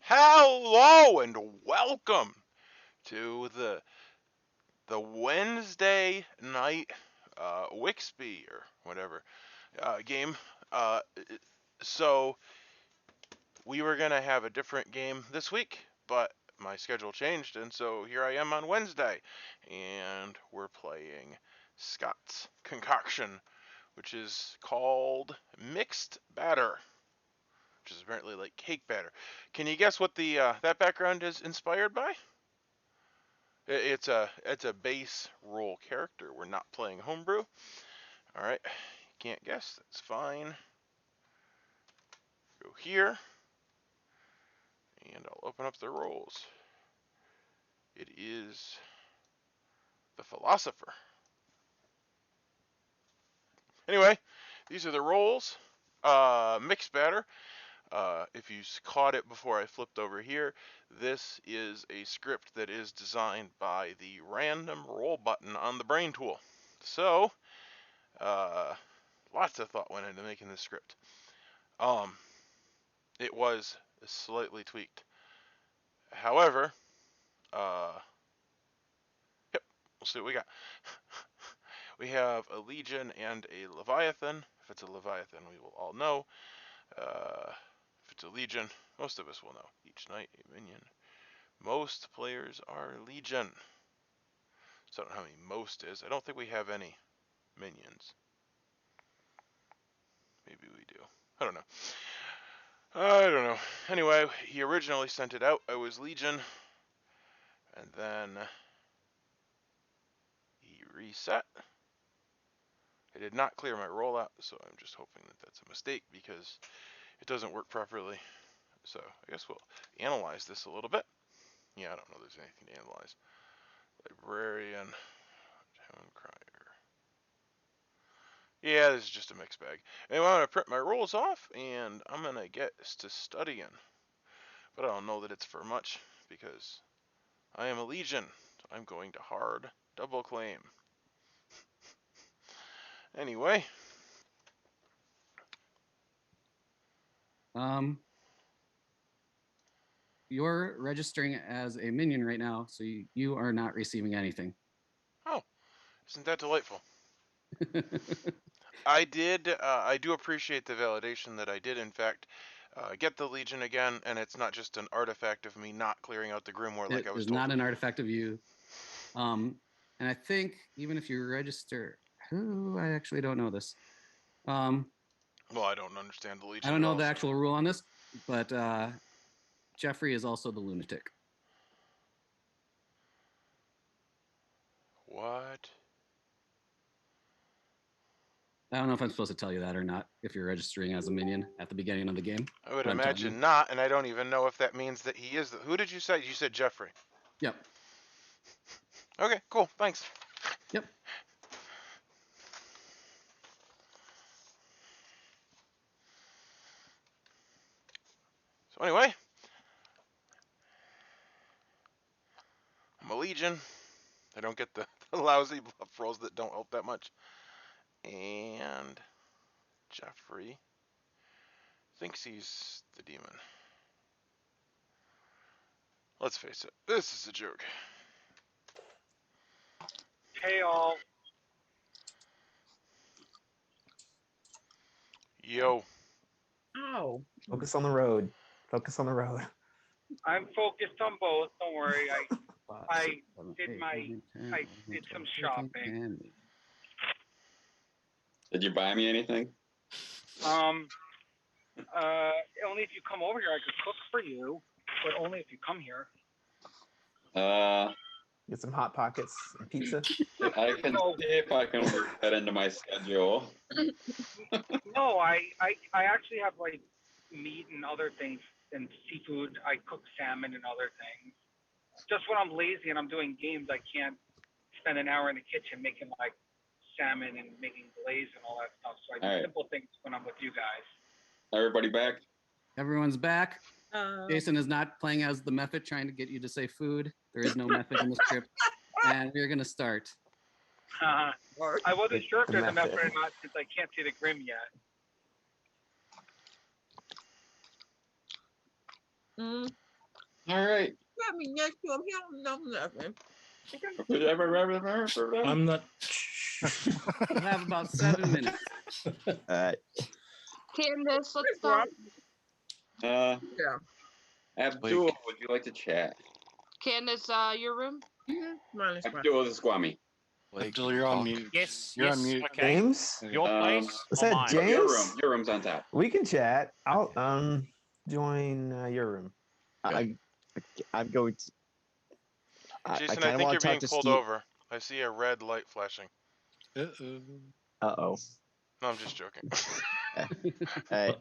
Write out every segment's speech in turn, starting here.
Hello and welcome to the Wednesday night Wixby or whatever game. So we were gonna have a different game this week, but my schedule changed, and so here I am on Wednesday, and we're playing Scott's Concoction, which is called Mixed Batter, which is apparently like cake batter. Can you guess what the that background is inspired by? It's a base role character. We're not playing homebrew. All right, can't guess. That's fine. Go here, and I'll open up the roles. It is the philosopher. Anyway, these are the roles. Mixed batter. If you caught it before I flipped over here, this is a script that is designed by the random roll button on the brain tool. So, lots of thought went into making this script. It was slightly tweaked. However, yep, we'll see what we got. We have a Legion and a Leviathan. If it's a Leviathan, we will all know. If it's a Legion, most of us will know. Each night, a minion. Most players are Legion. So I don't know how many most is. I don't think we have any minions. Maybe we do. I don't know. I don't know. Anyway, he originally sent it out. I was Legion. And then he reset. I did not clear my rollout, so I'm just hoping that that's a mistake because it doesn't work properly. So I guess we'll analyze this a little bit. Yeah, I don't know if there's anything to analyze. Librarian, Town Crier. Yeah, this is just a mixed bag. Anyway, I'm going to print my rolls off, and I'm going to get to studying. But I don't know that it's for much, because I am a Legion. So I'm going to hard double claim. Anyway. You're registering as a minion right now, so you are not receiving anything. Oh, isn't that delightful? I do appreciate the validation that I did, in fact, get the Legion again, and it's not just an artifact of me not clearing out the Grimoire like I was It is told. not an artifact of you. And I think even if you register, I actually don't know this. Well, I don't understand the Legion I don't at know all. the So. actual rule on this, but Jeffrey is also the lunatic. What? I don't know if I'm supposed to tell you that or not if you're registering as a minion at the beginning of the game. I would But I'm telling you. imagine not, and I don't even know if that means that he is the. Who did you say? You said Jeffrey. Yep. Okay, cool. Thanks. Yep. So anyway, I'm a Legion. I don't get the lousy bluff rolls that don't help that much. And Jeffrey thinks he's the demon. Let's face it, this is a joke. Hey all. Yo. Oh. Focus on the road. Focus on the road. I'm focused on both. Don't worry. I did some shopping. Did you buy me anything? Only if you come over here I could cook for you, but only if you come here. Get some Hot Pockets and pizza. I can see if I can work that into my schedule. No, I actually have like meat and other things and seafood. I cook salmon and other things. Just when I'm lazy and I'm doing games, I can't spend an hour in the kitchen making like salmon and making glaze and all that stuff. So I do simple things when I'm with you guys. Everybody back? Everyone's back. Jason is not playing as the method, trying to get you to say food. There is no method in the script. And we're going to start. I wasn't sure if there's a method or not since I can't see the Grim yet. All right. Got me next to him. He don't know nothing. I'm not. We'll have about 7 minutes. All right. Candace, let's Hey, start. Yeah. Abdul, would you like to chat? Candace, your room? Mine is fine. Abdul, this is Kwame. Abdul, you're on mute. Yes, You're yes, on mute. okay. James? Your place Is or that mine? James? Your room's on top. We can chat. I'll join your room. I'm going to. Jason, I kinda think wanna you're being talk to pulled Steve. over. I see a red light flashing. Uh-oh. Uh-oh. No, I'm just joking. Hey.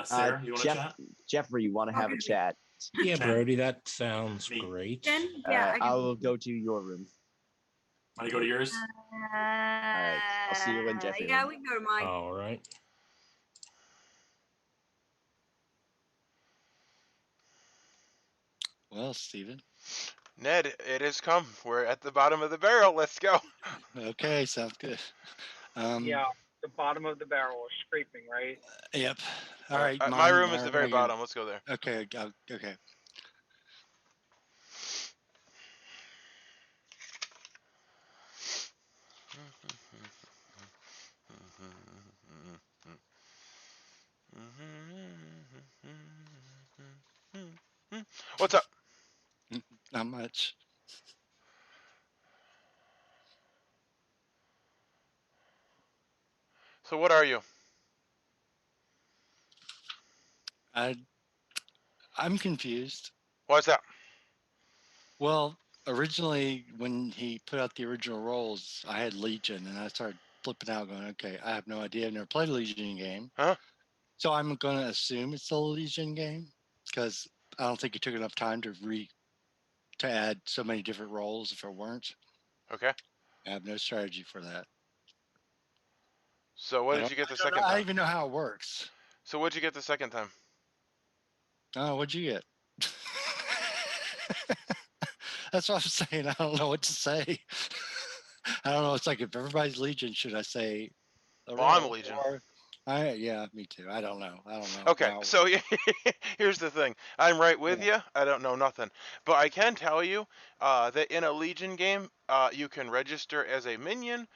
Sarah, you want to chat? Jeffrey, you want to have a chat? Yeah, Brody, that sounds great. I will go to your room. Want to go to yours? All right. I'll see you in Jeffrey. Yeah, we can go to mine. All right. Well, Steven. Ned, it has come. We're at the bottom of the barrel. Let's go. Okay, sounds good. Yeah, the bottom of the barrel is scraping, right? Yep. All right. My room is the mine very right here. bottom. Let's go there. Okay. Okay. What's up? Not much. So what are you? I'm confused. Why's that? Well, originally when he put out the original rolls, I had Legion, and I started flipping out, going, "Okay, I have no idea. I've never played a Legion game." Huh? So I'm going to assume it's a Legion game because I don't think it took enough time to add so many different roles if it weren't. Okay. I have no strategy for that. So what did you get the second I don't time? even know how it works. So what'd you get the second time? Oh, what'd you get? That's what I'm saying. I don't know what to say. I don't know. It's like if everybody's Legion, should I say? Well, I'm a Legion. Yeah, me too. I don't know. Okay, so here's the thing. I'm right with you. I don't know nothing, but I can tell you that in a Legion game, you can register as a minion,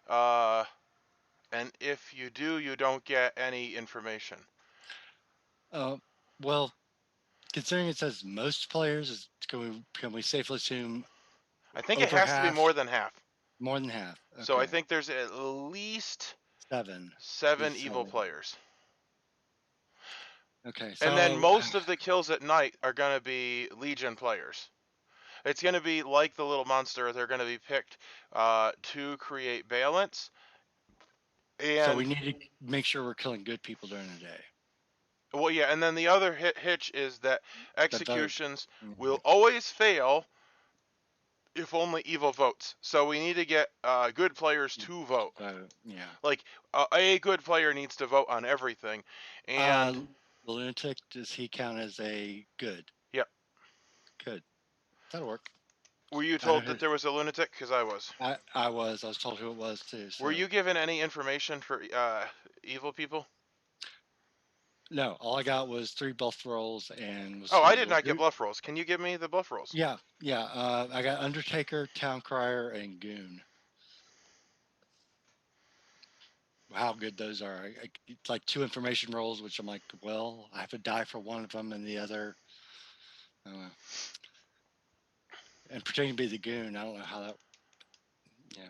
and if you do, you don't get any information. Well, considering it says most players, can we safely assume? I think it has to be more than half. More than half. Okay. So I think there's at least seven evil players. Okay. So, and then most of the kills at night are going to be Legion players. It's going to be like the little monster. They're going to be picked to create balance. And so we need to make sure we're killing good people during the day. Well, yeah, and then the other hitch is that executions will always fail if only evil votes. So we need to get good players to vote. Yeah. Like a good player needs to vote on everything. And the lunatic, does he count as a good? Yep. Good. That'll work. Were you told that there was a lunatic? Because I was. I was told who it was too. So. Were you given any information for evil people? No, all I got was 3 bluff rolls and. I did not get bluff rolls. Can you give me the bluff rolls? Yeah. I got Undertaker, Town Crier, and Goon. How good those are! It's like 2 information rolls, which I'm like, well, I have to die for one of them, and the other. And pretending to be the Goon, I don't know how that. Yeah.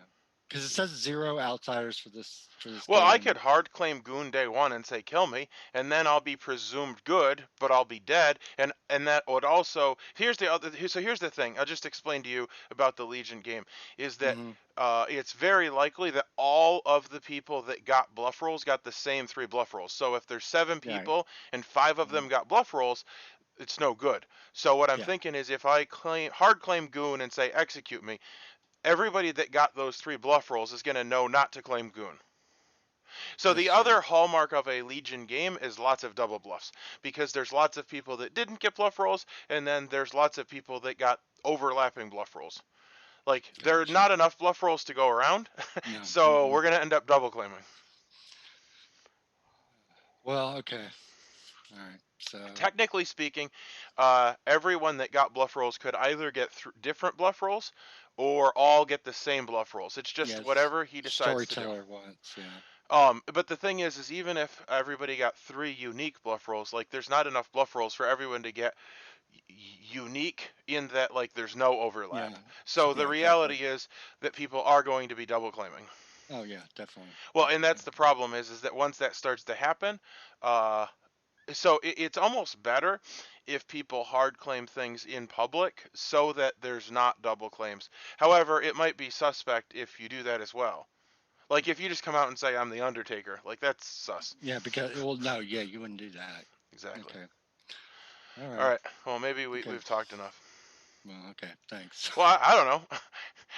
Because it says 0 outsiders for this. Well, game. I could hard claim Goon day 1 and say kill me, and then I'll be presumed good, but I'll be dead, and that would also. Here's the thing. I'll just explain to you about the Legion game. Is that it's very likely that all of the people that got bluff rolls got the same 3 bluff rolls. So if there's 7 people and 5 of them got bluff rolls, it's no good. So what I'm thinking is if I hard claim Goon and say execute me, everybody that got those 3 bluff rolls is going to know not to claim Goon. So the other hallmark of a Legion game is lots of double bluffs, because there's lots of people that didn't get bluff rolls, and then there's lots of people that got overlapping bluff rolls. Like, there are not enough bluff rolls to go around, so we're going to end up double claiming. Well, okay. All right. So Technically speaking, everyone that got bluff rolls could either get different bluff rolls or all get the same bluff rolls. It's just yes, whatever he decides to do. storyteller wants. Yeah. But the thing is even if everybody got 3 unique bluff rolls, like there's not enough bluff rolls for everyone to get unique in that like there's no overlap. Yeah. So the Yeah, reality definitely. is that people are going to be double claiming. Oh yeah, definitely. Well, and that's the problem is that once that starts to happen, so it's almost better if people hard claim things in public so that there's not double claims. However, it might be suspect if you do that as well. Like if you just come out and say I'm the Undertaker, like that's sus. Yeah, because well, no, yeah, you wouldn't do that. Exactly. Okay. All right. Well, maybe we've talked enough. Well, okay, thanks. Well, I don't know.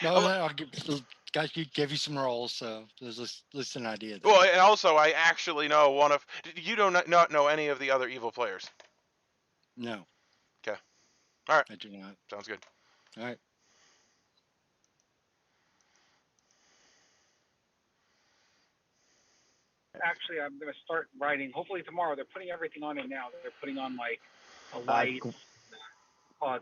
No, I'll give you some rolls, so there's at least an idea there. Well, and also I actually know one of you do not know any of the other evil players. No. Okay. All right. I do not. Sounds good. All right. Actually, I'm going to start writing. Hopefully tomorrow. They're putting everything on it now. They're putting on like the lights, the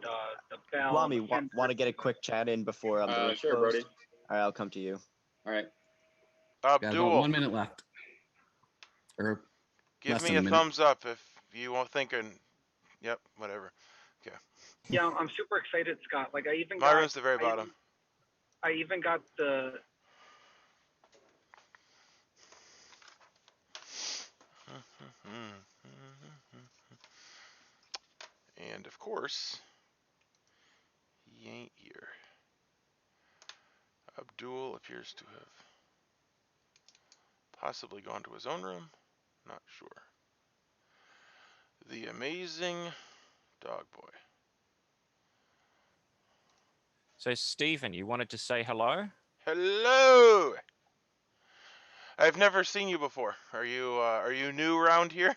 bell. Lami, want to get a quick chat in before the room's sure, closed? Brody. All right, I'll come to you. All right. Got about Abdul, 1 minute left. Or give less me than a a minute. thumbs up if you won't thinking. Yep, whatever. Okay. Yeah, I'm super excited, Scott. Like I even My got. room's the very bottom. I even got the. And of course, he ain't here. Abdul appears to have possibly gone to his own room. Not sure. The amazing dog boy. So, Stephen, you wanted to say hello? Hello. I've never seen you before. Are you new around here?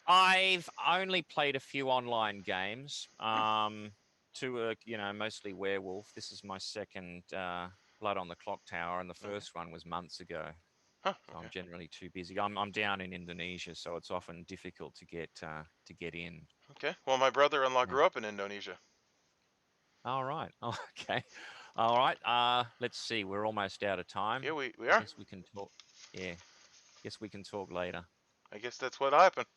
I've only played a few online games. Mostly Werewolf. This is my second Blood on the Clocktower, and the first one was months ago. Huh, so I'm generally too busy. I'm down in Indonesia, so it's often difficult to get in. Okay. Well, my brother-in-law grew up in Indonesia. All right. Oh, okay. All right. Let's see. We're almost out of time. Yeah, we I are. guess we can talk. Yeah. Guess we can talk later. I guess that's what happened.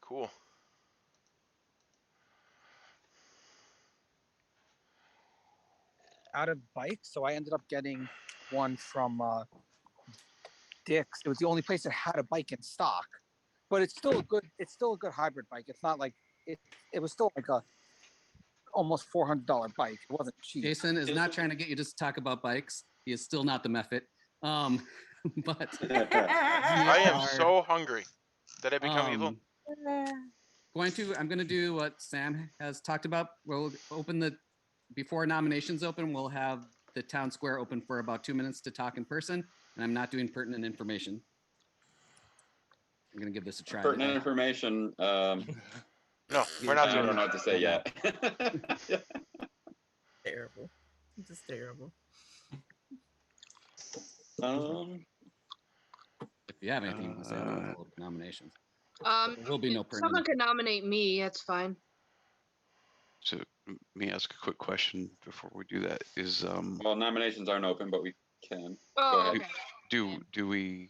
Cool. Out of bikes, so I ended up getting one from Dick's. It was the only place that had a bike in stock, but it's still a good hybrid bike. It's not like it was still like a almost $400 bike. It wasn't cheap. Jason is not trying to get you to talk about bikes. He is still not the method. But I am so hungry. Did I become evil? I'm going to do what Sam has talked about. We'll open before nominations open, we'll have the town square open for about 2 minutes to talk in person, and I'm not doing pertinent information. I'm going to give this a try. Pertinent information. No, we're not I doing don't know what to say yet. Terrible. This is terrible. If you have anything to say about nominations. There will be no pertinent. Someone can nominate me. That's fine. So let me ask a quick question before we do that. Is well, nominations aren't open, but we can. Oh, Go ahead. okay. Do we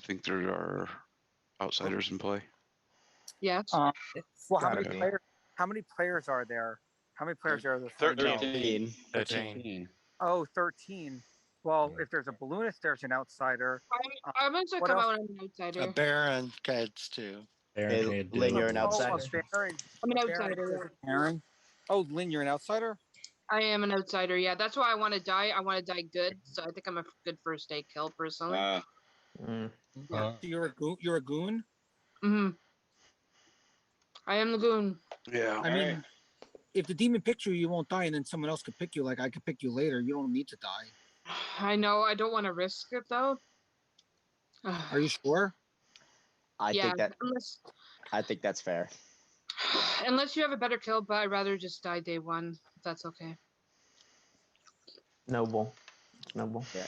think there are outsiders in play? Yes. Well, Gotta how many players are there? How many players are there? 13. 13. Oh, 13. Well, if there's a balloonist, there's an outsider. I'm going to what come else? out an outsider. A Baron Cats too. Hey, Lynn, you're an outsider. I'm an outsider. Aaron. Oh, Lynn, you're an outsider? I am an outsider, yeah. That's why I want to die. I want to die good. So I think I'm a good first day kill, personally. So you're a goon? Mm-hmm. I am the goon. Yeah. I mean, if the demon picks you, you won't die, and then someone else could pick you. Like I could pick you later. You don't need to die. I know. I don't want to risk it, though. Are you sure? I think that's fair. Unless you have a better kill, but I'd rather just die day one. If that's okay. Noble. Yeah.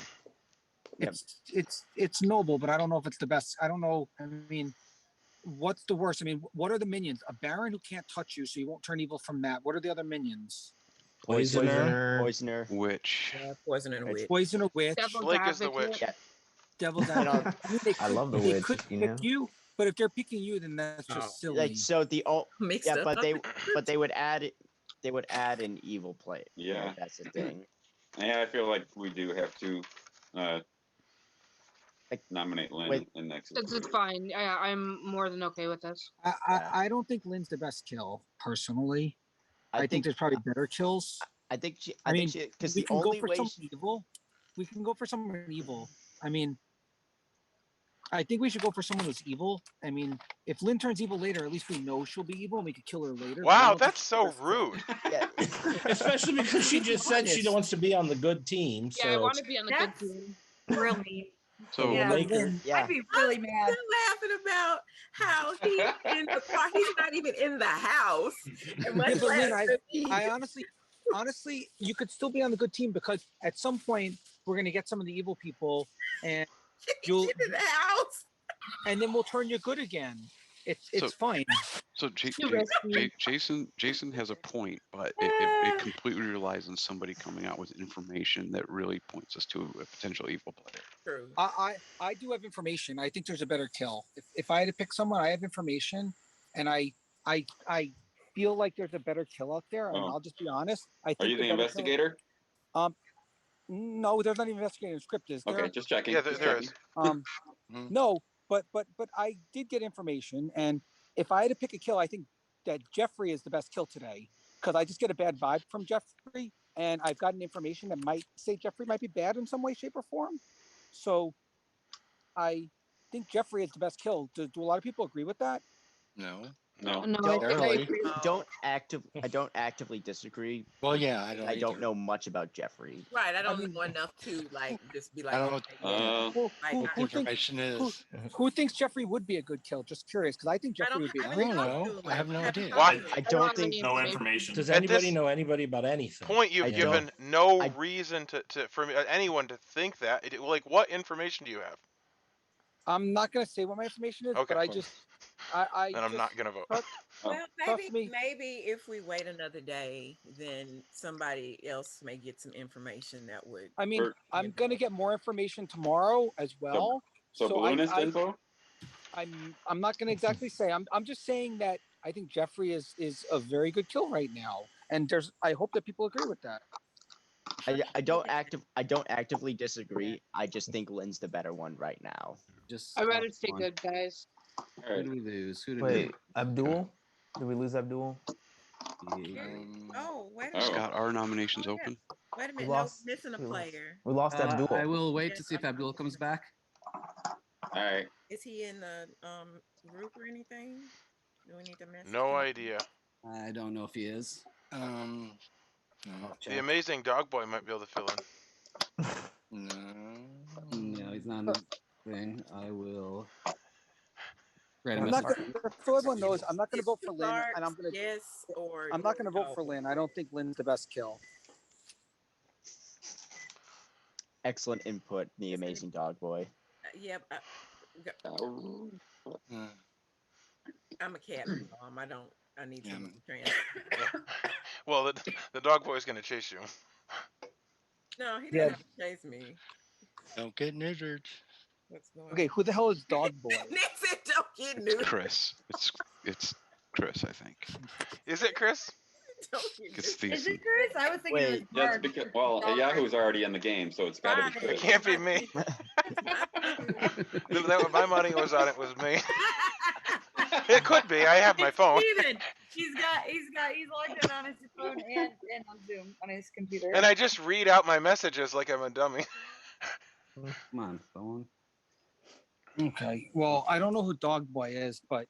it's noble, but I don't know if it's the best. I don't know. I mean, what's the worst? I mean, what are the minions? A Baron who can't touch you, so you won't turn evil from that. What are the other minions? Poisoner. Witch. Yeah, poison and witch. Poison, a witch. Devil's Blake is the advocate. witch. Yeah. Devil's And advocate. I mean, I love the they witch, could you pick know? you, but if they're picking you, then that's just silly. Like so Mixed yeah, up. but they would add an evil play. Yeah. That's the thing. Yeah, I feel like we do have to nominate Lynn in next. It's fine. I'm more than okay with this. I don't think Lynn's the best kill, personally. I think there's probably better kills. I think she. I mean, because we the can go only for way someone evil. We can go for someone evil. I mean, I think we should go for someone who's evil. I mean, if Lynn turns evil later, at least we know she'll be evil and we could kill her later. Wow, that's so rude. Especially because she just said she wants to be on the good team. Yeah, I so- want to be on the good team. Real mean. So Yeah, Laker- I'd be really mad. Still laughing about how he's in the car. He's not even in the house. And much Yeah, but Lynn, less I honestly, you could still be on the good team because at some point we're gonna get some of the evil people, and you'll in the house, and then we'll turn you good again. It's fine. So Jason has a point, but it completely relies on somebody coming out with information that really points us to a potential evil player. True. I do have information. I think there's a better kill. If I had to pick someone, I have information, and I feel like there's a better kill out there. And I'll just be honest. I think Are you the investigator? No, there's not even investigating script. Is there? Okay, just checking. Yeah, just there checking. is. No, but I did get information, and if I had to pick a kill, I think that Jeffrey is the best kill today because I just get a bad vibe from Jeffrey, and I've gotten information that might say Jeffrey might be bad in some way, shape, or form. So I think Jeffrey is the best kill. Do a lot of people agree with that? No. I don't actively disagree. Well, yeah, I don't. I don't know much about Jeffrey. Right, I don't know enough to like just be like. I don't know what Who information is. Who thinks Jeffrey would be a good kill? Just curious, because I think Jeffrey would be. I don't know. I have no idea. Why? I don't think no information. Does At anybody this know anybody about anything? Point you've I given don't. no reason for anyone to think that. Like, what information do you have? I'm not going to say what my information is, Okay, but I fine. just, I Then I'm just not gonna vote. Well, trust me. maybe if we wait another day, then somebody else may get some information that would. I mean, I'm going to get more information tomorrow as well. So Balloonist info? I'm not going to exactly say. I'm just saying that I think Jeffrey is a very good kill right now, and I hope that people agree with that. I don't actively disagree. I just think Lynn's the better one right now. I'd rather stay good, guys. Who do we lose? Who did Wait, Abdul? Did we lose Abdul? Oh, wait a minute. Scott, our nominations open. Wait a minute. lost- No, missing a we lost- player. We lost Abdul. I will wait to see if Abdul comes back. All right. Is he in the group or anything? Do we need to message No him? idea. I don't know if he is. No. The amazing dog boy might be able to fill in. No, he's not on the thing. I will. Write a I'm not message. gonna, so everyone knows, I'm not going to vote for Lynn, Start, and I'm going to. yes or I'm not going to vote no. for Lynn. I don't think Lynn's the best kill. Excellent input, the amazing dog boy. Yep. I'm a cat mom. I need some trans. Well, the dog boy's gonna chase you. No, he Yeah. doesn't chase me. Don't get neutered. What's going Okay, who the hell is Dog Boy? Nick said don't get It's neutered. Chris. It's Chris, I think. Is it Chris? Don't get It's neutered. Is Thiessen. it Chris? I was thinking it was That's Bart. because Yahoo's already in the game, so it's got to be It Chris. can't be me. My money was on it. Was me. It could be. I have my phone. Steven, he's logged in on his phone and on Zoom on his computer. And I just read out my messages like I'm a dummy. Come on, phone. Okay, well, I don't know who Dog Boy is, but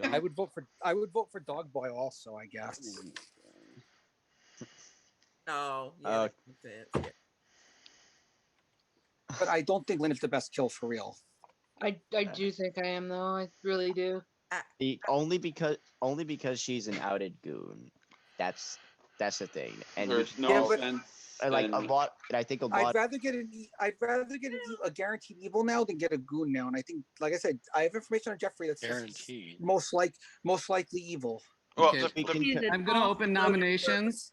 I would vote for Dog Boy also, I guess. Oh, yeah, Uh, that makes sense. Yeah. But I don't think Lynn is the best kill for real. I do think I am though. I really do. Only because she's an outed goon. That's the thing. And There's no Yeah, but- sense like a then lot, and I think a I'd lot. rather get a guaranteed evil now than get a goon now. And I think, like I said, I have information on Jeffrey that's Guaranteed. most likely evil. Well, Okay, I'm going to open nominations.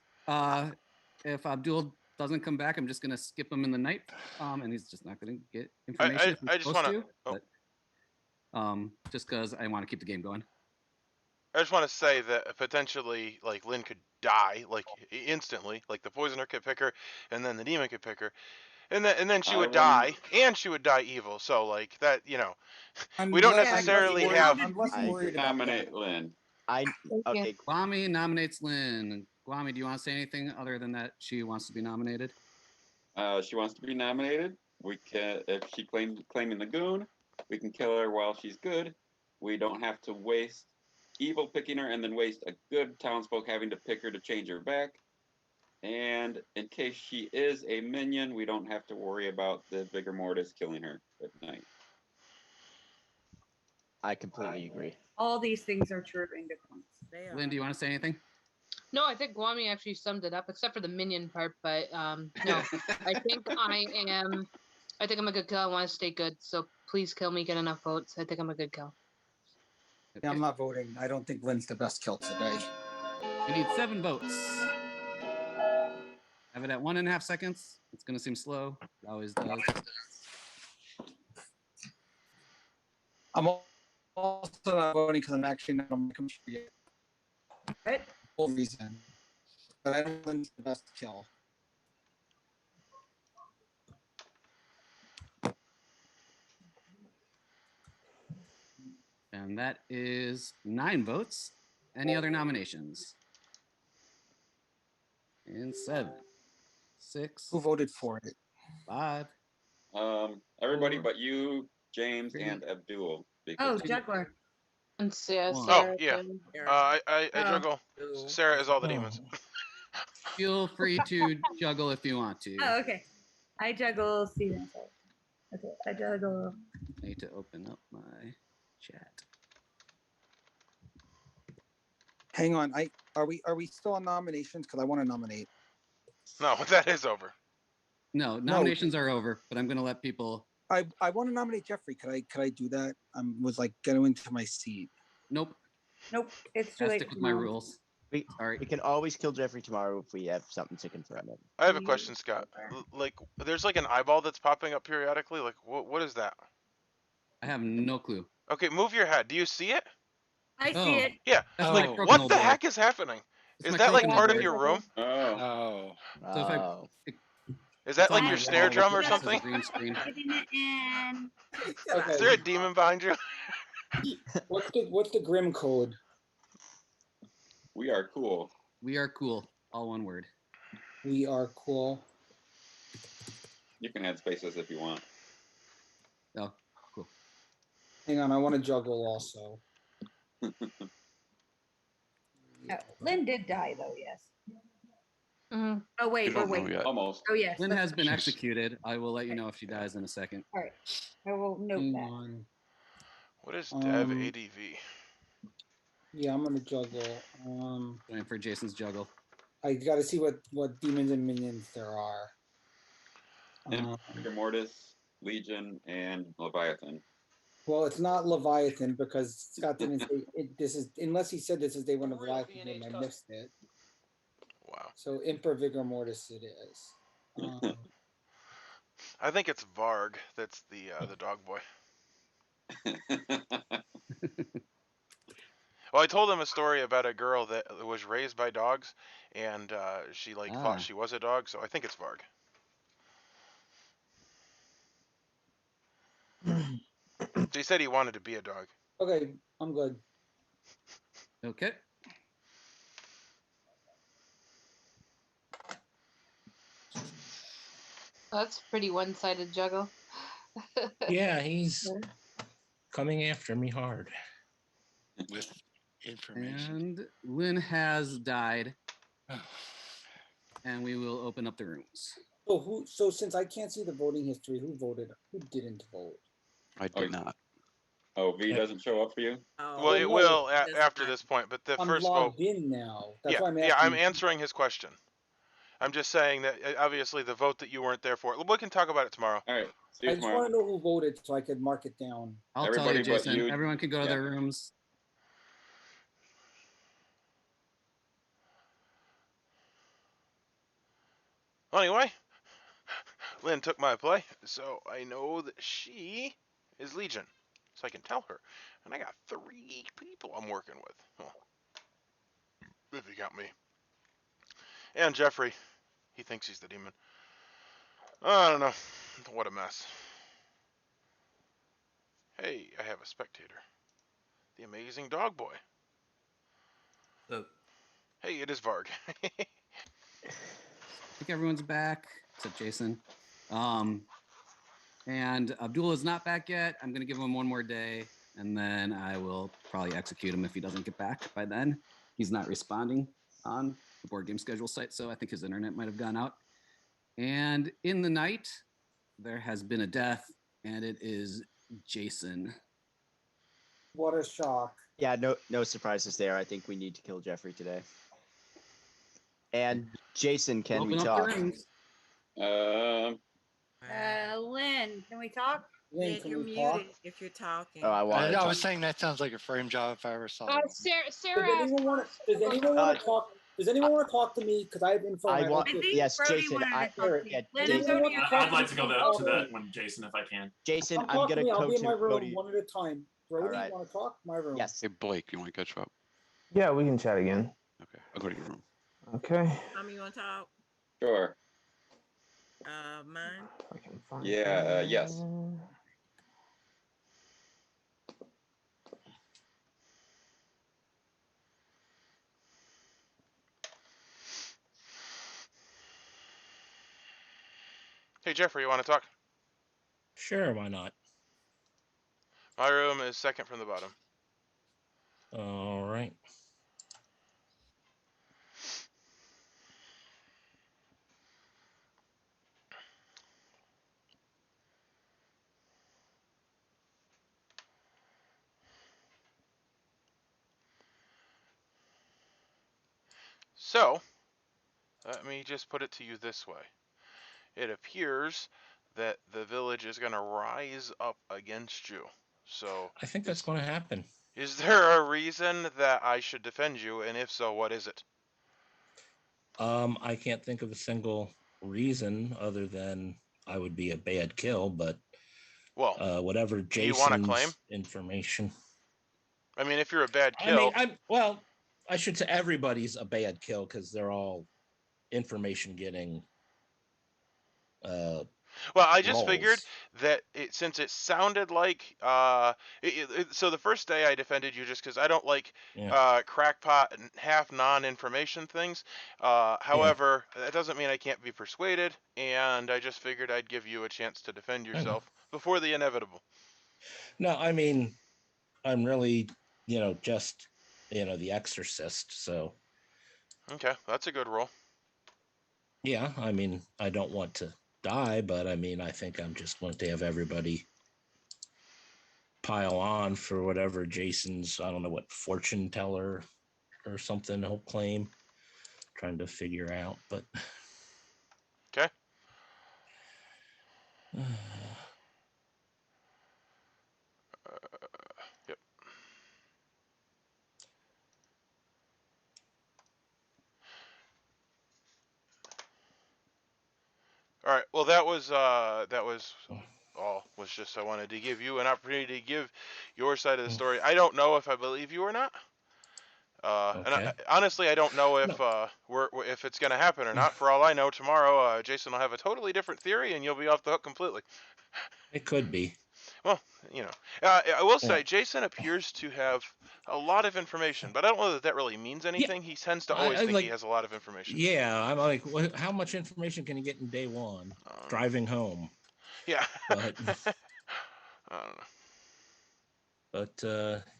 If Abdul doesn't come back, I'm just going to skip him in the night. And he's just not going to get information if he's I just supposed want to. But just because I want to keep the game going. I just want to say that potentially, like, Lynn could die, like, instantly, like the poisoner could pick her, and then the demon could pick her, and then she I would wouldn't- die, and she would die evil. So, like, that, we don't necessarily have. I'm less worried about nominate Lynn. Okay. Guami nominates Lynn. Guami, do you want to say anything other than that she wants to be nominated? She wants to be nominated. We can, if she claiming the goon, we can kill her while she's good. We don't have to waste evil picking her and then waste a good townsfolk having to pick her to change her back. And in case she is a minion, we don't have to worry about the vigor mortis killing her at night. I completely agree. All these things are true in good points. Lynn, do you want to say anything? No, I think Guami actually summed it up, except for the minion part. But no, I think I'm a good kill. I want to stay good, so please kill me. Get enough votes. I think I'm a good kill. Yeah, I'm not voting. I don't think Lynn's the best kill today. We need 7 votes. Have it at 1.5 seconds. It's going to seem slow. It always does. I'm also not voting because I'm actually not on my computer yet. Right. Full reason. But I think Lynn's the best kill. And that is 9 votes. Any other nominations? And 7, 6. Who voted for it? 5. Everybody 4, but you, James, 3. and Abdul. Oh, Juggler. And Sarah. Oh yeah, I Oh. juggle. Sarah is all the demons. Feel free to juggle if you want to. Oh, okay. I juggle Steven. Okay, I juggle. I need to open up my chat. Hang on. Are we still on nominations? Because I want to nominate. No, that is over. No, nominations are over, but I'm going to let people. I want to nominate Jeffrey. Could I do that? I was like getting into my seat. Nope. Nope. It's too I late. stick with my rules. We can always kill Jeffrey tomorrow if we have something to confirm it. I have a question, Scott. Like, there's like an eyeball that's popping up periodically. Like, what is that? I have no clue. Okay, move your head. Do you see it? I see it. Yeah. That's Like, my what crokinole the board. heck is happening? It's Is my that like crokinole part of board. your room? Oh. So if I, Is that it's like on your my snare wall, drum or which says something? green screen. Getting it in. Okay. Is there a demon behind you? What's the Grim code? We are cool. We are cool. All one word. We are cool. You can add spaces if you want. Oh, cool. Hang on, I want to juggle also. Lynn did die though. Yes. Mm-hmm. Oh wait, You don't wait. know yet. Almost. Oh yes. Lynn that's- has been executed. I will let you know if she dies in a second. All right. I will note Hang that. on. What is Dev Um, ADV? Yeah, I'm gonna juggle. Going for Jason's juggle. I got to see what demons and minions there are. Vigor Mortis, Legion, and Leviathan. Well, it's not Leviathan because Scott didn't say it, this is unless he said this is day 1 of Leviathan game. I missed it. Wow. So Imper Vigor Mortis it is. I think it's Varg. That's the dog boy. Well, I told him a story about a girl that was raised by dogs, and she thought she was a dog. So I think it's Varg. So he said he wanted to be a dog. Okay, I'm good. Okay. That's pretty one-sided juggle. Yeah, he's coming after me hard. With information. And Lynn has died. And we will open up the rooms. So since I can't see the voting history, who voted? Who didn't vote? I did not. Oh, V doesn't show up for you? Well, it will after this point, but the I'm first vote. logged in now. That's why I'm asking. Yeah, I'm answering his question. I'm just saying that obviously the vote that you weren't there for. We can talk about it tomorrow. All right. See I you just tomorrow. want to know who voted so I could mark it down. I'll tell Everybody you, but Jason. you. Everyone can go to Yeah. their rooms. Anyway, Lynn took my play, so I know that she is Legion, so I can tell her. And I got 3 people I'm working with. Well, if you count me. And Jeffrey. He thinks he's the demon. I don't know. What a mess. Hey, I have a spectator. The amazing dog boy. Hey, it is Varg. I think everyone's back except Jason. And Abdul is not back yet. I'm going to give him one more day, and then I will probably execute him if he doesn't get back by then. He's not responding on the board game schedule site, so I think his internet might have gone out. And in the night, there has been a death, and it is Jason. What a shock. Yeah, no surprises there. I think we need to kill Jeffrey today. And Jason, can we Open up the talk? rooms. Lynn, can we talk? Lynn, Yeah, can you're we talk? muted if you're talking. Oh, I want to I talk. was saying that sounds like a frame job if I ever saw it. Sarah Does anyone want to? Does anyone want to talk? Does anyone want to talk to me? Because I have info. I and want. I think Yes, Brody Jason. wanted to I, talk to you. yeah, Lynn, Jason, I'm going to I'd like to go to that one, Jason, if I can. Jason, Come I'm talk to gonna me. I'll go be in my to go room to. one at a time. Brody, All right. you want to talk? My room. Yes. Hey, Blake, you want to catch up? Yeah, we can chat again. Okay, I'll go to your room. Okay. Tommy, you want to talk? Sure. Mine. I can find Yeah. Yes. Hey, Jeffrey, you want to talk? Sure, why not? My room is second from the bottom. All right. So, let me just put it to you this way. It appears that the village is going to rise up against you. So, I think that's going to happen. is there a reason that I should defend you? And if so, what is it? I can't think of a single reason other than I would be a bad kill, but well, whatever do you want to claim? Jason's information. I mean, if you're a bad kill, I mean, I should say everybody's a bad kill because they're all information getting. Well, I just roles. figured that since it sounded like so the first day I defended you just because I don't like crackpot and half non-information things. However, that doesn't mean I can't be persuaded, and I just figured I'd give you a chance to defend yourself before the inevitable. No, I mean, I'm really, just, the Exorcist. So. Okay, that's a good roll. Yeah, I mean, I don't want to die, but I mean, I think I'm just going to have everybody pile on for whatever Jason's, I don't know what, fortune teller or something he'll claim. Trying to figure out, but. Okay. Yep. All right. Well, that was all. Was just I wanted to give you an opportunity to give your side of the story. I don't know if I believe you or not. And honestly, I don't know if if it's going to happen or not. For all I know, tomorrow Jason will have a totally different theory, and you'll be off the hook completely. It could be. Well, I will say Jason appears to have a lot of information, but I don't know that really means anything. He tends to always think he has a lot of information. Yeah, I'm like, how much information can you get in day one? Driving home. Yeah. But I don't know. But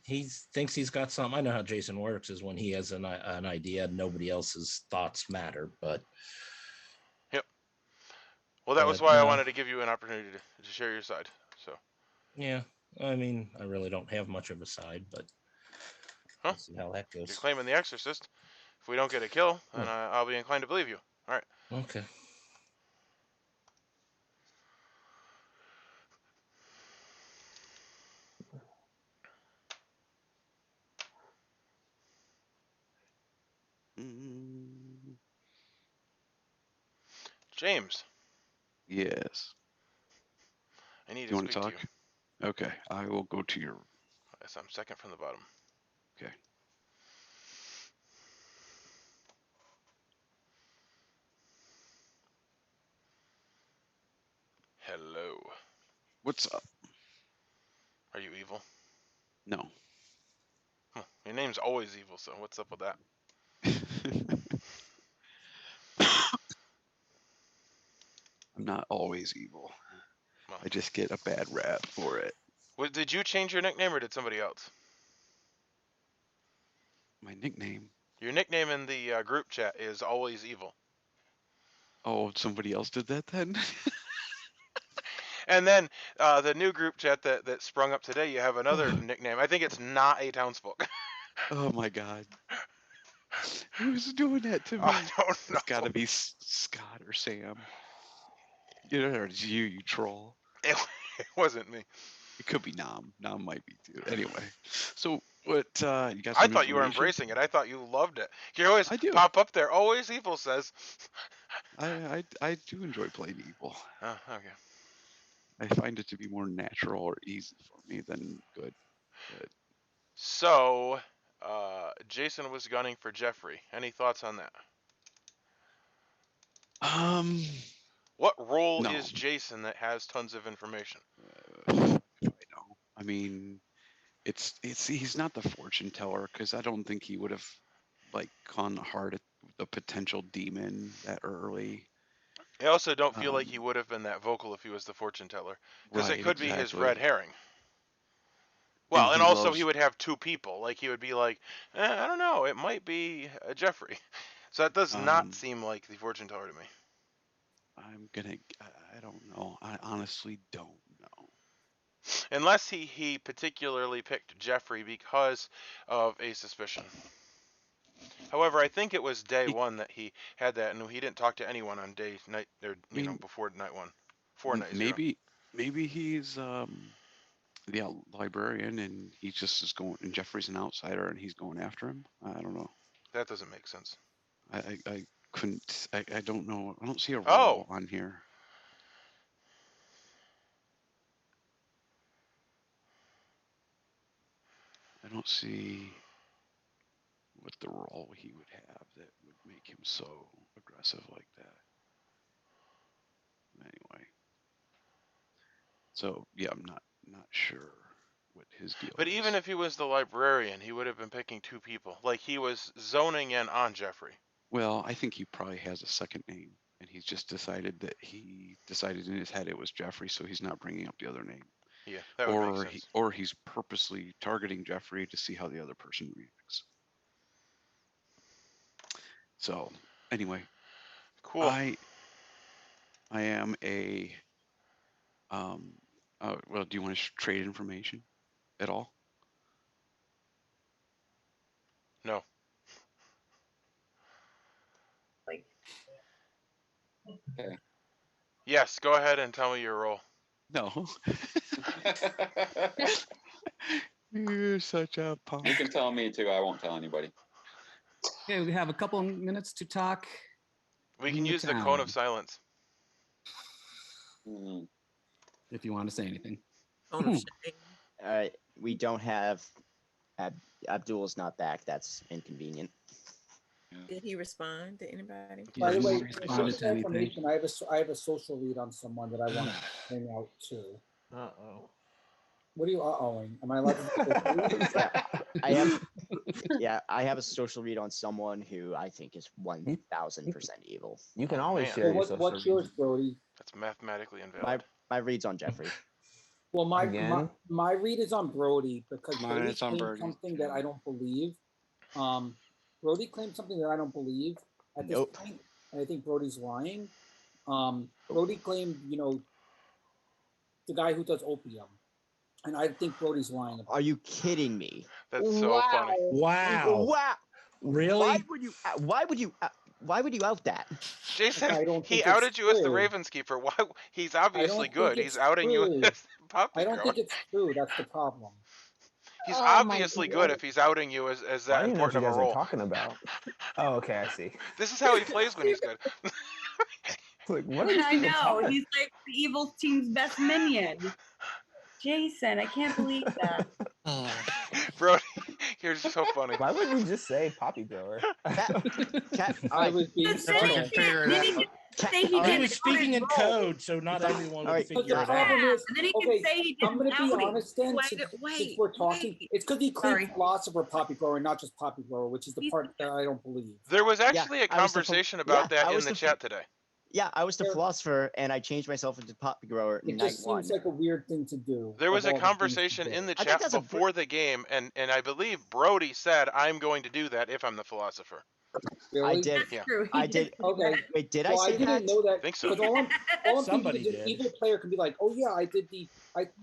he thinks he's got something. I know how Jason works is when he has an idea, nobody else's thoughts matter. But yep. Well, that was why I wanted to give you an opportunity to share your side. So. Yeah, I mean, I really don't have much of a side, but we'll see how that goes. You're claiming the Exorcist. If we don't get a kill, then I'll be inclined to believe you. All right. Okay. James, Yes. I need Do to you want to speak to talk? you. Okay, I will go to your. Yes, I'm second from the bottom. Okay. Hello. What's up? Are you evil? No. Your name's always evil, so what's up with that? I'm not always evil. Well, I just get a bad rap for it. did you change your nickname or did somebody else? My nickname. Your nickname in the group chat is always evil. Oh, somebody else did that then? And then the new group chat that sprung up today, you have another nickname. I think it's not a townsfolk. Oh my god. Who's doing that to me? I don't know. It's gotta be Scott or Sam. You know, or it's you troll. It wasn't me. It could be Nam. Nam might be too. Anyway, so what? You got I some thought you were information? embracing it. I thought you loved it. You always I do. pop up there. Always evil says. I do enjoy playing evil. Oh, okay. I find it to be more natural or easy for me than good. But So, Jason was gunning for Jeffrey. Any thoughts on that? What role no. is Jason that has tons of information? I know. I mean, it's he's not the fortune teller because I don't think he would have like gone hard at the potential demon that early. I also don't feel like he would have been that vocal if he was the fortune teller, because it Right, could be his exactly. red herring. Well, and he also loves- he would have two people. Like he would be like, I don't know, it might be Jeffrey. So that does not seem like the fortune teller to me. I don't know. I honestly don't know. Unless he particularly picked Jeffrey because of a suspicion. However, I think it was day one that he had that, and he didn't talk to anyone on night, or before night one, before night zero. Maybe he's the librarian, and he just is going. And Jeffrey's an outsider, and he's going after him. I don't know. That doesn't make sense. I couldn't. I don't know. I don't see a role Oh. on here. I don't see what the role he would have that would make him so aggressive like that. Anyway, so yeah, I'm not sure what his deal But is. even if he was the librarian, he would have been picking two people. Like he was zoning in on Jeffrey. Well, I think he probably has a second name, and he's just decided in his head it was Jeffrey, so he's not bringing up the other name. Yeah, that would make sense. Or he's purposely targeting Jeffrey to see how the other person reacts. So anyway, cool. I am a well, do you want to trade information at all? No. Like. Okay. Yes, go ahead and tell me your role. No. You're such a punk. You can tell me too. I won't tell anybody. Okay, we have a couple minutes to talk. We can use the cone of silence. If you want to say anything. All right, we don't have Abdul's not back. That's inconvenient. Did he respond to anybody? By the way, for information, I have a social read on someone that I want to bring out too. Uh-oh. What are you uh-ohing? Am I allowed to I have a social read on someone who I think is 1,000% evil. You can always share your social what's yours, Brody? That's mathematically invalid. My read's on Jeffrey. Well, my read is on Brody because Mine Brody is on claimed Brody. something that I don't believe. Brody claimed something that I don't believe at this point, and I think Brody's lying. Brody claimed, the guy who does opium, and I think Brody's lying about. Are you kidding me? That's so funny. Wow. Wow. Really? Why would you? Why would you out that? Jason, I don't he think it's outed you as the true. Ravens keeper. Why? He's I obviously don't good. think He's it's outing you true. as the puppy I don't grower. think it's true. That's the problem. He's Oh my obviously good God. if he's outing you as I that don't even know what important you of a guys are role. talking about. Oh, okay, I see. This is how he plays when he's good. Like, what are these I people know. talking? He's like the evil team's best minion. Jason, I can't believe that. Bro, you're so funny. Why wouldn't you just say poppy grower? Cat, all I right. was being But then he subtle. can't. Then he can say he all He right. didn't was out speaking his in role. code, so not everyone All would right, But figure the it problem out. is, And then he can okay, say he I'm didn't going to be out him. honest then, Wait, since wait, we're talking. wait. It's because he Sorry. claimed philosopher poppy grower, not just poppy grower, which is the He's- part that I don't believe. There was Yeah, actually a I was the conversation yeah, about that I in was the the chat today. Yeah, I was the There- philosopher, and I changed myself into poppy grower It night just one. seems like a weird thing to do. There was of a all the things to conversation do. in the I think chat that's a before the game, and I believe Brody said, "I'm going to do that if I'm the philosopher." Really? I did. Yeah. True. I did. Okay. Wait, did Well, I say didn't that? know that. Think so. Because all I'm Somebody thinking is an did. evil player can be like, oh yeah, I did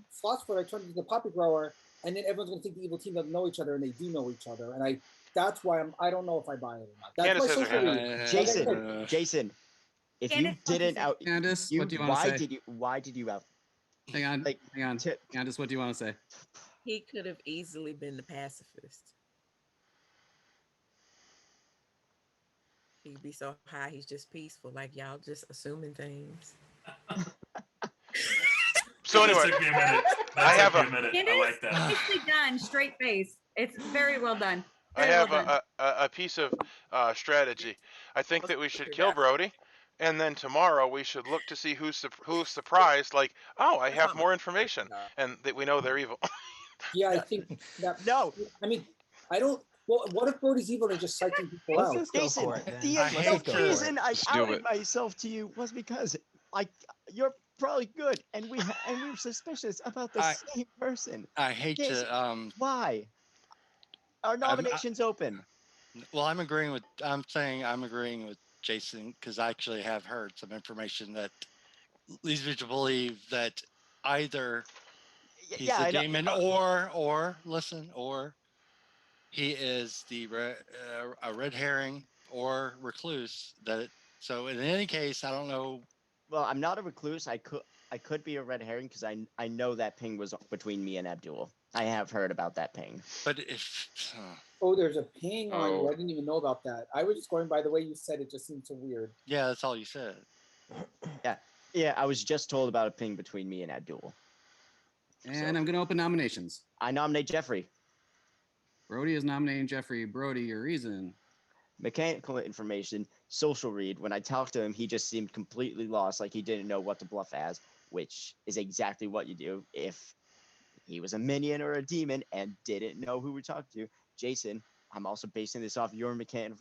philosopher, I turned into the poppy grower, and then everyone's gonna think the evil team doesn't know each other, and they do know each other, and that's why I don't know if I buy it or not. That's Candace my has her social hand read. up. Jason, if you Candace, what'd you didn't say? out, Candace, what do you want why to say? did you out? Hang on. Like, Hang on. Candace, what do you want to say? He could have easily been the pacifist. He'd be so high, he's just peaceful. Like y'all just assuming things. So That anyway, took me a minute. I That have took me a a minute. Candace, I like that. nicely done. Straight face. It's very well done. I Very well have done. a piece of strategy. I think that we should kill Yeah. Brody, and then tomorrow we should look to see who's surprised. Like, oh, I have more information, and that we know they're evil. Yeah, I think that. No, I mean, I don't. Well, what if Brody's evil and just psyching people Let's out? just go Jason, for it. Then. the Let's the just go for reason it. I Let's do outed it. myself to you was because you're probably good, and we were suspicious about the same person. I hate Jason, to why? Our nomination's open. well, I'm agreeing with Jason because I actually have heard some information that leads me to believe that either he's Yeah, the I know. demon or he is a red herring or recluse. So in any case, I don't know. Well, I'm not a recluse. I could be a red herring because I know that ping was between me and Abdul. I have heard about that ping. But if Oh, there's a ping on you. Oh. I didn't even know about that. I was just going by the way you said it. Just seemed so weird. yeah, that's all you said. Yeah, I was just told about a ping between me and Abdul. And I'm going to open nominations. I nominate Jeffrey. Brody is nominating Jeffrey. Brody, your reason. Mechanical information, social read. When I talked to him, he just seemed completely lost, like he didn't know what to bluff as, which is exactly what you do if he was a minion or a demon and didn't know who we're talking to. Jason, I'm also basing this off your mechanical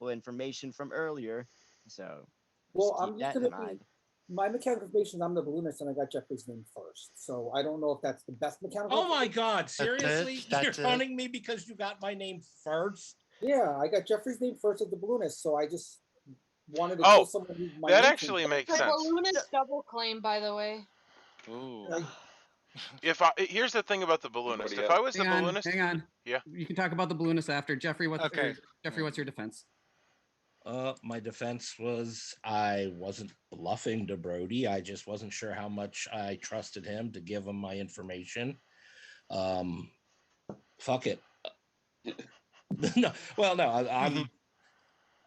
information from earlier, so Well, keep I'm just that gonna in mind. be my mechanical information. I'm the balloonist, and I got Jeffrey's name first. So I don't know if that's the best mechanical. Oh my God! Seriously, That's you're it. hunting me because you got my name first. Yeah, I got Jeffrey's name first as the balloonist, so I just wanted to Oh, kill someone who my that name actually came makes The sense. balloonist double claim, by the way. Ooh. Here's the thing about the balloonist. If I was the balloonist, Hang on. yeah. You can talk about the balloonist after. Jeffrey, what's Okay. what's your defense? My defense was I wasn't bluffing to Brody. I just wasn't sure how much I trusted him to give him my information. Fuck it. No,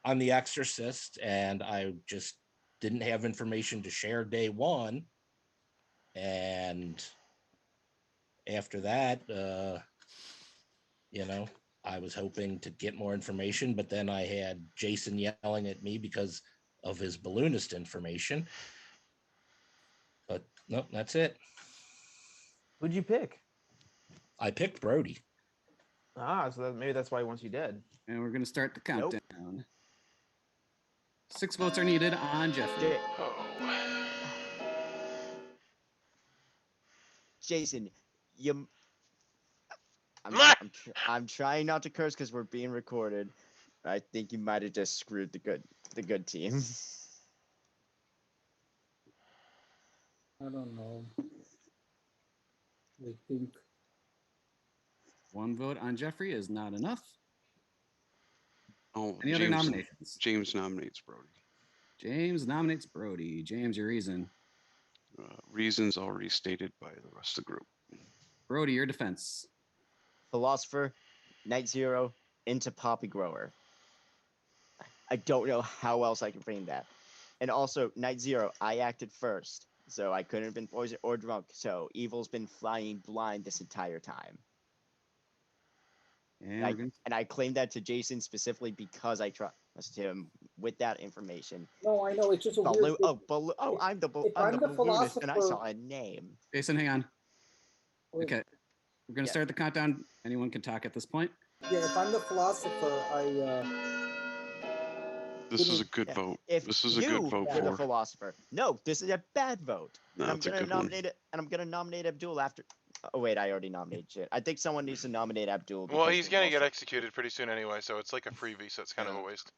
I'm the Exorcist, and I just didn't have information to share day one. And after that, I was hoping to get more information, but then I had Jason yelling at me because of his balloonist information. But no, that's it. Who'd you pick? I picked Brody. Ah, so maybe that's why he wants you dead. And we're going to start the countdown. 6 votes are needed on Jeffrey. Jason, I'm trying not to curse because we're being recorded. I think you might have just screwed the good team. I don't know. I think 1 vote on Jeffrey is not enough. Oh, Any other James, nominations? James nominates Brody. James nominates Brody. James, your reason. Reasons already stated by the rest of the group. Brody, your defense. Philosopher, Night Zero, into Poppy Grower. I don't know how else I can frame that. And also, Night Zero, I acted first, so I couldn't have been poisoned or drunk. So Evil's been flying blind this entire time. And I claimed that to Jason specifically because I trusted him with that information. No, I know. It's just a weird thing. I'm the If I'm the balloonist, and I philosopher- saw a name. Jason, hang on. Okay. We're going to start the countdown. Anyone can talk at this point. Yeah, if I'm the philosopher, This is a good vote. This is a good vote You're the for. philosopher. No, this is a bad vote. No, and I'm it's a gonna good one. nominate it. And I'm gonna nominate Abdul after. Oh wait, I already nominated shit. I think someone needs to nominate Abdul. Well, because he's he gonna lost get it. executed pretty soon anyway, so it's like a freebie, so it's kind of a waste.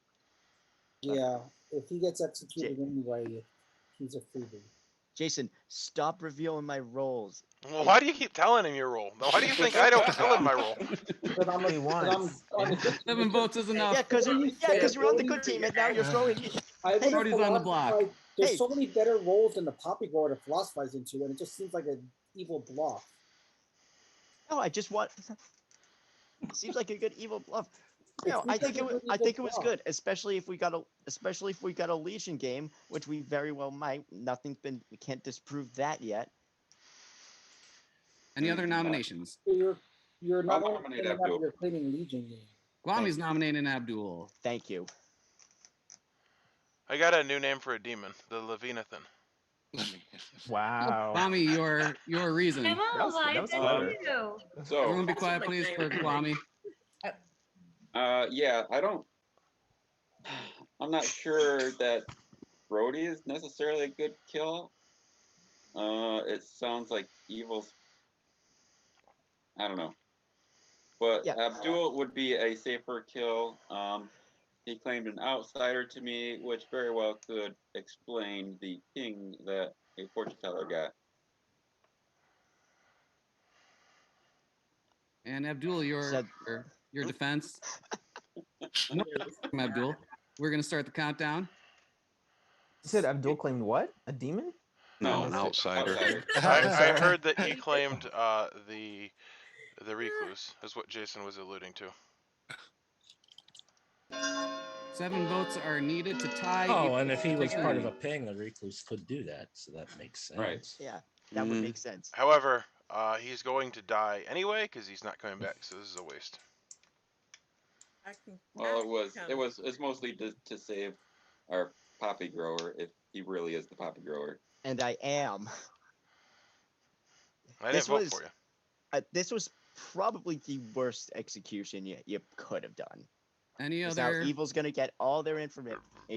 yeah, if he gets executed anyway, he's a freebie. Jason, stop revealing my roles. Well, why do you keep telling him your role? Why do you think I don't tell him my role? But I'm on the good team. 7 votes is enough. Yeah, because you're on the good team, and now you're throwing me. Hey, Brody's on the block. There's so many better roles than the Poppy Grower to philosophize into, and it just seems like an evil bluff. No, I just want. Seems like a good evil bluff. It No, seems I think like a it. good I evil think it was bluff. good, especially if we got a Legion game, which we very well might. We can't disprove that yet. Any other nominations? You're not I'll only nominate claiming Abdul. that, you're claiming Legion game. Guami's nominating Abdul. Thank you. I got a new name for a demon, the Leviathan. Wow. Guami, your reason. I'm alive. clever. Thank you. So, Everyone be quiet, please, for Guami. yeah, I'm not sure that Brody is necessarily a good kill. It sounds like Evil's. I don't know. But Yeah. Abdul would be a safer kill. He claimed an outsider to me, which very well could explain the ping that a fortune teller got. And Abdul, your defense. From Abdul. We're going to start the countdown. You said Abdul claimed what? A demon? No, an outsider. I heard that he claimed the recluse, is what Jason was alluding to. 7 votes are needed to tie. Oh, and if he was Take part of nine. a ping, the recluse could do that, so that makes sense. Right. Yeah, that would make sense. However, he's going to die anyway because he's not coming back, so this is a waste. Well, it's mostly to save our poppy grower if he really is the poppy grower. And I am. I didn't vote for you. This was probably the worst execution you could have done. Any 'Cause other? Now Evil's gonna get all their information. I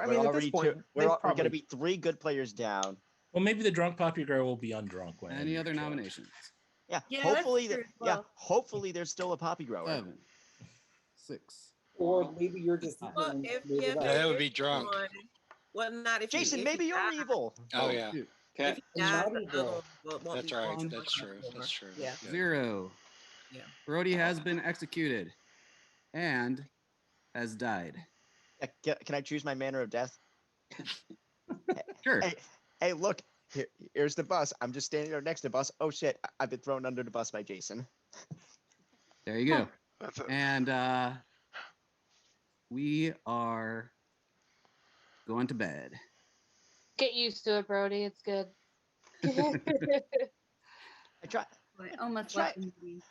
mean, at this point, we're they've gonna be 3 good players down. Well, maybe the drunk poppy girl will be undrunk when. Any other nominations? Yeah, Yeah, hopefully, that's true as yeah, well. hopefully there's still a poppy grower. 7, 6. Or maybe you're just Well, feeling if made it up. That would be drunk. Well, not if Jason, if maybe he you're dies. evil. Oh yeah, If Can't, he dies, Not the evil. other won't that's be right. one That's true. over. That's true. Yeah. 0. Yeah. Brody has been executed and has died. Can I choose my manner of death? Sure. Hey, look, here's the bus. I'm just standing there next to the bus. Oh shit, I've been thrown under the bus by Jason. There you go. That's it. And we are going to bed. Get used to it, Brody. It's good. I try. I almost Try- left the meeting.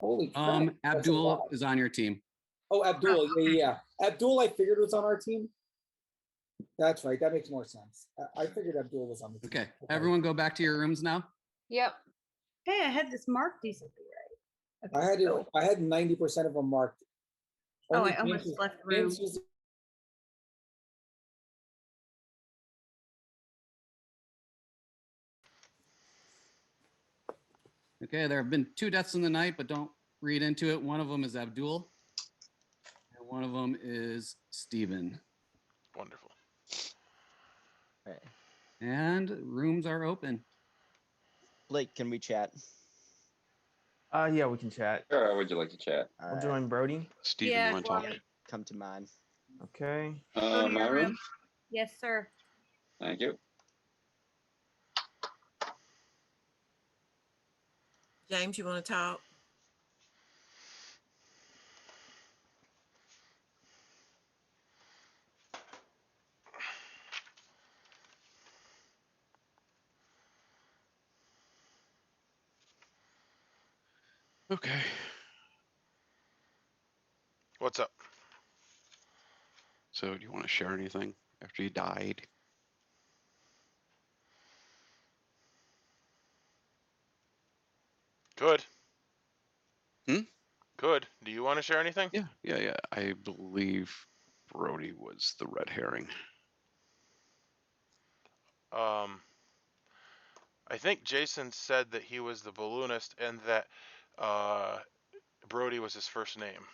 Holy crap. that's a Abdul lot. is on your team. Oh, Abdul. Yeah. Abdul, I figured was on our team. That's right. That makes more sense. I figured Abdul was on the team. Okay. Everyone go back to your rooms now. Yep. Hey, I had this marked decently right. I had so- 90% of them marked. Oh, Only I almost James- left the room. James was- Okay, there have been 2 deaths in the night, but don't read into it. One of them is Abdul, and one of them is Steven. Wonderful. Right. And rooms are open. Blake, can we chat? Yeah, we can chat. Sure, would you like to chat? I'll join Brody. Steven, Yeah, you want to talk? Kwame. Come to mine. Okay. Go to My your room? room. Yes, sir. Thank you. James, you want to talk? Okay. What's up? So, do you want to share anything after you died? Good. Hmm? Good. Do you want to share anything? Yeah. I believe Brody was the red herring. I think Jason said that he was the balloonist and that Brody was his first name.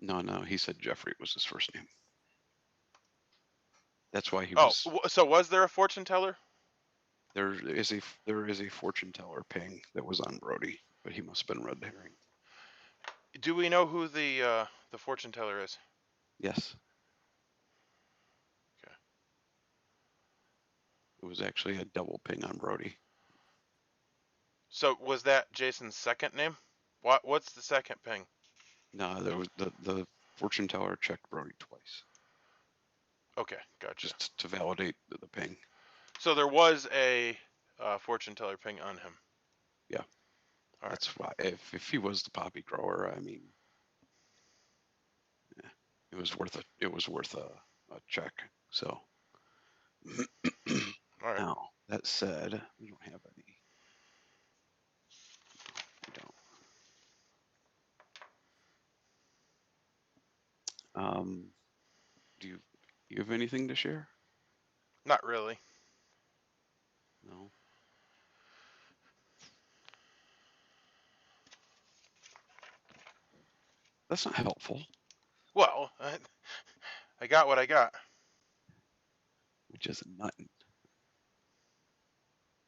No, he said Jeffrey was his first name. That's why he Oh, was. so was there a fortune teller? There is a fortune teller ping that was on Brody, but he must have been red herring. Do we know who the fortune teller is? Yes. Okay. It was actually a double ping on Brody. So was that Jason's second name? What's the second ping? No, there was the fortune teller checked Brody twice. Okay, gotcha. Just to validate the ping. So there was a fortune teller ping on him. Yeah. All That's why if he was the poppy grower, I mean, yeah, it was worth a check. So All right. Now that said, we don't have any. We don't. Do you have anything to share? Not really. No. That's not helpful. Well, I got what I got. Which is nothing.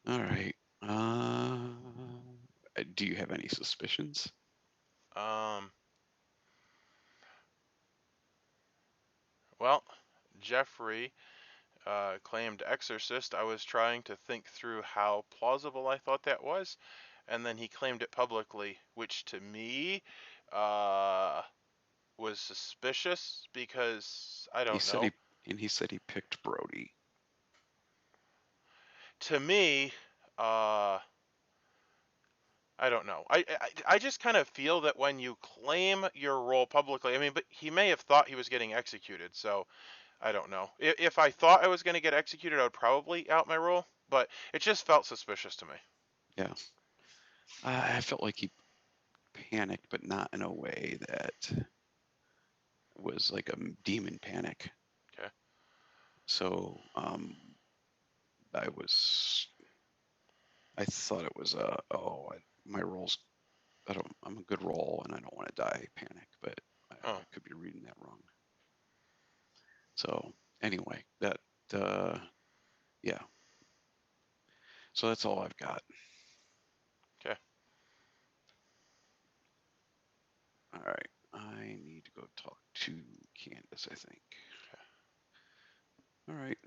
All right. Do you have any suspicions? Well, Jeffrey claimed Exorcist. I was trying to think through how plausible I thought that was, and then he claimed it publicly, which to me was suspicious because I don't know. He said he picked Brody. To me, I don't know. I just kind of feel that when you claim your role publicly, I mean, but he may have thought he was getting executed, so I don't know. If I thought I was going to get executed, I would probably out my role, but it just felt suspicious to me. Yeah. I felt like he panicked, but not in a way that was like a demon panic. Okay. So I thought it was my role's I'm a good role and I don't want to die panic, but I could be reading that wrong. So anyway, that yeah. So that's all I've got. Okay. All right. I need to go talk to Candace, I think. All right.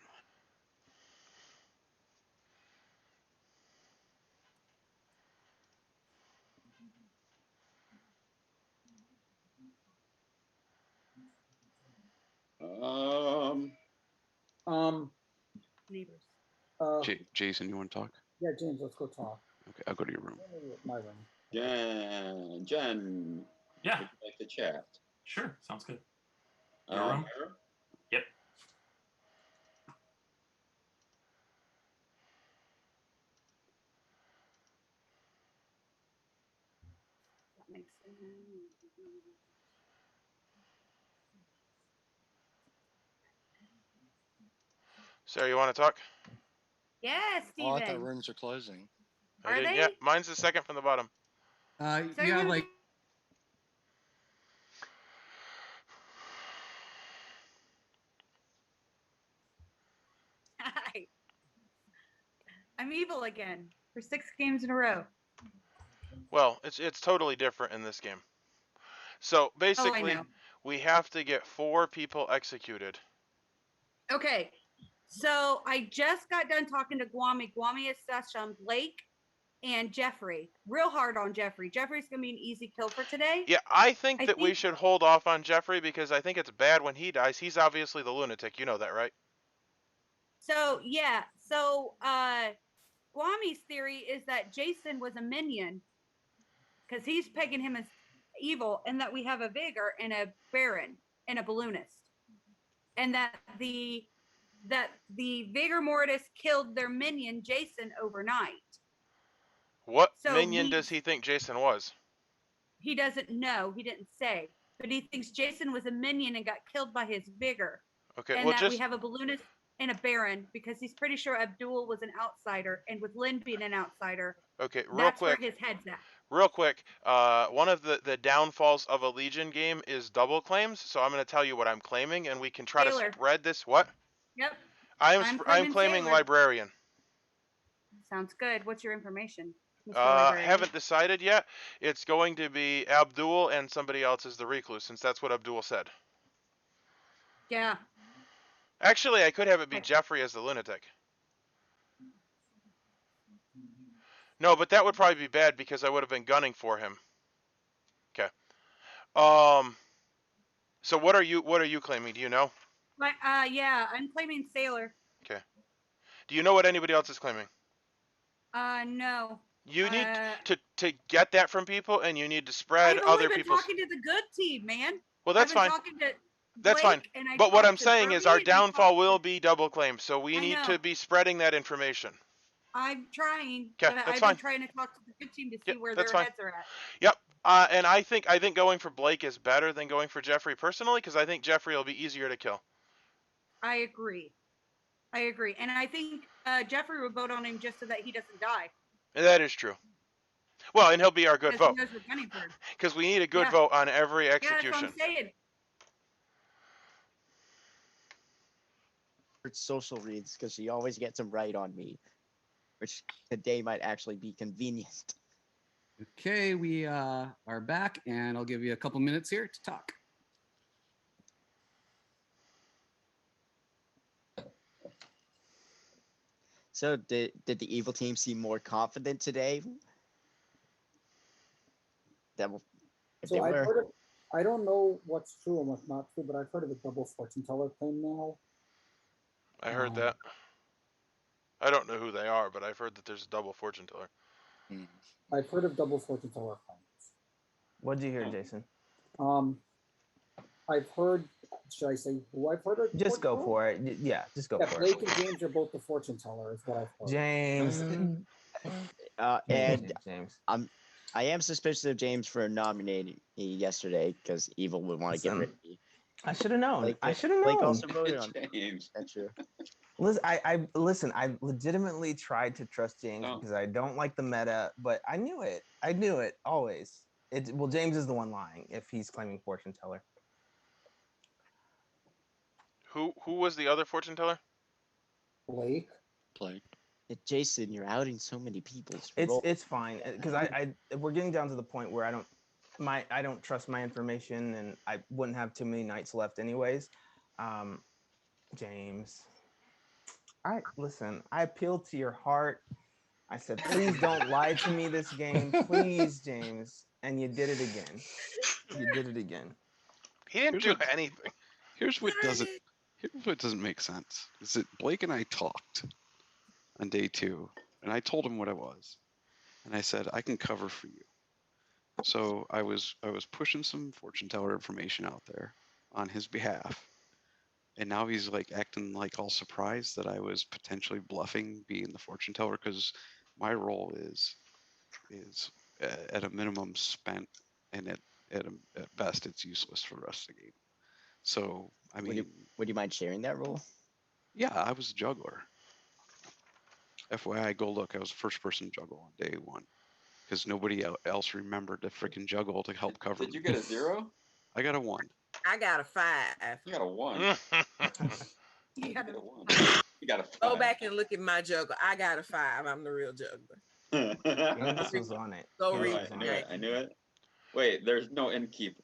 Neighbors. Jason, you want to talk? Yeah, James, let's go talk. Okay, I'll go to your room. My room. Jen. Yeah. Would you like to chat? Sure, sounds good. Your room? Yep. That makes sense. Sarah, you want to talk? Yeah, Oh, I thought Steven. rooms are closing. Are they? Yeah, mine's the second from the bottom. You have like Hi. I'm evil again for 6 games in a row. Well, it's totally different in this game. So basically, know. we have to get 4 people executed. Okay. So I just got done talking to Guami. Guami is such on Blake and Jeffrey. Real hard on Jeffrey. Jeffrey's going to be an easy kill for today. Yeah, I think that we should hold off on Jeffrey because I think it's bad when he dies. He's obviously the lunatic. You know that, right? So, yeah. So, Guami's theory is that Jason was a minion because he's pegging him as evil, and that we have a Vigor and a Baron and a Balloonist. And that the Vigor Mortis killed their minion Jason overnight. What So minion does he think Jason was? He doesn't know. He didn't say. But he thinks Jason was a minion and got killed by his Vigor. Okay, And well, that just we have a Balloonist and a Baron because he's pretty sure Abdul was an outsider. And with Lynn being an outsider, okay. Real that's quick, where his head's at. real quick. One of the downfalls of a Legion game is double claims. So I'm going to tell you what I'm claiming, and we can try Sailor. to spread this. What? Yep. I'm claiming Sailor. Librarian. Sounds good. What's your information, Mr. Haven't decided yet. It's going to be Abdul and somebody else is the recluse, since that's what Abdul said. Yeah. Actually, I could have it be Jeffrey as the lunatic. No, but that would probably be bad because I would have been gunning for him. Okay. So what are you claiming? Do you know? Yeah, I'm claiming Sailor. Okay. Do you know what anybody else is claiming? No. You need to get that from people, and you need to spread I've other only been people's. talking to the good team, man. Well, that's fine. That's fine. But what I'm saying is our downfall will be double claim, so we need to be spreading that information. I'm trying. Okay, but that's I've fine. been trying to talk to the good team to see where that's their fine. heads are at. Yep. And I think going for Blake is better than going for Jeffrey personally, because I think Jeffrey will be easier to kill. I agree. And I think Jeffrey would vote on him just so that he doesn't die. And that is true. Well, and he'll be our good Because vote. he knows we're gunning for him. Because we need a good vote on every Yeah, execution. that's what I'm saying. Social reads because she always gets them right on me, which today might actually be convenient. Okay, we are back, and I'll give you a couple minutes here to talk. So did the evil team seem more confident today? So I've heard of, I don't know what's true and what's not true, but I've heard of a double fortune teller claim now. I heard that. I don't know who they are, but I've heard that there's a double fortune teller. I've heard of double fortune teller claims. What'd you hear, Jason? I've heard. Should I say who I've heard? Just go for it. Yeah, just go for Blake it. and James are both the fortune teller, is what I've heard. James. And James. I am suspicious of James for nominating me yesterday because evil would want to get rid of me. I should have known. I should have known. Blake also voted on James. That's true. Listen. I legitimately tried to trust James because I don't like the meta, but I knew it. I knew it always. Well, James is the one lying if he's claiming fortune teller. Who was the other fortune teller? Blake. Jason, you're outing so many people. It's fine because we're getting down to the point where I don't trust my information, and I wouldn't have too many nights left anyways. James, listen. I appealed to your heart. I said, please don't lie to me this game, please, James. And you did it again. You did it again. He didn't do anything. Here's what doesn't make sense. Is that Blake and I talked on day 2, and I told him what I was, and I said I can cover for you. So I was pushing some fortune teller information out there on his behalf, and now he's like acting like all surprised that I was potentially bluffing being the fortune teller because my role is at a minimum spent, and at best it's useless for the rest of the game. So I mean, would you mind sharing that role? Yeah, I was a juggler. FYI, go look. I was the first person to juggle on day 1 because nobody else remembered to freaking juggle to help cover. Did you get a 0? I got a 1. I got a 5. You got a 1. You got a 1. You got a Go 5. back and look at my juggler. I got a 5. I'm the real juggler. This was on it. Go Oh, read. I knew it. I knew it. Wait, there's no innkeeper,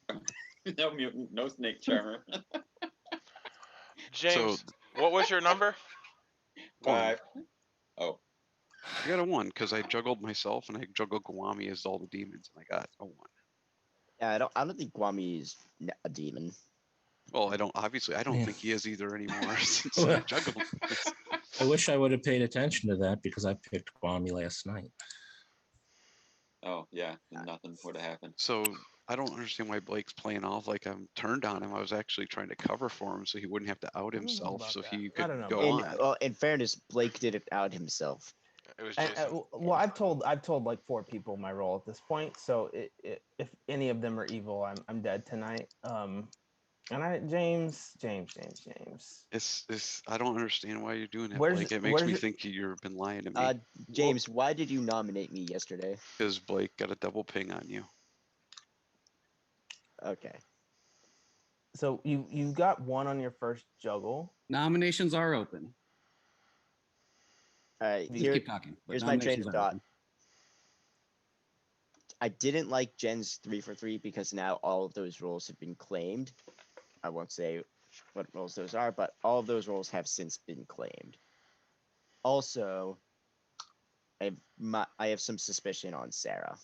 no mutant, no snake charmer. James, what was your number? 5. Oh, I got a 1 because I juggled myself and I juggled Guami as all the demons and I got a 1. Yeah, I don't think Guami is a demon. Well, I don't Yeah. think he is either anymore since I Well, juggled. I wish I would have paid attention to that because I picked Kwame last night. oh yeah, then nothing would have happened. So I don't understand why Blake's playing off like I'm turned on him. I was actually trying to cover for him so he wouldn't have to out himself, so he could go on. Well, in fairness, Blake didn't out himself. It was well, I've told like 4 people my role at this point. So if any of them are evil, I'm dead tonight. And James. It's I don't understand why you're doing that, Where's- Blake. It makes me where's- think you've been lying to me. James, why did you nominate me yesterday? Because Blake got a double ping on you. Okay. So you got 1 on your first juggle. Nominations are open. All right, You can keep talking, but here's my train of nominations are thought. open. I didn't like Jen's 3 for 3 because now all of those roles have been claimed. I won't say what roles those are, but all of those roles have since been claimed. Also, I have some suspicion on Sarah.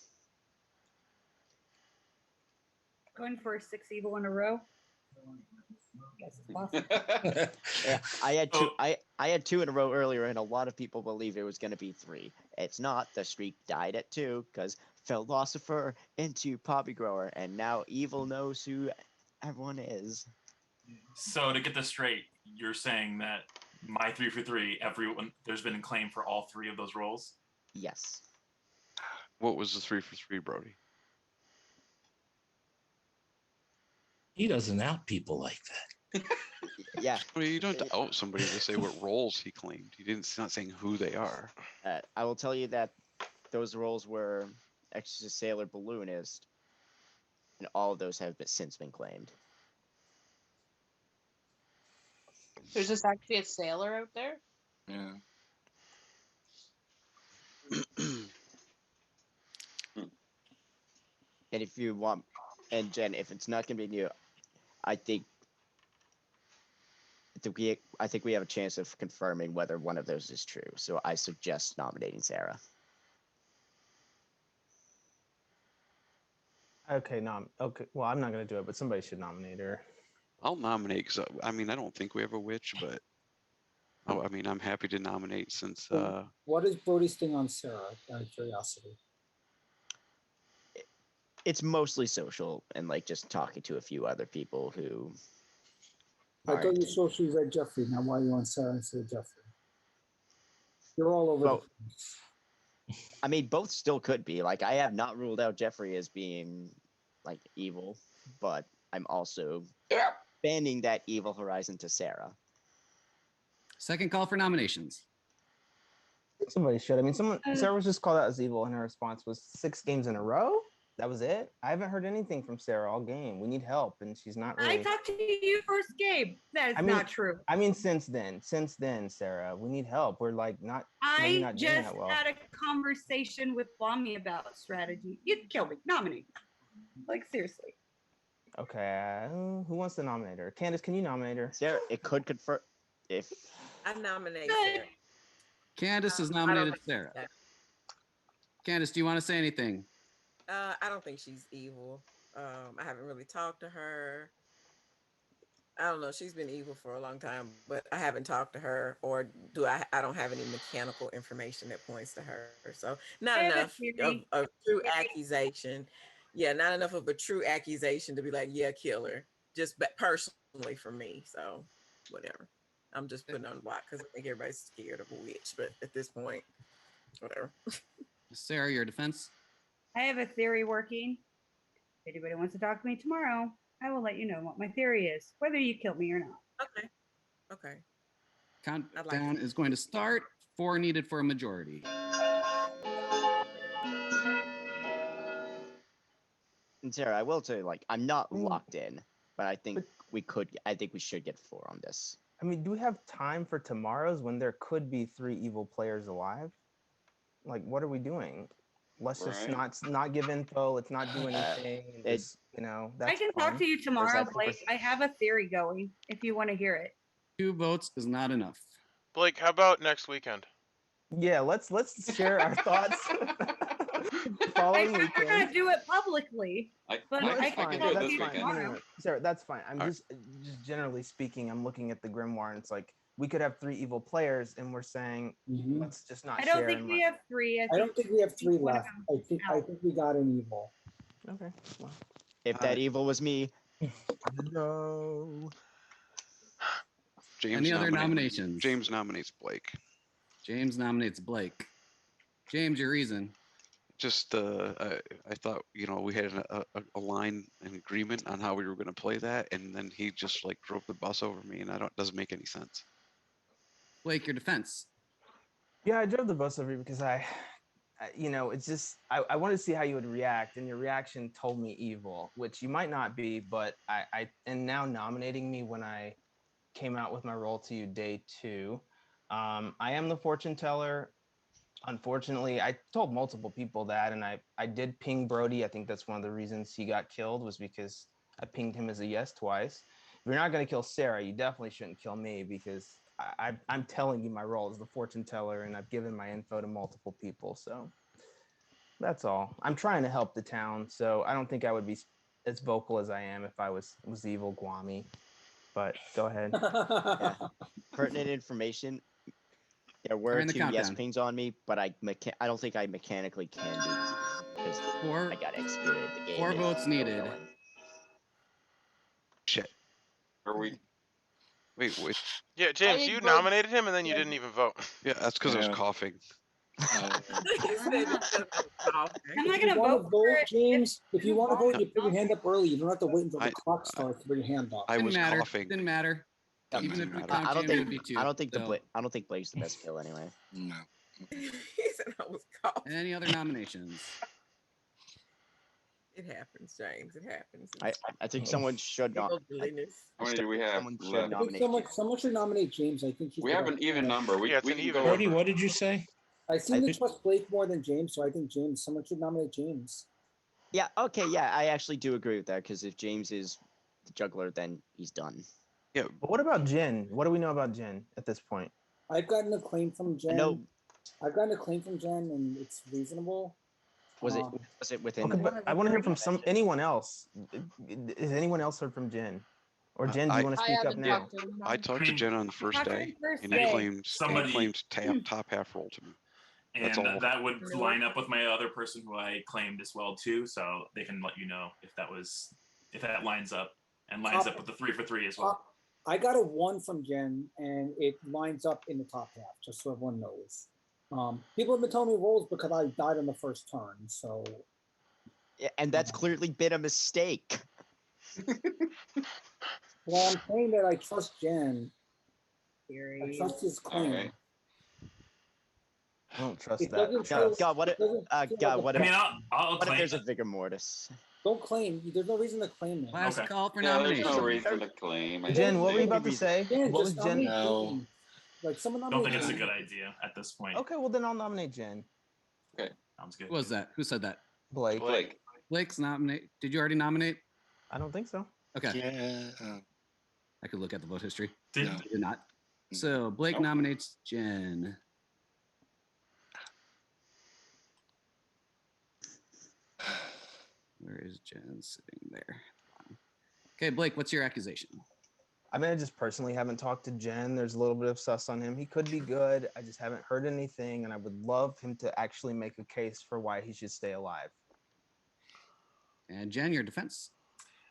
Going for 6 evil in a row. Guess it's possible. Yeah, I had 2. I had 2 in a row earlier, and a lot of people believe it was going to be 3. It's not. The streak died at 2 because Philosopher into Poppy Grower, and now Evil knows who everyone is. So to get this straight, you're saying that my 3 for 3, everyone there's been a claim for all 3 of those roles? Yes. What was the 3 for 3, Brody? He doesn't out people like that. Yeah. Well, you don't have to out somebody to say what roles he claimed. He's not saying who they are. I will tell you that those roles were Exorcist, Sailor, Balloonist, and all of those have since been claimed. There's just actually a sailor out there. Yeah. And if you want, and Jen, if it's not going to be you, I think we have a chance of confirming whether one of those is true. So I suggest nominating Sarah. Okay, okay. Well, I'm not gonna do it, but somebody should nominate her. I'll nominate because I don't think we have a witch, but I'm happy to nominate since. What is Brody's thing on Sarah? Out of curiosity. It's mostly social and like just talking to a few other people who. I thought you saw she was at Jeffrey. Now why are you on Sarah instead of Jeffrey? You're all over the place. I mean, both still could be. Like, I have not ruled out Jeffrey as being like evil, but I'm also banning that evil horizon to Sarah. Second call for nominations. Somebody should. I mean, Sarah was just called out as evil, and her response was 6 games in a row. That was it. I haven't heard anything from Sarah all game. We need help, and she's not really. I talked to you first game. That is not true. I mean, since then, Sarah, we need help. We're like not. I not doing just that well. had a conversation with Blommy about strategy. You'd kill me. Nominate. Like, seriously. Okay. Who wants to nominate her? Candace, can you nominate her? Sarah, it could confirm if. I nominate Sarah. Candace has nominated Sarah. Candace, do you want to say anything? I don't think she's evil. I haven't really talked to her. I don't know. She's been evil for a long time, but I haven't talked to her, or I don't have any mechanical information that points to her. So not enough of true accusation. Yeah, not enough of a true accusation to be like, yeah, kill her. Just personally for me. So whatever. I'm just putting on block because I think everybody's scared of a witch, but at this point, whatever. Sarah, your defense? I have a theory working. If anybody wants to talk to me tomorrow, I will let you know what my theory is, whether you kill me or not. Okay. Okay. Countdown is going to start. 4 needed for a majority. And Sarah, I will tell you, like, I'm not locked in, but I think we should get 4 on this. I mean, do we have time for tomorrow's when there could be 3 evil players alive? Like, what are we doing? Let's just not give info. Let's not do anything. And just, that's I can fine. talk to you tomorrow, Blake. I have a theory going if you want to hear it. 2 votes is not enough. Blake, how about next weekend? Yeah, let's share our thoughts. I thought we're gonna do it publicly, but I can talk to you tomorrow. No, Sarah, that's fine. I'm just generally speaking, I'm looking at the grimoire, and it's like we could have 3 evil players, and we're saying let's just not. I don't think we have 3. I don't think we have 3 left. I think we got an evil. Okay. Well, if that evil was me, no. James Any other nominations? James nominates Blake. James nominates Blake. James, your reason? Just I thought we had a line, an agreement on how we were going to play that, and then he just like drove the bus over me, and doesn't make any sense. Blake, your defense. Yeah, I drove the bus over you because it's just I wanted to see how you would react, and your reaction told me evil, which you might not be, but I and now nominating me when I came out with my role to you day 2. I am the fortune teller. Unfortunately, I told multiple people that, and I did ping Brody. I think that's one of the reasons he got killed was because I pinged him as a yes twice. If you're not going to kill Sarah, you definitely shouldn't kill me because I'm telling you my role as the fortune teller, and I've given my info to multiple people. So that's all. I'm trying to help the town, so I don't think I would be as vocal as I am if I was evil Guami. But go ahead. Yeah. Pertinent information. There were 2 yes pings on me, but I don't think I mechanically can do it because I got executed at the game. 4 votes needed. Shit. Are we? Wait. Yeah, James, you nominated him and then you didn't even vote. Yeah, that's because I was coughing. I'm not gonna vote for it. James. If you want to vote, you put your hand up early. You don't have to wait until the clock starts to bring your hand up. I was coughing. Didn't matter. Even if we count I don't James, it would be 2. I don't think Blake's the best kill anyway. No. He said I was coughing. Any other nominations? It happens, James. It happens. I think someone should not. How many do we have? Someone should nominate James. I think we have an even number. We can go. Brody, what did you say? I seem to trust Blake more than James, so I think someone should nominate James. Yeah. Okay. Yeah, I actually do agree with that because if James is the juggler, then he's done. Yeah. But what about Jen? What do we know about Jen at this point? I've gotten a claim from Jen. I've gotten a claim from Jen, and it's reasonable. Was it within? Okay, but I want to hear from anyone else. Has anyone else heard from Jen? Or Jen, do you want to speak up now? I talked to Jen on the first day, and he claimed top half roll to me. And that would line up with my other person who I claimed as well too, so they can let you know if that lines up and lines up with the 3 for 3 as well. I got a 1 from Jen, and it lines up in the top half, just so everyone knows. People have been telling me rolls because I died on the first turn, so. Yeah, and that's clearly been a mistake. Well, I'm saying that I trust Jen. I trust his claim. Right. I don't trust that. God, what if? I mean, I'll what if claim there's a vigor mortis? Don't claim. There's no reason to claim that. Last call for There's nomination. no reason to claim. Jen, what were you about to say? Jen, What was just Jen? nominate Jen. Like someone don't nominate think it's a Jen. good idea at this point. Okay, well then I'll nominate Jen. Okay. Sounds good. Who was that? Who said that? Blake. Blake's nominate. Did you already nominate? I don't think so. Okay. Yeah. I could look at the vote history. Did not. So Blake nominates Jen. Where is Jen sitting there? Okay, Blake, what's your accusation? I mean, I just personally haven't talked to Jen. There's a little bit of sus on him. He could be good. I just haven't heard anything, and I would love him to actually make a case for why he should stay alive. And Jen, your defense?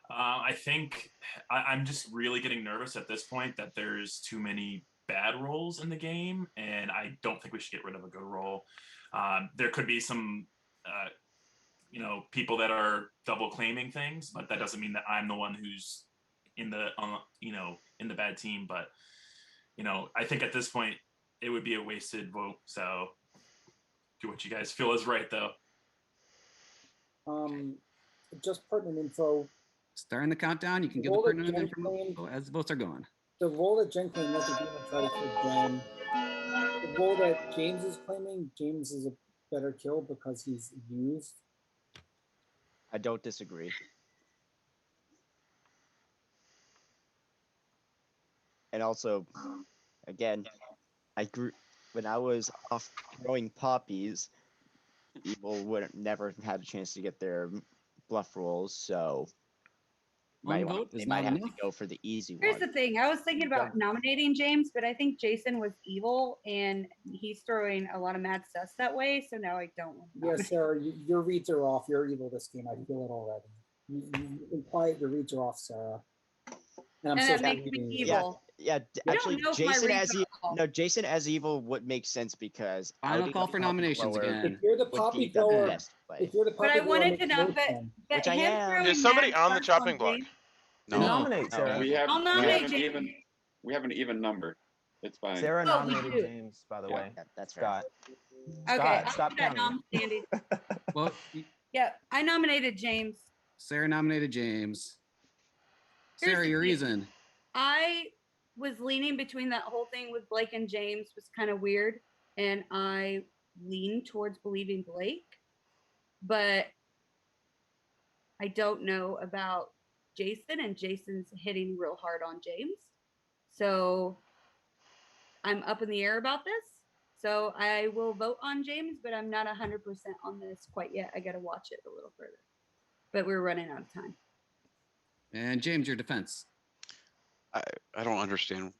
I think I'm just really getting nervous at this point that there's too many bad rolls in the game, and I don't think we should get rid of a good roll. There could be some, people that are double claiming things, but that doesn't mean that I'm the one who's in the, in the bad team. But, I think at this point it would be a wasted vote. So do what you guys feel is right, though. Just pertinent info. Starting the countdown, you can give the pertinent info as the votes are going. the role that Jen claimed, not the demon try to kill Jen. The role that James is claiming, James is a better kill because he's used. I don't disagree. And also, again, I grew when I was off growing poppies. People would never had a chance to get their bluff rolls, so One vote they is might not have enough. to go for the easy Here's one. the thing. I was thinking about nominating James, but I think Jason was evil and he's throwing a lot of mad sus that way. So now I don't want to. Yeah, Sarah, your reads are off. You're evil this game. I feel it already. You imply your reads are off, Sarah. And I'm And so that makes me evil. Yeah, I actually, don't know if my Jason reads as are off. no, Jason as evil would make sense because Final outing call a for poppy nominations thrower again. If you're the would poppy be the thrower, best play. if you're the But poppy I thrower, wanted makes to know, no but sense. Which I him am. throwing Is somebody mad on the sus chopping block? James- No. Nominate Sarah. We have I'll we nominate have an James. even number. It's fine. Sarah Oh, we nominated do. James, by the Yeah. way. That's Scott. Okay, Scott, I'll stop put that counting. nom standing. Well, Yeah, I nominated James. Sarah nominated James. Here's Sarah, the your thing. reason. I was leaning between that whole thing with Blake and James was kind of weird, and I leaned towards believing Blake, but I don't know about Jason, and Jason's hitting real hard on James. So I'm up in the air about this. So I will vote on James, but I'm not 100% on this quite yet. I got to watch it a little further. But we're running out of time. And James, your defense. I don't understand.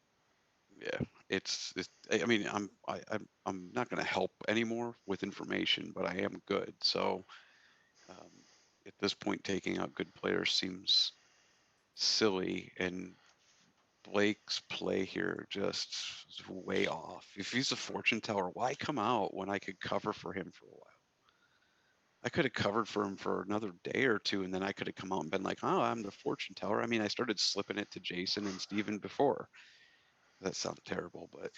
Yeah, it's I mean, I'm not going to help anymore with information, but I am good. So at this point, taking out good players seems silly, and Blake's play here just is way off. If he's a fortune teller, why come out when I could cover for him for a while? I could have covered for him for another day or two, and then I could have come out and been like, "Oh, I'm the fortune teller." I mean, I started slipping it to Jason and Steven before. That sounds terrible, but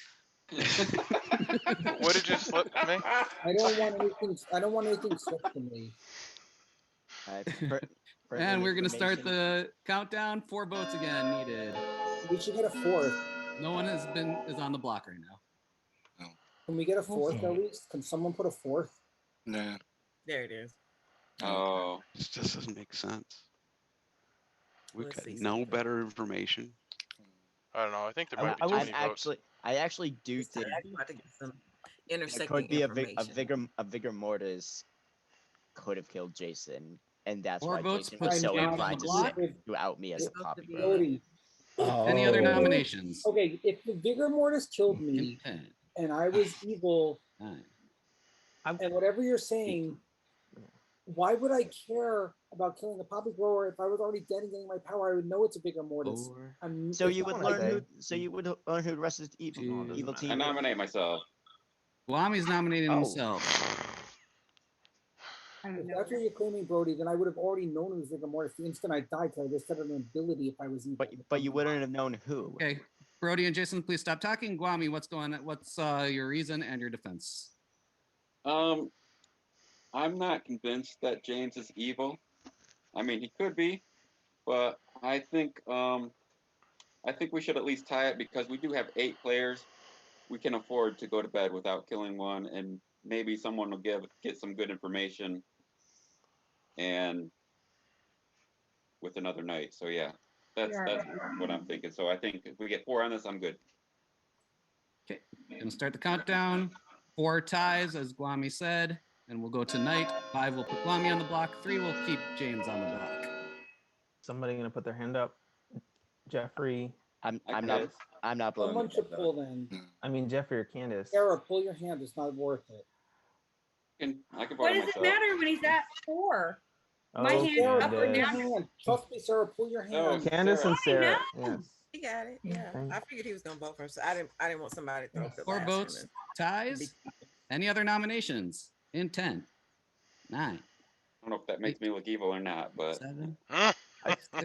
What did you slip me? I don't want anything. I don't want anything slipped from me. And we're gonna start the countdown. 4 votes again needed. We should get a fourth. No one is on the block right now. Can we get a fourth at least? Can someone put a fourth? Nah. There it is. Oh, this just doesn't make sense. We've Let's got see no something. better information. I don't know. I think there might be too many votes. I actually do think I'm about to get some it intersecting could be information. a vigor mortis could have killed Jason, and that's 4 why votes Jason was put so James on inclined the block. to out me as a poppy thrower. Brody. Any other nominations? Okay, if the vigor mortis killed me and I was evil, and whatever you're saying, why would I care about killing a poppy grower if I was already dead and getting my power? I would know it's a vigor mortis. So you would learn who. So you would learn who the rest of the evil team. I nominate myself. Guami's nominating himself. If that's what you're claiming, Brody, then I would have already known it was vigor mortis the instant I died. Because I just had an ability if I was evil. But you wouldn't have known who. Okay, Brody and Jason, please stop talking. Guami, what's going on? What's your reason and your defense? I'm not convinced that James is evil. I mean, he could be, but I think we should at least tie it because we do have 8 players. We can afford to go to bed without killing one, and maybe someone will get some good information, and with another night. So yeah, that's what I'm thinking. So I think if we get 4 on this, I'm good. Okay, gonna start the countdown. 4 ties, as Guami said, and we'll go to night. 5 will put Guami on the block. 3 will keep James on the block. Somebody gonna put their hand up? Jeffrey. I'm not blowing. Someone should pull then. I mean Jeffrey or Candace. Sarah, pull your hand. It's not worth it. I can What does it matter when he's at 4? My Oh, hand's up or Candace. down. Trust me, Sarah. Pull your hand. Candace and Sarah. Yes. He got it. Yeah, Okay. I figured he was gonna vote for him, so I didn't want somebody to throw up the 4 last votes, one. ties. Any other nominations? In 10, 9. I don't know if that makes me look evil or not, but 7. I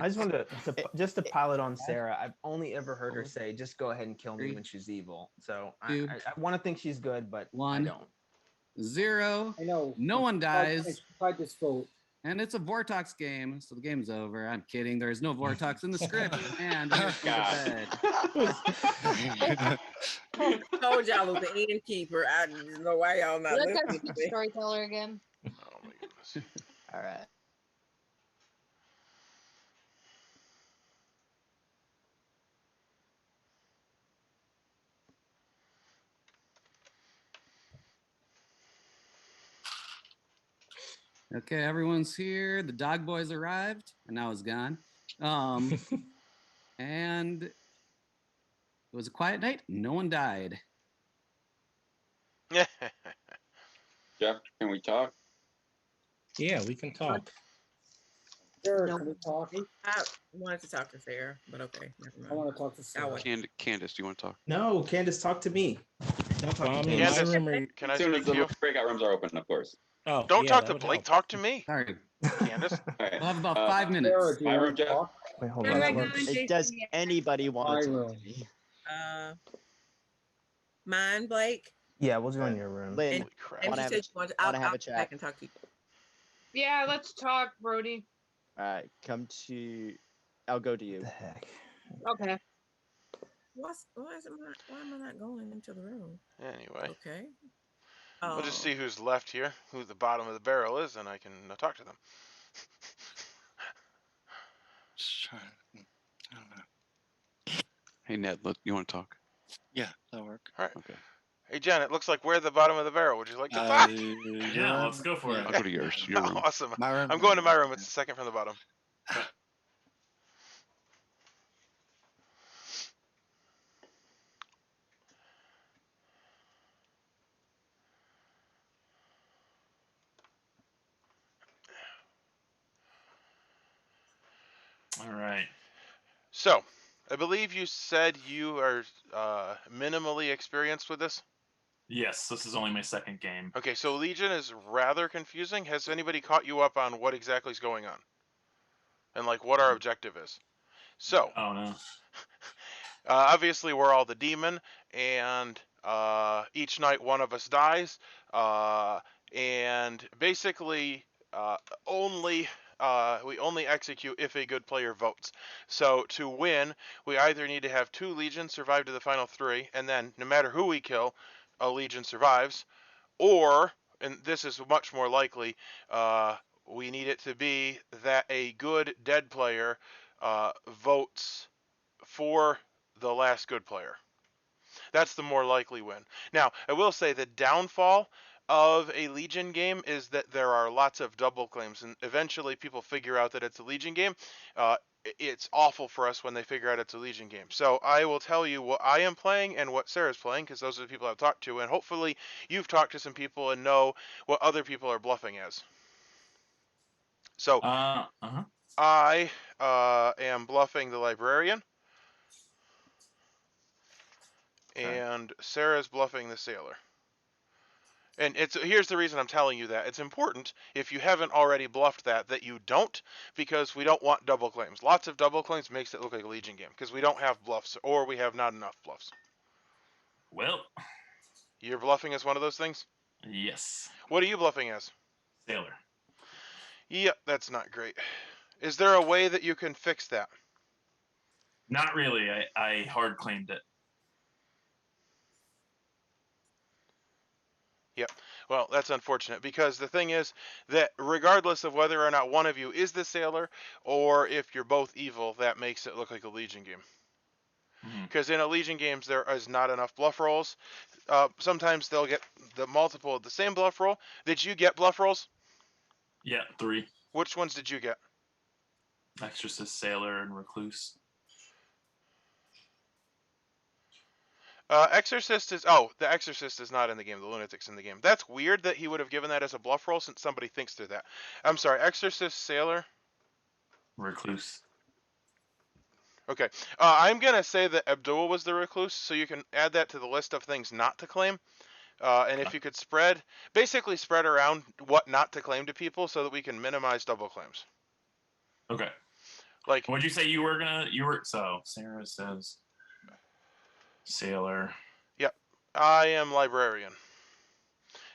just wanted to pile it on Sarah. I've only ever heard her say, "Just go ahead and kill me when she's evil." So I want to think she's good, but I don't. 0. I know. No one dies. I tried this vote. And it's a Vortox game, so the game's over. I'm kidding. There is no Vortox in the script. And we're going to bed. I told y'all it was the innkeeper. I don't know why y'all not Let that listening to me. storyteller again. Oh my goodness. All right. Okay, everyone's here. The dog boys arrived, and now it's gone. And it was a quiet night. No one died. Jeff, can we talk? Yeah, we can talk. Sarah, can we talk? I wanted to talk to Sarah, but okay, never mind. I want to talk to Sarah. Candace, do you want to talk? No, Candace, talk to me. Don't talk to Well, Candace. Can I As soon speak as to the you? breakout rooms are open, of course. Oh, Don't yeah, talk that to would Blake. help. Talk to me. Sorry. Candace. All right. We'll have about 5 minutes. Sarah, do you My want room, to Jeff. talk? Wait, hold Sarah, on. go and Jason, Does yeah. anybody want My to talk room. to me? Mine, Blake. Yeah, we'll join your room. Lynn, And, and want to you have said you want to, I'll have a come chat? back and talk to you. Yeah, let's talk, Brody. All right, come to. I'll go to you. What the heck? Okay. Why am I not going into the room? Anyway, Okay. we'll just see who's left here, who the bottom of the barrel is, and I can talk to them. I don't know. Hey, Ned, you want to talk? Yeah, that'll work. All right. Okay. Hey, Jen, it looks like we're at the bottom of the barrel. Would you like to talk? Yeah, let's go for it. I'll go to yours. Your room. Awesome. My room. I'm going to my room. It's the second from the bottom. All right. So, I believe you said you are minimally experienced with this? Yes, this is only my second game. Okay, so Legion is rather confusing. Has anybody caught you up on what exactly is going on? And, like, what our objective is? So, Oh, no. obviously, we're all the demon, and each night one of us dies, and basically we only execute if a good player votes. So to win, we either need to have 2 legions survive to the final 3, and then no matter who we kill, a legion survives, or, and this is much more likely, we need it to be that a good dead player votes for the last good player. That's the more likely win. Now, I will say the downfall of a Legion game is that there are lots of double claims, and eventually people figure out that it's a Legion game. It's awful for us when they figure out it's a Legion game. So I will tell you what I am playing and what Sarah's playing, because those are the people I've talked to, and hopefully you've talked to some people and know what other people are bluffing as. So I am bluffing the Librarian. And Sarah's bluffing the Sailor. And here's the reason I'm telling you that. It's important, if you haven't already bluffed that you don't, because we don't want double claims. Lots of double claims makes it look like a Legion game, because we don't have bluffs, or we have not enough bluffs. Well. You're bluffing as one of those things? Yes. What are you bluffing as? Sailor. Yep, that's not great. Is there a way that you can fix that? Not really. I hard claimed it. Yep. Well, that's unfortunate, because the thing is that regardless of whether or not one of you is the Sailor, or if you're both evil, that makes it look like a Legion game. Because in a Legion games, there is not enough bluff rolls. Sometimes they'll get the multiple of the same bluff roll. Did you get bluff rolls? Yeah, 3. Which ones did you get? Exorcist, Sailor, and Recluse. Exorcist is... Oh, the Exorcist is not in the game. The Lunatic's in the game. That's weird that he would have given that as a bluff roll, since somebody thinks through that. I'm sorry, Exorcist, Sailor... Recluse. Okay. I'm going to say that Abdul was the Recluse, so you can add that to the list of things not to claim. And if you could basically spread around what not to claim to people so that we can minimize double claims. Okay. Like, what'd you say so Sarah says Sailor. Yep. I am Librarian.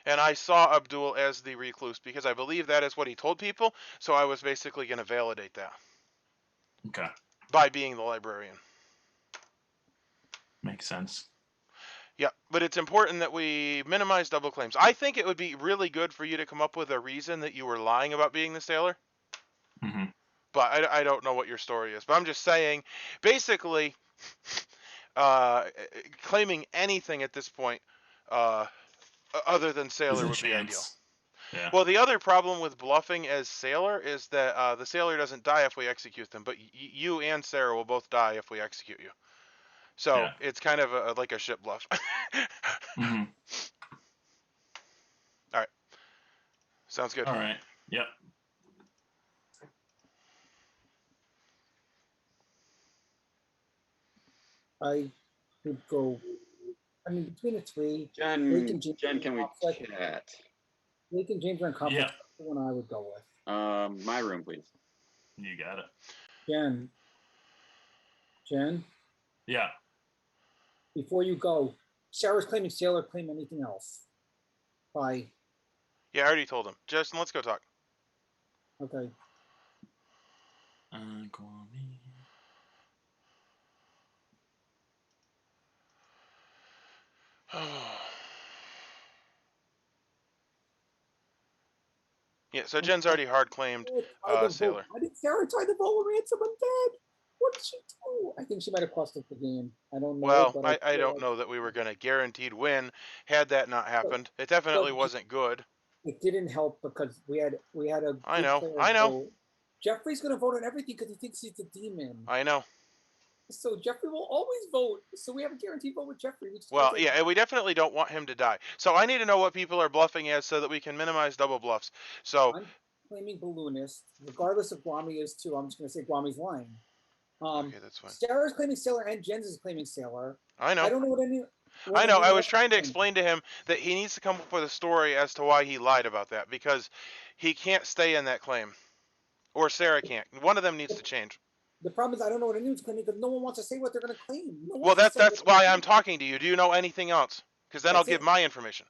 and I saw Abdul as the recluse because I believe that is what he told people. So I was basically going to validate that. Okay. By being the librarian. Makes sense. Yeah, but it's important that we minimize double claims. I think it would be really good for you to come up with a reason that you were lying about being the sailor. Mm-hmm. But I don't know what your story is. But I'm just saying, basically, claiming anything at this point other than sailor would be ideal. Yeah. Well, the other problem with bluffing as sailor is that the sailor doesn't die if we execute them, but you and Sarah will both die if we execute you. So it's kind of like a ship bluff. Mm-hmm. All right. Sounds good. All right. Yep. I would go. I mean, between the three, Jen, Blake and James Jen, can we conflict. chat? Blake and James are in conflict. That's the one I would go with. My room, please. You got it. Jen. Yeah. Before you go, Sarah's claiming sailor. Claim anything else. Bye. Yeah, I already told him. Justin, let's go talk. Okay. Yeah, so Jen's already hard claimed sailor. Why did Sarah try to vote ransom undead? What did she do? I think she might have cost us the game. I don't know. Well, but I don't know that we were going to guaranteed win had that not happened. It definitely wasn't good. It didn't help because we had a. I good know. player I know. vote. Jeffrey's going to vote on everything because he thinks he's a demon. I know. So Jeffrey will always vote. So we have a guaranteed vote with Jeffrey. Well, yeah, and we definitely don't want him to die. So I need to know what people are bluffing as so that we can minimize double bluffs. So I'm claiming Balloonist, regardless of Guami is too. I'm just going to say Guami's lying. Okay, that's fine. Sarah's claiming Sailor and Jens is claiming Sailor. I know. I don't know what any. I know. I was trying to explain to him that he needs to come up with a story as to why he lied about that because he can't stay in that claim, or Sarah can't. One of them needs to change. The problem is I don't know what anyone's claiming because no one wants to say what they're going to claim. Well, that's why I'm talking to you. Do you know anything else? Because then I'll give my information.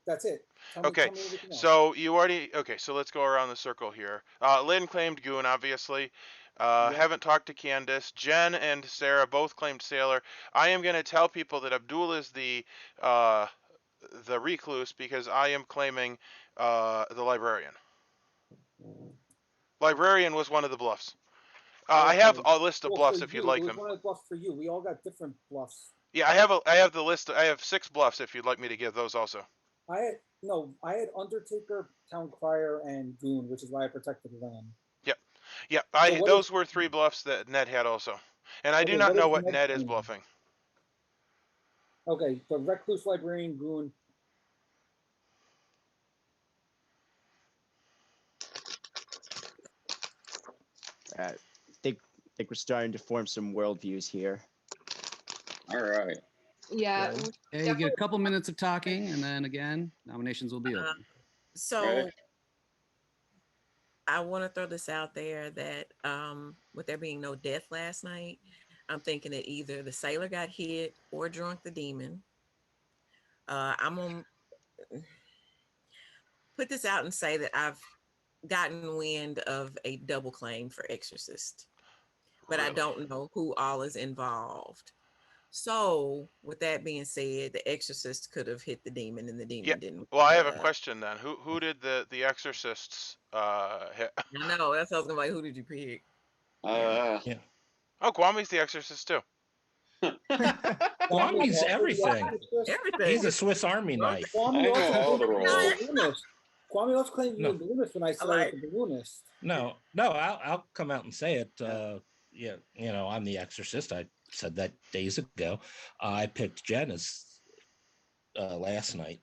That's it. Okay, so you already. Okay, so let's go around the circle here. Lynn claimed Goon, obviously. Haven't talked to Candace. Jen and Sarah both claimed Sailor. I am going to tell people that Abdul is the recluse because I am claiming the librarian. Librarian was one of the bluffs. I have a list of bluffs if you'd like them. It was one of the bluffs for you. We all got different bluffs. Yeah, I have the list. I have 6 bluffs if you'd like me to give those also. I had Undertaker, Town Crier, and Goon, which is why I protected Lynn. Yep. Those were 3 bluffs that Ned had also, and I do not know what Ned is bluffing. Okay, the Recluse, Librarian, Goon. I think we're starting to form some worldviews here. All right. Yeah. Okay, you get a couple minutes of talking, and then again, nominations will be open. So I want to throw this out there that with there being no death last night, I'm thinking that either the sailor got hit or drunk the demon. I'm gonna put this out and say that I've gotten wind of a double claim for Exorcist, but I don't know who all is involved. So, with that being said, the Exorcist could have hit the demon, and the demon didn't. Well, I have a question then. Who did the Exorcists hit? I know. That's what I was gonna be like. Who did you pick? Yeah. Oh, Guami's the Exorcist too. Guami's everything. Everything. He's a Swiss Army knife. Guami also claimed No. the Balloonist when I said I was the Balloonist. No, I'll come out and say it. Yeah, I'm the Exorcist. I said that days ago. I picked Jen as last night.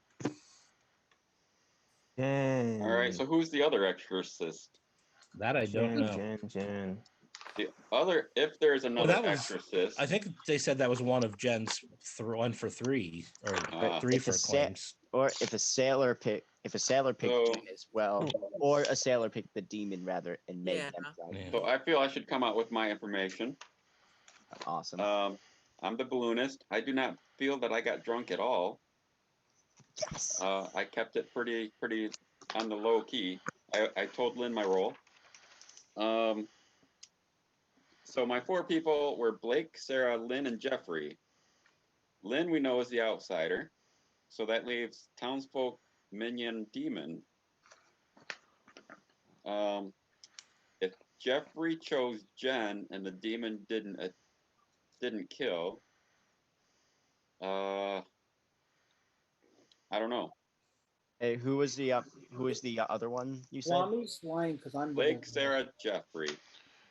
All right. So who's the other Exorcist? That I don't know. Jen. The other, if there's another Exorcist, I think they said that was one of Jen's 1 for 3 or 3 for claims. Or if a sailor picked Jen as well, or a sailor picked the demon rather and made them drunk. So I feel I should come out with my information. Awesome. I'm the balloonist. I do not feel that I got drunk at all. Yes. I kept it pretty on the low key. I told Lynn my role. So my 4 people were Blake, Sarah, Lynn, and Jeffrey. Lynn we know is the outsider, so that leaves Townsfolk, Minion, Demon. If Jeffrey chose Jen and the Demon didn't kill, I don't know. Hey, who was the other one you said? Swami's lying because I'm the Blake, balloonist. Sarah, Jeffrey.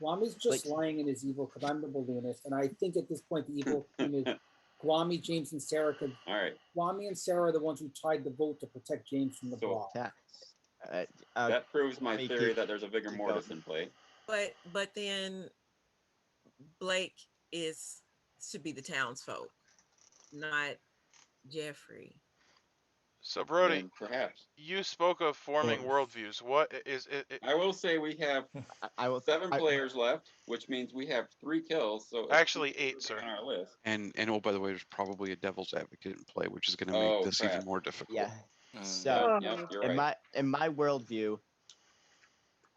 Swami's just lying in his evil because I'm the balloonist, and I think at this point the evil team is Gwami, James, and Sarah. Because All right. Gwami and Sarah are the ones who tied the vote to protect James from the block. That proves my theory that there's a vigor mortis in play. But then Blake should be the townsfolk, not Jeffrey. So Brody, Then perhaps you spoke of forming worldviews. What is it? I will say we have 7 players left, which means we have 3 kills. So Actually 8, sir. On our list. And oh, by the way, there's probably a devil's advocate in play, which is going to make this even more difficult. Yeah. So in my worldview,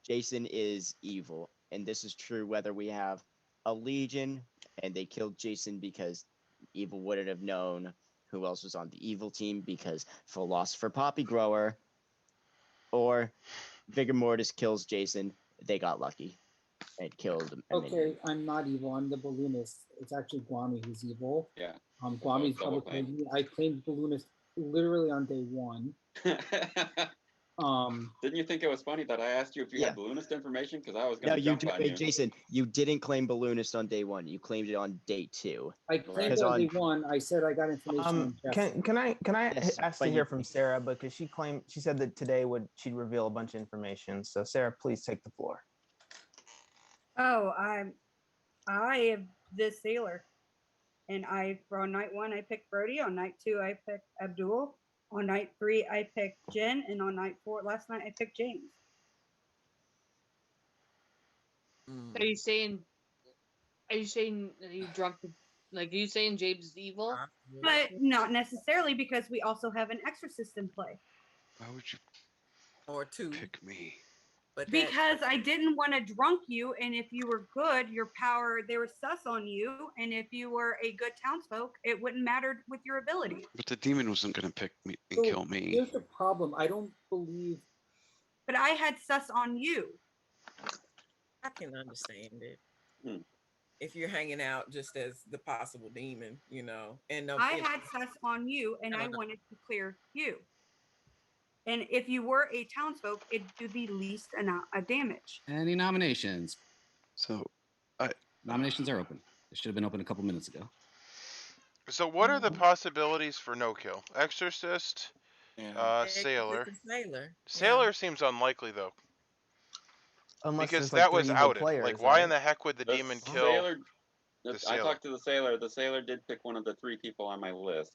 Jason is evil, and this is true whether we have a legion and they killed Jason because evil wouldn't have known who else was on the evil team because Philosopher Poppy Grower or Vigor Mortis kills Jason. They got lucky and killed him. Okay, I'm not evil. I'm the balloonist. It's actually Gwami who's evil. Yeah. Gwami's double claimed me. I claimed balloonist literally on day 1. Didn't you think it was funny that I asked you if you had balloonist information? Because I was going to jump on you. Jason, you didn't claim balloonist on day 1. You claimed it on day 2. I claimed it on day 1. I said I got information. Can I ask to hear from Sarah, because she said that today she'd reveal a bunch of information. So Sarah, please take the floor. Oh, I am the sailor, and on night 1 I picked Brody. On night 2 I picked Abdul. On night 3 I picked Jen, and on night 4 last night I picked James. Are you saying that you dropped are you saying James is evil? But not necessarily, because we also have an exorcist in play. Why would you or 2 pick me? But because I didn't want to drunk you, and if you were good, your power, they were sus on you, and if you were a good townsfolk, it wouldn't matter with your ability. But the demon wasn't going to pick me and kill me. Here's the problem. I don't believe. But I had sus on you. I can understand it. If you're hanging out just as the possible demon, and I had sus on you, and I wanted to clear you. And if you were a townsfolk, it'd do the least amount of damage. Any nominations? So, nominations are open. They should have been open a couple minutes ago. So what are the possibilities for no kill? Exorcist, Sailor. Sailor seems unlikely though. Unless because there's, that like, was 3 evil outed. players, Like, why right? in the heck would the demon kill the I sailor? talked to the sailor. The sailor did pick one of the 3 people on my list.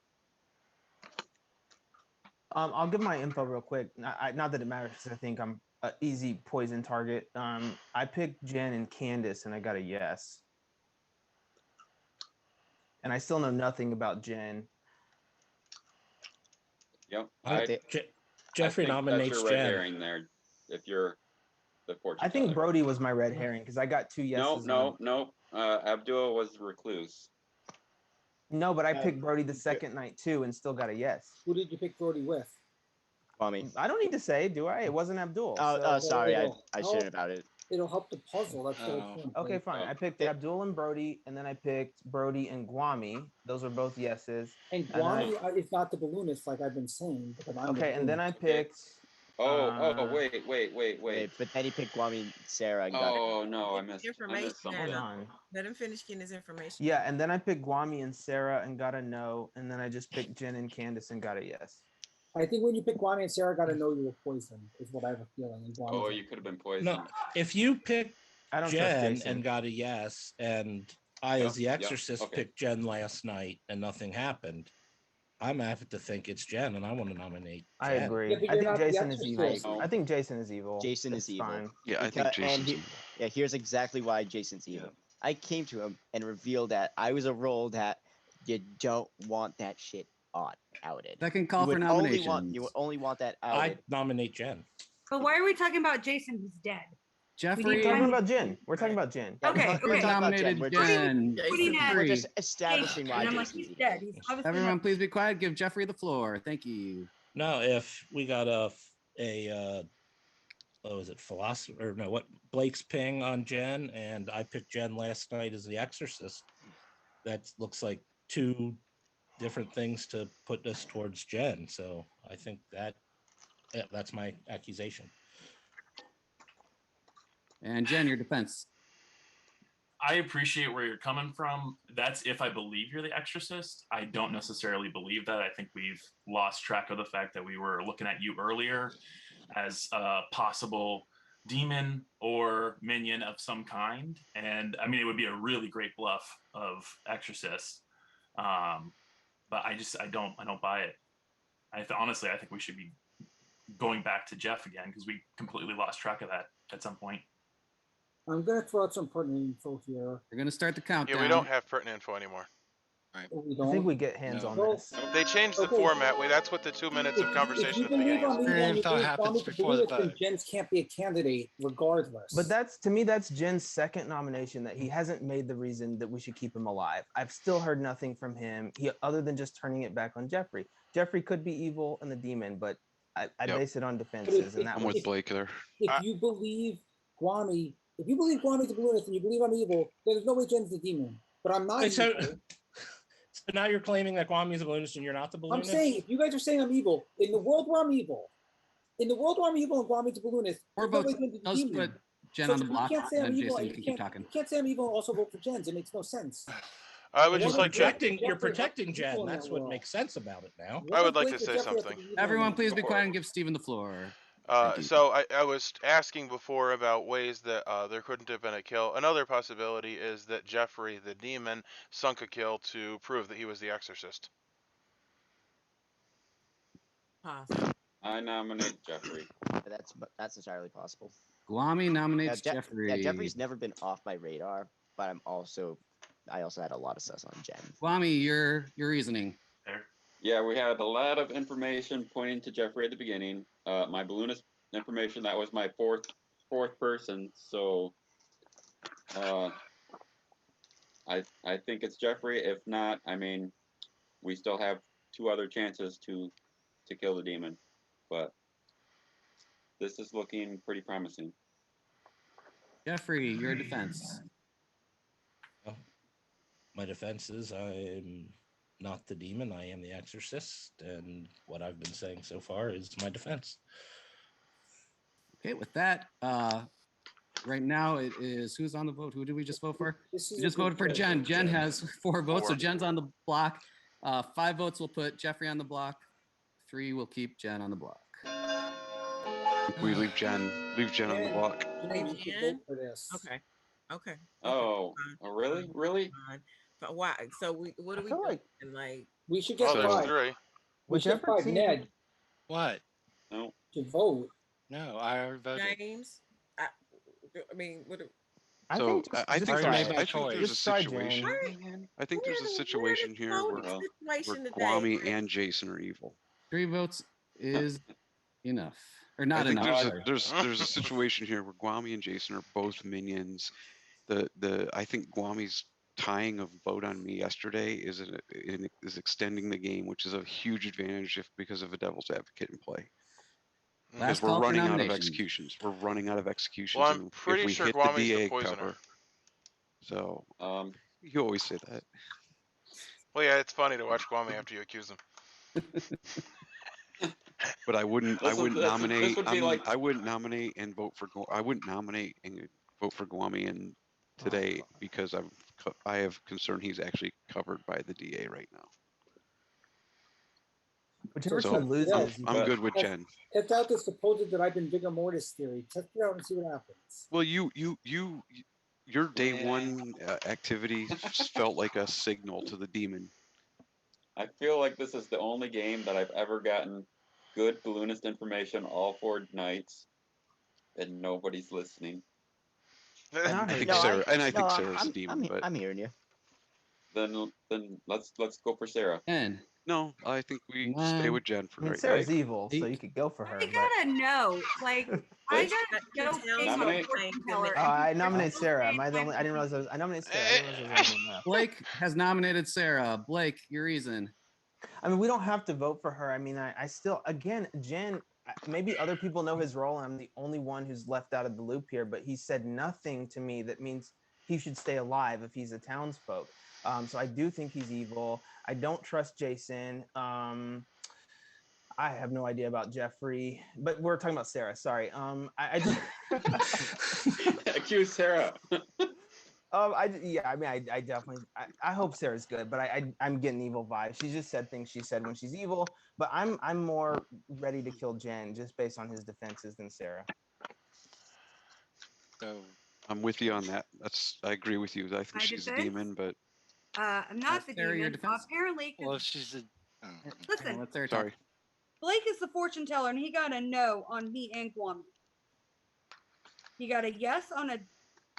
I'll give my info real quick. Not that it matters, because I think I'm an easy poison target. I picked Jen and Candace, and I got a yes. And I still know nothing about Jen. Yep. Jeffrey I think nominates that's your red Jen. herring there. If you're the fortune I think teller. Brody was my red herring, because I got 2 yeses. No. Abdul was recluse. No, but I picked Brody the second night too, and still got a yes. Who did you pick Brody with? I don't need to say, do I? It wasn't Abdul. Sorry, I shouldn't have outed it. It'll help the puzzle. That's what it's doing. Okay, fine. I picked Abdul and Brody, and then I picked Brody and Gwami. Those are both yeses. And Gwami is not the balloonist, like I've been saying. Because I'm okay, and then I picked. Wait. But then he picked Gwami and Sarah. And no, I missed something. Let him finish getting his information. Yeah, and then I picked Gwami and Sarah and got a no, and then I just picked Jen and Candace and got a yes. I think when you pick Gwami and Sarah, got to know you were poisoned, is what I have a feeling. And you could have been poisoned. No, if you pick trust Jen Jason. and got a yes, and I, as the Exorcist, picked Jen last night and nothing happened, I'm happy to think it's Jen, and I want to nominate Jen. I agree. I think Jason is evil. I think Jason is evil. Jason is evil. Fine. Yeah, I think Jason's evil. Yeah, here's exactly why Jason's evil. I came to him and revealed that I was a role that you don't want that shit outed. Second call You for would nominations. you would only want that I outed. nominate Jen. But why are we talking about Jason who's dead? Jeffrey. We We're need talking time- about Jen. We're talking about Jen. Yeah, Okay, we're okay. talking about Nominated Jen. Jen. Putting at We're just Jason, establishing why and I'm like, Jason's he's evil. dead. He's obviously Everyone, not- please be quiet. Give Jeffrey the floor. Thank you. No, if we got what was it, philosopher or no, what Blake's ping on Jen, and I picked Jen last night as the Exorcist. That looks like two different things to put us towards Jen. So I think that's my accusation. And Jen, your defense. I appreciate where you're coming from. That's if I believe you're the Exorcist. I don't necessarily believe that. I think we've lost track of the fact that we were looking at you earlier as a possible demon or minion of some kind. And I mean, it would be a really great bluff of Exorcist. But I don't buy it. Honestly, I think we should be going back to Jeff again because we completely lost track of that at some point. I'm going to throw out some pertinent info here. We're going to start the countdown. Yeah, we don't have pertinent info anymore. We I don't. think we get hands on Well, this. They changed the Okay. format. That's what the 2 minutes of If conversation you at the beginning believe is. on me, Pertinent and you info believe happens Bobby before the Balloonist, then vote. Jens can't be a candidate regardless. But to me, that's Jen's second nomination that he hasn't made the reason that we should keep him alive. I've still heard nothing from him other than just turning it back on Jeffrey. Jeffrey could be evil and the demon, but I Yep. base it on defenses, and that I'm was with Blake there. if you believe Guami, if you believe Guami's the balloonist and you believe I'm evil, then there's no way Jen's the demon. But I'm not Wait, so evil. now you're claiming that Kwame is a balloonist and you're not the I'm balloonist? saying if you guys are saying I'm evil, in the world where I'm evil, and Guami's a balloonist, We're there's no both. way Jen's the Let's demon. put Jen So on the you block, can't say and I'm then evil. Jason You can keep can't, talking. you can't say I'm evil and also vote for Jens. It makes no sense. I would You're just like to. you're protecting Jen. That's what makes sense about it now. I would like to say something. Everyone, please be quiet and give Stephen the floor. So I was asking before about ways that there couldn't have been a kill. Another possibility is that Jeffrey, the demon, sunk a kill to prove that he was the Exorcist. I nominate Jeffrey. That's entirely possible. Guami nominates Jeffrey. Yeah, Jeffrey's never been off my radar, but I also had a lot of sus on Jen. Guami, your reasoning. Yeah, we had a lot of information pointing to Jeffrey at the beginning. My balloonist information, that was my fourth person. So I think it's Jeffrey. If not, I mean, we still have two other chances to kill the demon. But this is looking pretty promising. Jeffrey, your defense. Well, my defense is I'm not the demon. I am the Exorcist, and what I've been saying so far is my defense. Okay, with that, right now it is who's on the vote? Who did we just vote for? We just voted for Jen. Jen has 4 votes, so Jen's on the block. 5 votes will put Jeffrey on the block. 3 will keep Jen on the block. We leave Jen on the block. Okay. Okay. Oh, really? But why? So what do we do? Like we should get five. We should get five. Ned. What? No. To vote. No, I already voted. James. I mean, what? I think there's a situation. I think there's a situation here where Guami and Jason are evil. 3 votes is enough, or not I think enough. there's a situation here where Guami and Jason are both minions. I think Guami's tying of vote on me yesterday is extending the game, which is a huge advantage because of a devil's advocate in play. Because we're running out of executions. We're running out of executions. Well, I'm pretty sure Guami's the poisoner. cover. So you always say that. Well, yeah, it's funny to watch Guami after you accuse him. But I wouldn't nominate. I wouldn't nominate and vote for. I wouldn't nominate and vote for Guami today because I have concern he's actually covered by the DA right now. So I'm good with Jen. Test out the supposed that I've been vigor mortis theory. Test it out and see what happens. Well, your day one activity felt like a signal to the demon. I feel like this is the only game that I've ever gotten good balloonist information all 4 nights, and nobody's listening. I think Sarah, Sarah's a demon. I'm hearing you. Then let's go for Sarah. And No, I think we stay 9. with Jen for I mean, right Sarah's now. evil, so you could go for her. I gotta know. Like, I Blake, gotta know based on Nominate. fortune teller. Oh, I and nominate she's Sarah. saying Am I the only? I didn't realize I nominated Sarah. I didn't realize there was only one left. Blake has nominated Sarah. Blake, your reason. I mean, we don't have to vote for her. I mean, I still, again, Jen, maybe other people know his role, and I'm the only one who's left out of the loop here, but he said nothing to me that means he should stay alive if he's a townsfolk. So I do think he's evil. I don't trust Jason. I have no idea about Jeffrey, but we're talking about Sarah. Sorry. I just Accuse Sarah. I mean, I definitely, I hope Sarah's good, but I'm getting evil vibes. She just said things she said when she's evil, but I'm more ready to kill Jen just based on his defenses than Sarah. So I'm with you on that. I agree with you. I think My she's a defense? demon, but I'm not the Sarah, your demon. defense? Apparently, 'cause- well, she's a. listen, Let's Sarah sorry. talk. Blake is the fortune teller, and he got a no on me and Guam. He got a yes on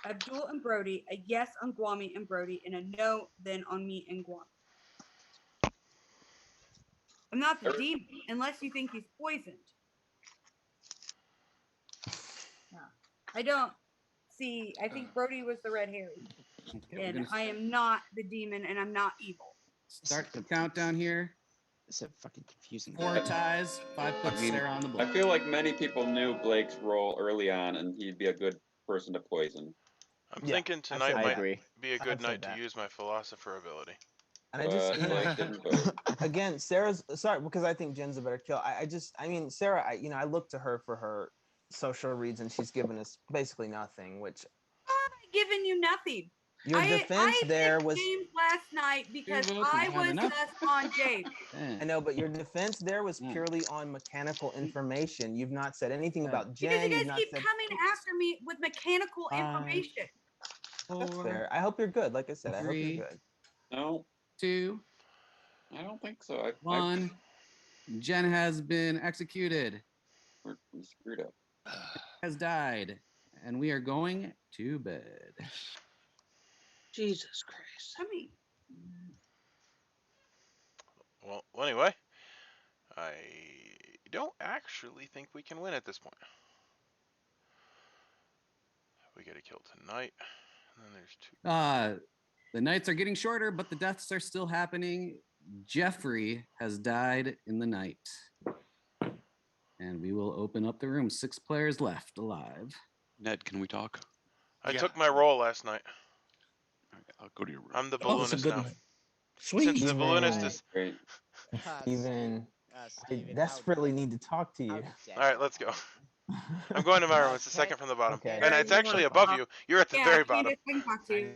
Abdul and Brody, a yes on Guami and Brody, and a no then on me and Guam. I'm not the demon unless you think he's poisoned. No, I don't see. I think Brody was the red herring, Okay, and I am not the demon, and I'm not evil. start the countdown here. It's so fucking confusing. 4 ties, 5 puts Sarah on the I board. feel like many people knew Blake's role early on, and he'd be a good person to poison. I'm thinking tonight I might agree. be a good I've said night to that. use my philosopher ability. And I just, you know, Blake didn't vote. again, Sarah's sorry because I think Jen's a better kill. I mean, Sarah, I look to her for her social reads, and she's given us basically nothing. Which I've given you nothing. your defense there picked was. James last night because votes I is not was enough. just on James. I know, but your defense there was purely on mechanical information. You've not said anything about Because Jen. you You've guys not keep said. coming after me with mechanical 5, information. That's 4, fair. I hope you're good. Like I said, I hope 3, you're good. No, 2, I don't think so. 1. Jen has been executed. We screwed up. Has died, and we are going to bed. Jesus Christ. I mean, Well, anyway, I don't actually think we can win at this point. We get a kill tonight, and then there's 2. The nights are getting shorter, but the deaths are still happening. Jeffrey has died in the night. And we will open up the room. 6 players left alive. Ned, can we talk? I took my role last night. All right, I'll go to your room. I'm the Oh, it's a balloonist good now. night. Sweet. Since the balloonist is. Great. Steven, I Steven, desperately need to talk to you. All right, let's go. I'm going to my room. It's the second from the bottom, Okay. and it's actually above you. You're at the yeah, very bottom. Candace, I can talk to you.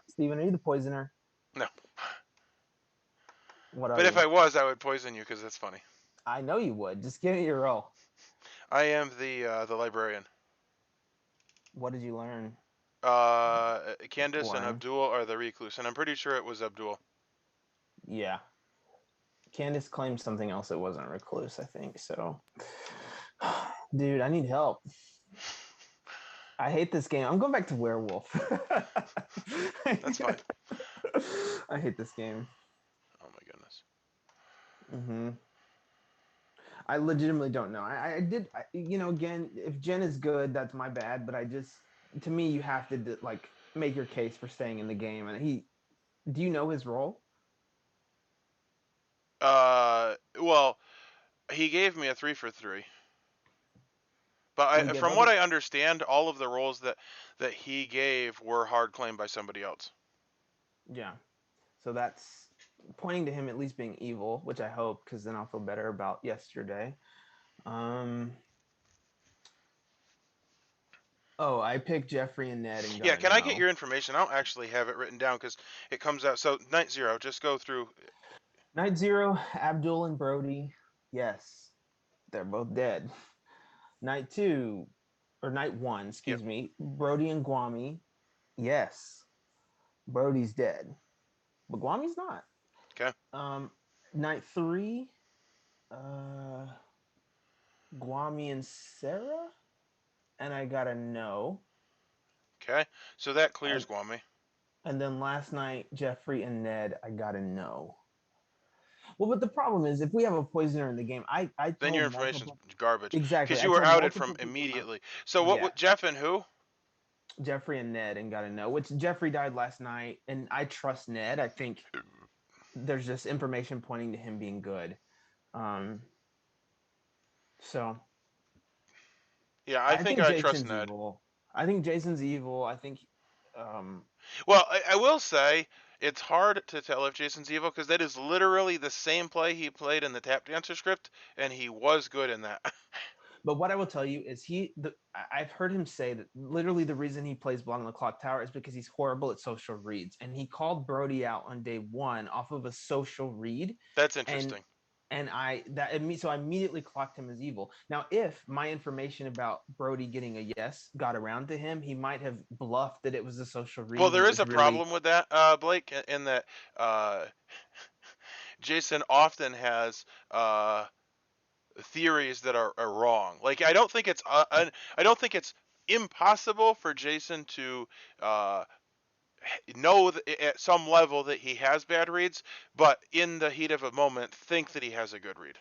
Steven, are you the poisoner? No. What are But if you? I was, I would poison you because that's funny. I know you would. Just give me your role. I am the librarian. What did you learn? Candace and Boring. Abdul are the recluse, and I'm pretty sure it was Abdul. Yeah. Candace claimed something else that wasn't recluse, I think. So, dude, I need help. I hate this game. I'm going back to werewolf. That's fine. I hate this game. Oh my goodness. Mm-hmm. I legitimately don't know. Again, if Jen is good, that's my bad. But to me, you have to like make your case for staying in the game. And do you know his role? Well, he gave me a 3 for 3. But from what I understand, all of the roles that he gave were hard claimed by somebody else. Yeah. So that's pointing to him at least being evil, which I hope, because then I'll feel better about yesterday. Oh, I picked Jeffrey and Ned. And Yeah, can I get your information? I don't actually have it written down because it comes out. So night 0, just go through. Night 0, Abdul and Brody. Yes, they're both dead. Night 2, or night 1, excuse me. Brody and Guami. Yes, Brody's dead, but Guami's not. Okay. Night 3, Guami and Sarah, and I got a no. Okay, so that clears Guami. And then last night, Jeffrey and Ned, I got a no. Well, but the problem is, if we have a poisoner in the game, I Then told your information's multiple, garbage. exactly. Because I you were told outed from multiple people immediately. So what? Yeah. Jeff and who? Jeffrey and Ned, and got a no. Which Jeffrey died last night, and I trust Ned. I think there's just information pointing to him being good. So. Yeah, I think I trust Jason's Ned. evil. I think Jason's evil. I think. Well, I will say it's hard to tell if Jason's evil because that is literally the same play he played in the Tap Dancer script, and he was good in that. But what I will tell you is I've heard him say that literally the reason he plays Blonde on the Clocktower is because he's horrible at social reads, and he called Brody out on day 1 off of a social read. That's interesting. And I immediately clocked him as evil. Now, if my information about Brody getting a yes got around to him, he might have bluffed that it was a social read. Well, there is a problem with that, Blake, in that Jason often has theories that are wrong. Like I don't think it's impossible for Jason to know at some level that he has bad reads, but in the heat of a moment, think that he has a good read.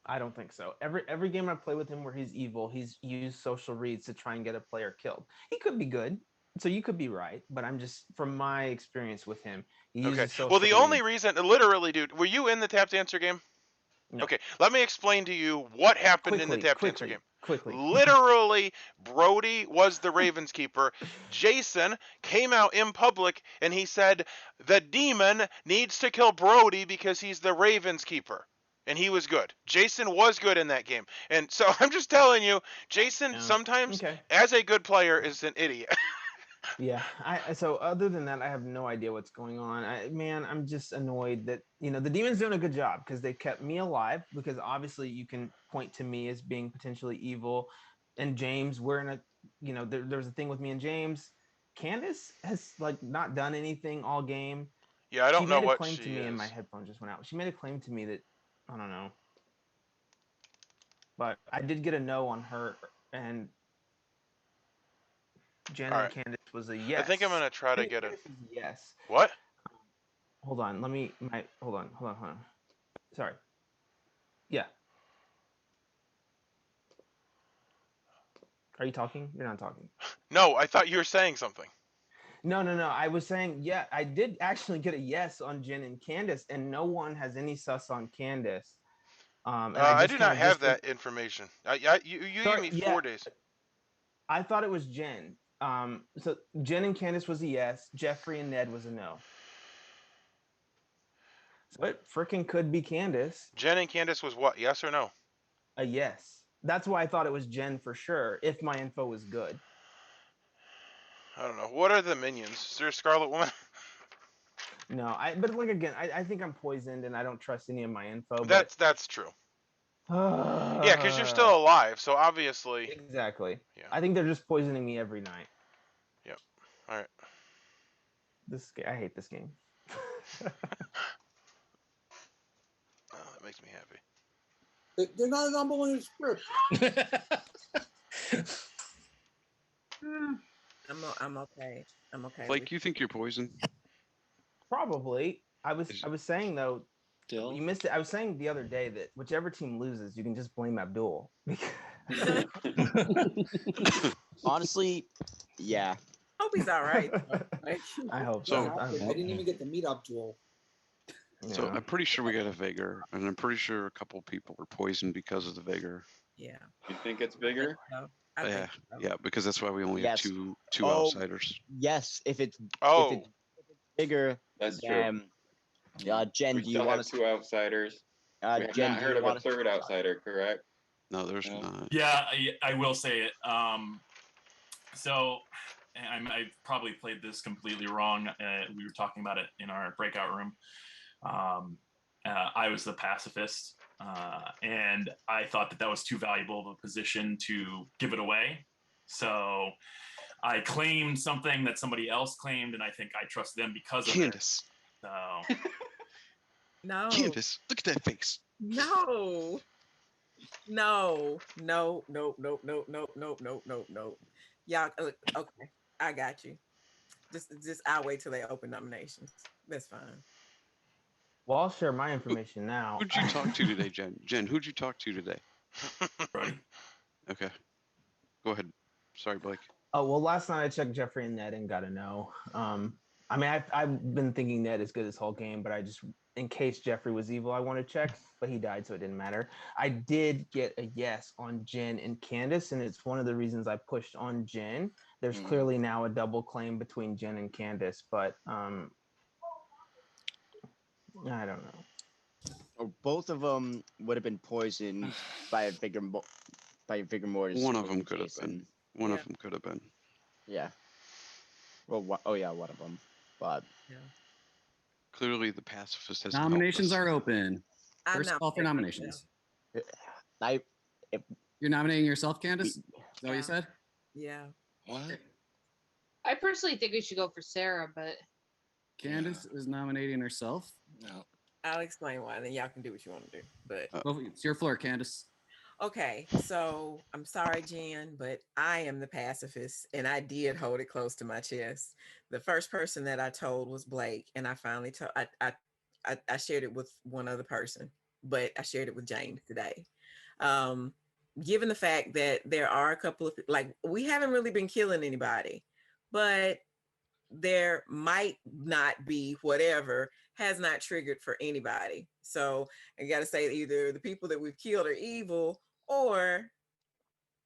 I don't think so. Every game I play with him where he's evil, he's used social reads to try and get a player killed. He could be good, so you could be right, but I'm just from my experience with him, he uses social Well, the only reads. reason, literally, dude, were you in the Tap Dancer game? No. Okay, let me explain to you what happened in the Tap Dancer game. Quickly. Literally, Brody was the Ravens keeper. Jason came out in public and he said the demon needs to kill Brody because he's the Ravens keeper. And he was good. Jason was good in that game. And so I'm just telling you, Jason sometimes, as a good player, is an idiot. Yeah. So other than that, I have no idea what's going on. I'm just annoyed that the demon's doing a good job because they kept me alive. Because obviously you can point to me as being potentially evil, and James, we're in a there's a thing with me and James. Candace has not done anything all game. Yeah, I don't know what she made a claim to me, is. and my headphone just went out. She made a claim to me that I don't know, but I did get a no on her, and Jen and Candace was a yes. I think I'm gonna try to get a yes. What? Hold on. Hold on. Sorry. Yeah. Are you talking? You're not talking. No, I thought you were saying something. No. I was saying, yeah, I did actually get a yes on Jen and Candace, and no one has any sus on Candace. And I do not have that information. You gave me 4 days. I thought it was Jen. So Jen and Candace was a yes. Jeffrey and Ned was a no. So it freaking could be Candace. Jen and Candace was what? Yes or no? A yes. That's why I thought it was Jen for sure, if my info was good. I don't know. What are the minions? Is there a Scarlet Woman? No, but again, I think I'm poisoned and I don't trust any of my info. That's true. Yeah, because you're still alive, so obviously. Exactly. Yeah. I think they're just poisoning me every night. Yep. All right. I hate this game. Oh, that makes me happy. They're not an unbelievable script. I'm okay. I'm okay. Like, you think you're poisoned? Probably. I was saying though. You missed it. I was saying the other day that whichever team loses, you can just blame Abdul. Honestly, yeah. Hope he's all right. I hope so. I didn't even get to meet Abdul. So I'm pretty sure we got a vigor, and I'm pretty sure a couple people were poisoned because of the vigor. Yeah. You think it's bigger? Yeah, because that's why we only have two outsiders. Yes, if it's bigger, that's true. Jen, we do you still want have 2 outsiders? We have Jen, not heard of a third outsider, correct? No, there's not. Yeah, I will say it. So I probably played this completely wrong. We were talking about it in our breakout room. I was the pacifist, and I thought that was too valuable of a position to give it away. So I claimed something that somebody else claimed, and I think I trust them because of Candace. it. So no. Candace, look at that face. No. Yeah. Okay. I got you. Just I'll wait till they open nominations. That's fine. Well, I'll share my information now. Who'd you talk to today, Jen? Jen, who'd you talk to today? Brody. Okay. Go ahead. Sorry, Blake. Oh, well, last night I checked Jeffrey and Ned and got a no. I mean, I've been thinking Ned is good this whole game, but I just, in case Jeffrey was evil, I want to check, but he died, so it didn't matter. I did get a yes on Jen and Candace, and it's one of the reasons I pushed on Jen. There's clearly now a double claim between Jen and Candace, but I don't know. Or both of them would have been poisoned by a vigor mortis. One of them could have been. One of them could have been. Yeah. Well, one of them. But clearly, the pacifist has Nominations are open. First call for nominations. You're nominating yourself, Candace? Is that what you said? Yeah. What? I personally think we should go for Sarah, but Candace is nominating herself. No. I'll explain why, and then y'all can do what you want to do. But It's your floor, Candace. okay, so I'm sorry, Jen, but I am the pacifist, and I did hold it close to my chest. The first person that I told was Blake, and I finally told I shared it with one other person, but I shared it with James today. Given the fact that there are a couple of, like, we haven't really been killing anybody, but there might not be whatever has not triggered for anybody. So I got to say either the people that we've killed are evil or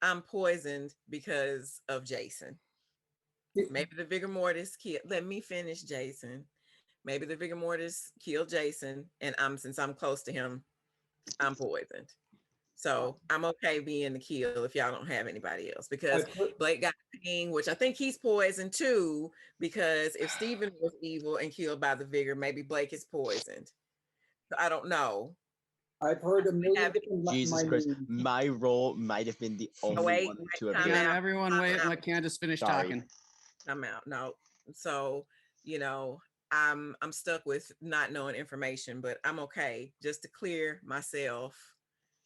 I'm poisoned because of Jason. Maybe the vigor mortis killed. Let me finish, Jason. Maybe the vigor mortis killed Jason, and since I'm close to him, I'm poisoned. So I'm okay being the kill if y'all don't have anybody else, because Blake got ping, which I think he's poisoned too, because if Steven was evil and killed by the vigor, maybe Blake is poisoned. So I don't know. I've heard a million different Jesus Christ, my role might have been the only one to have been. Everyone wait and let Candace finish talking. I'm out. No. So, I'm stuck with not knowing information, but I'm okay just to clear myself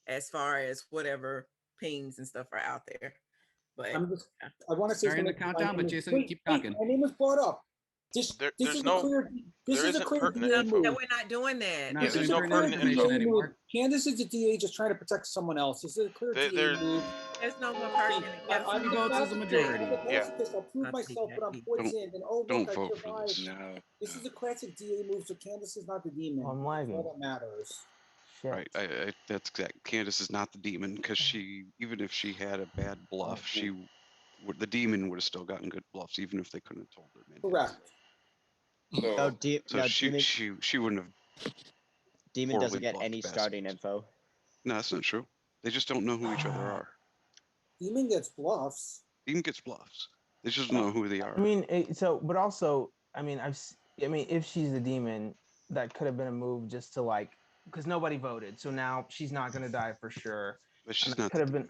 as far as whatever pings and stuff are out there. But I want to say starting the countdown, but Jason, keep talking. My name was brought up. This is a clear DA move. No, we're not doing that. There's no pertinent information anymore. Candace is the DA just trying to protect someone else. This is a clear DA move. There's no more pertinent. I'm votes is a majority. I'll prove myself, but I'm poisoned. And don't look, vote I for this. survived. No. This is a classic DA move, so Candace is not the demon. I'm lagging. That's all that matters. Right, that's exact. Candace is not the demon because even if she had a bad bluff, the demon would have still gotten good bluffs, even if they couldn't have told her. Correct. She wouldn't have. Demon doesn't get any starting info. No, that's not true. They just don't know who each other are. Demon gets bluffs. Demon gets bluffs. They just don't know who they are. I mean, but also, I mean, if she's the demon, that could have been a move just to because nobody voted, so now she's not going to die for sure. But she's not. Could have been.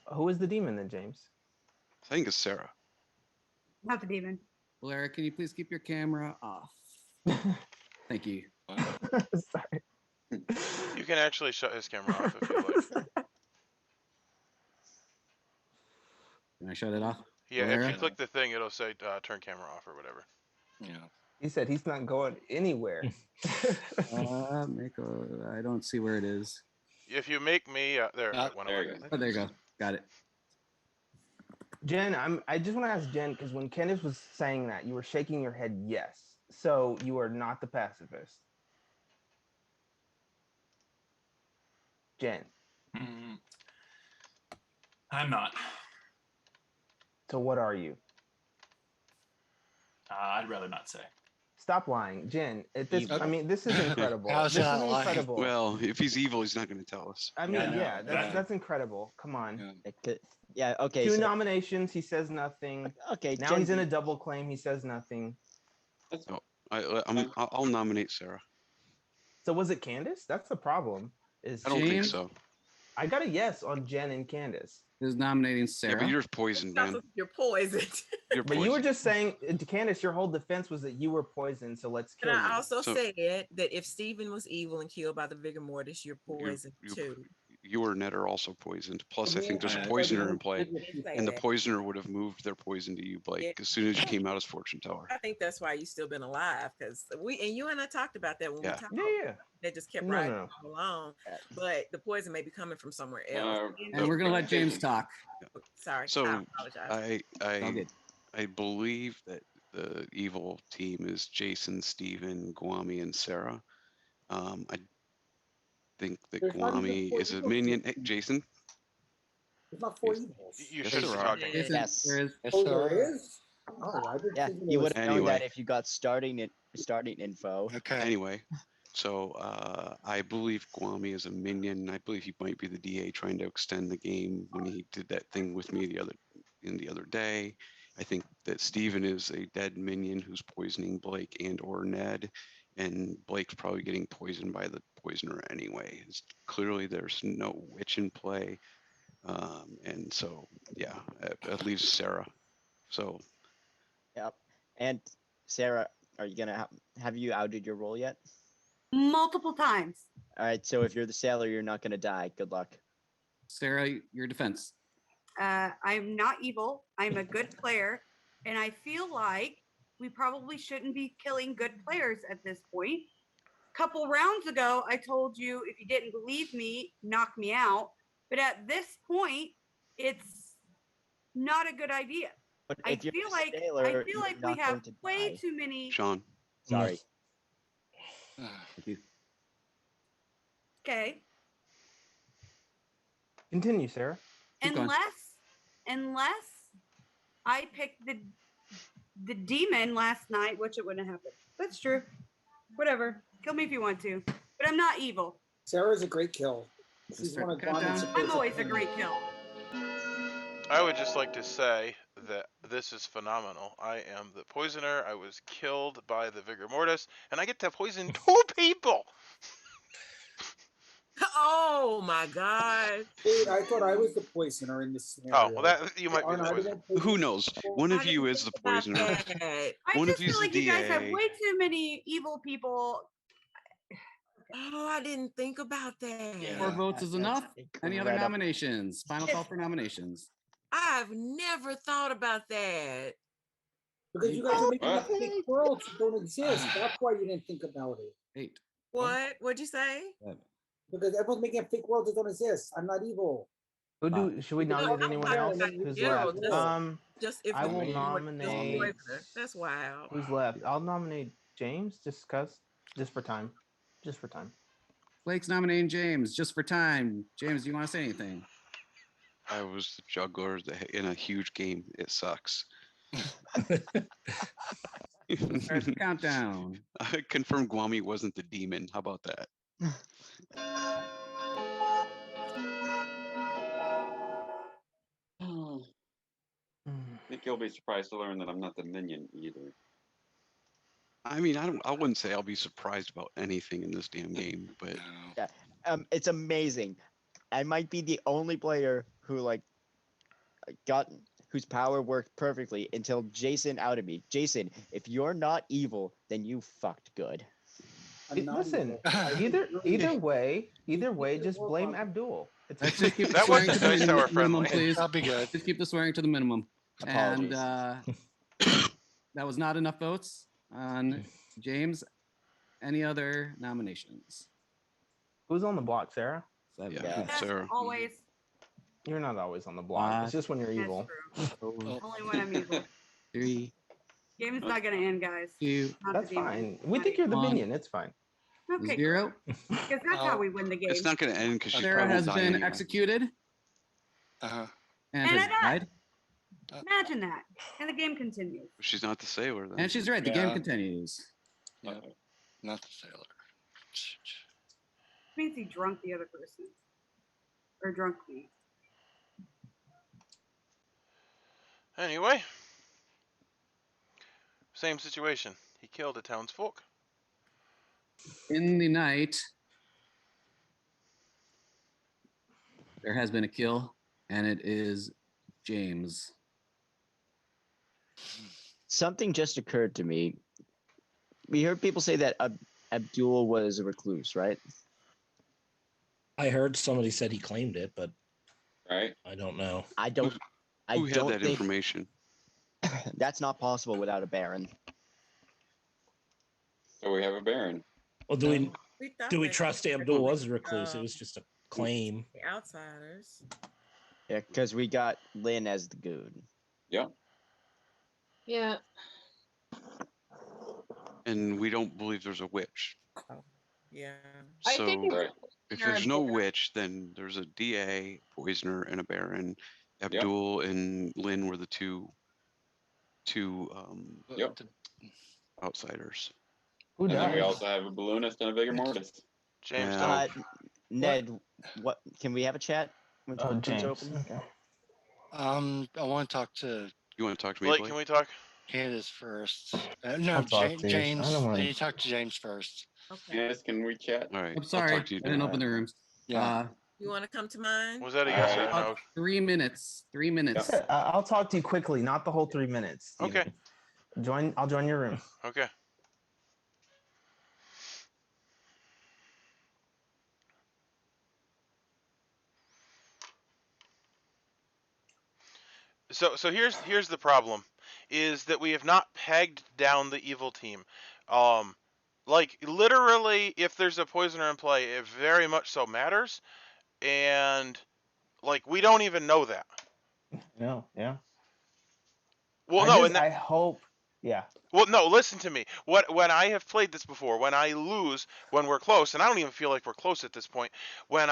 Who is the demon then, James? I think it's Sarah. Not the demon. Blair, can you please keep your camera off? Thank you. Sorry. You can actually shut his camera off if you like. Can I shut it off? Yeah, Blair? if you click the thing, it'll say turn camera off or whatever. Yeah. He said he's not going anywhere. I don't see where it is. If you make me there, it went away. Oh, there you go. Got it. Jen, I just want to ask Jen, because when Candace was saying that, you were shaking your head yes. So you are not the pacifist. Jen. I'm not. So what are you? I'd rather not say. Stop lying, Jen. I mean, this is incredible. This is incredible. Well, if he's evil, he's not going to tell us. I mean, that's incredible. Come on. Yeah. Okay. Two nominations. He says nothing. Okay. Now he's in a double claim. He says nothing. So I'll nominate Sarah. So was it Candace? That's the problem. I don't think so. I got a yes on Jen and Candace. Who's nominating Sarah? Yeah, but you're poisoned, man. You're poisoned. But you were just saying, to Candace, your whole defense was that you were poisoned, so let's kill you. And I also said that if Steven was evil and killed by the vigor mortis, you're poisoned too. you or Ned are also poisoned. Plus, I We think there's a ain't- poisoner in play, Didn't say and the that. poisoner would have moved their poison to you, Blake, Yeah. as soon as you came out as Fortune Tower. I think that's why you still been alive, because you and I talked about that when we Yeah. talked. Yeah. They just kept No, riding no. all along, but the poison may be coming from somewhere else. And we're gonna let James talk. Sorry, I So apologize. all good. I believe that the evil team is Jason, Steven, Guami, and Sarah. I think that There's not even Guami four is a evils, minion. Hey, Jason. There's not 4 evils. You Yes, should there be are. talking. Yes. There is. Yes, Oh, there there are. is? Oh, I didn't Yeah, think you there would was. have known that Anyway. if you got starting info. Okay. Anyway, so I believe Guami is a minion. I believe he might be the DA trying to extend the game when he did that thing with me the other day. I think that Steven is a dead minion who's poisoning Blake and or Ned, and Blake's probably getting poisoned by the poisoner anyway. Clearly, there's no witch in play, and so yeah, that leaves Sarah. So Yep. And Sarah, are you gonna have you outed your role yet? Multiple times. All right. So if you're the sailor, you're not gonna die. Good luck. Sarah, your defense. I'm not evil. I'm a good player. And I feel like we probably shouldn't be killing good players at this point. Couple rounds ago, I told you if you didn't believe me, knock me out. But at this point, it's not a good idea. But I if you're feel the like sailor, we you're not have going to way die. too many. Sean. Sorry. Thank you. Okay. Continue, Sarah. Keep going. Unless I picked the demon last night, which it wouldn't happen. That's true. Whatever. Kill me if you want to. But I'm not evil. Sarah's a great kill. She's Start one of the countdown. Guami's I'm always a great kill. I would just like to say that this is phenomenal. I am the poisoner. I was killed by the vigor mortis, and I get to poison 2 people. Oh my God! Wait, I thought I was the poisoner in this scenario. Oh, well, that you might be the poisoner. Who knows? One of you is the poisoner. I One of just you's feel like the you guys have DA. way too many evil people. Oh, I didn't think about that. 4 votes is enough. Any other incredible. nominations? Final call for nominations. I've never thought about that. Because you guys are making up What? fake worlds that don't exist. That's why you didn't think about it. 8. What? What'd you say? 7. Because everyone's making up fake worlds that don't exist. I'm not evil. Should we nominate anyone else who's left? Just if I we will knew what this was nominate. poisoner. That's wild. Who's left? I'll nominate James just for time. Just for time. Blake's nominating James just for time. James, do you want to say anything? I was the juggler in a huge game. It sucks. Start the countdown. I confirmed Guami wasn't the demon. How about that? I think you'll be surprised to learn that I'm not the minion either. I mean, I wouldn't say I'll be surprised about anything in this damn game, but Yeah. It's amazing. I might be the only player who whose power worked perfectly until Jason outed me. Jason, if you're not evil, then you fucked good. Listen, either way, just blame Abdul. Let's just keep the That swearing wasn't to the Dice Tower minimum, friendly. please. That'll be good. Just keep the swearing to the minimum. Apologies. And that was not enough votes on James. Any other nominations? Who's on the block, Sarah? 7. yeah, Yes, Sarah. always. You're not always on the block. It's just when you're That's evil. true. Only when I'm evil. 3. Game is not going to end, guys. 2. Not That's the demon. fine. We think you're the One. minion. It's fine. Okay, 0. because that's how we win the game. It's not going to end because she Sarah probably has won't die been anyway. executed Uh-huh. and And has I died. Imagine that. And the game continues. She's not the sailor then. And she's right. The game Yeah. continues. Yeah. Not the sailor. Means he drunk the other person. Or drunk me. Anyway, same situation. He killed a townsfolk. In the night, there has been a kill, and it is James. Something just occurred to me. We heard people say that Abdul was a recluse, right? I heard somebody said he claimed it, but right. I don't know. I don't. I Who had don't that think information? that's not possible without a Baron. So we have a Baron. Well, do we thought trust Abdul was a recluse? It was just a claim. The outsiders. Yeah, because we got Lynn as the goon. Yeah. Yeah. And we don't believe there's a witch. Yeah. I So think it's if Poisoner there's and no Baron. witch, then there's a DA, Poisoner, and a Baron. Abdul and Lynn were the two Yep. outsiders. Who And then we died? also have a balloonist and a vigor mortis. James, Uh, Ned, what? Can we have a chat? When Oh, it's James. open? Okay. I want to talk to You want to talk to me, Blake, Blake? can we talk? Candace first. No, I'll talk to you. I James. don't wanna- You talk to James first. Okay. Yes, can we chat? All right. I'm sorry, I I'll talk to you. didn't Dan. open the rooms. Yeah. You want to come to mine? Was that a All yes right. or no? 3 minutes. 3 minutes. Yeah, I'll talk to you quickly, not the whole 3 minutes. Steven. Okay. I'll join your room. Okay. So here's the problem, is that we have not pegged down the evil team. Like literally, if there's a poisoner in play, it very much so matters, and like we don't even know that. No, yeah. Well, no, I hope. Yeah. Well, no, listen to me. When I have played this before, when I lose, when we're close, and I don't even feel like we're close at this point. When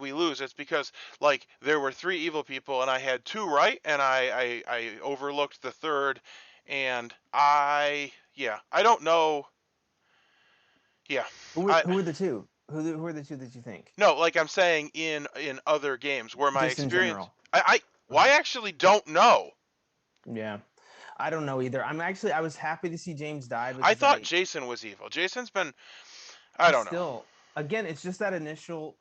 we lose, it's because like there were 3 evil people and I had 2 right, and I overlooked the third, and I don't know. Yeah. Who are the two? Who are the two that you think? No, like I'm saying in other games where my Just in experience. general. I actually don't know. Yeah. I don't know either. I was happy to see James die. I thought Jason was evil. Jason's been, I don't know. Still, again, it's just that initial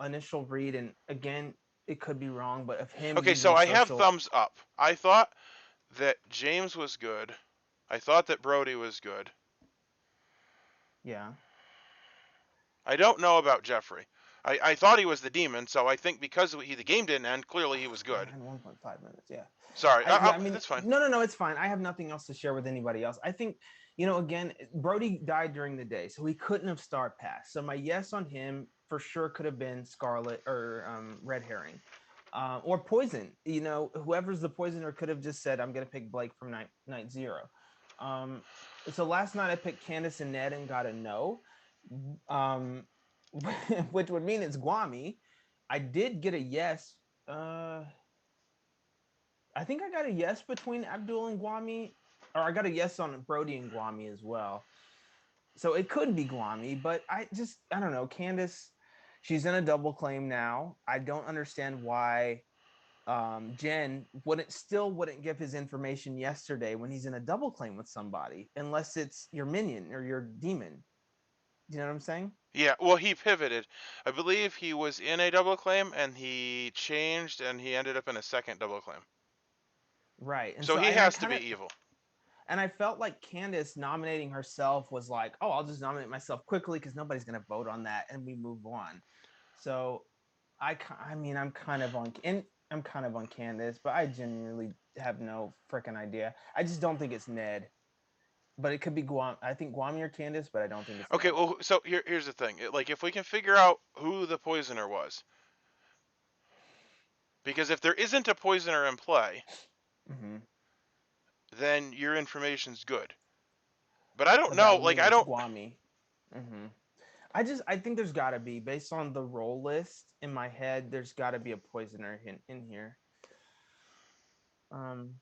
read, and again, it could be wrong, but of him. Okay, so I have thumbs up. I thought that James was good. I thought that Brody was good. Yeah. I don't know about Jeffrey. I thought he was the demon, so I think because the game didn't end, clearly he was good. 1.5 minutes, yeah. Sorry, I mean, that's fine. No, it's fine. I have nothing else to share with anybody else. I think, again, Brody died during the day, so he couldn't have Star Pass. So my yes on him for sure could have been Scarlet or Red Herring, or Poison. Whoever's the poisoner could have just said, "I'm going to pick Blake from night 0." So last night I picked Candace and Ned and got a no, which would mean it's Guami. I did get a yes. I think I got a yes between Abdul and Guami, or I got a yes on Brody and Guami as well. So it could be Guami, but I don't know. Candace, she's in a double claim now. I don't understand why Jen wouldn't give his information yesterday when he's in a double claim with somebody, unless it's your minion or your demon. Do you know what I'm saying? Yeah, well, he pivoted. I believe he was in a double claim and he changed and he ended up in a second double claim. Right. And so he has to be evil. And I felt like Candace nominating herself was like, oh, I'll just nominate myself quickly because nobody's going to vote on that, and we move on. So I'm kind of on Candace, but I genuinely have no freaking idea. I just don't think it's Ned. But it could be Guam. I think Guami or Candace, but I don't think it's Okay, Ned. well, so here's the thing. Like, if we can figure out who the poisoner was, because if there isn't a poisoner in play, then your information's good. But I don't know. Like, I don't. Guami. I think there's got to be, based on the role list in my head, there's got to be a poisoner in here. And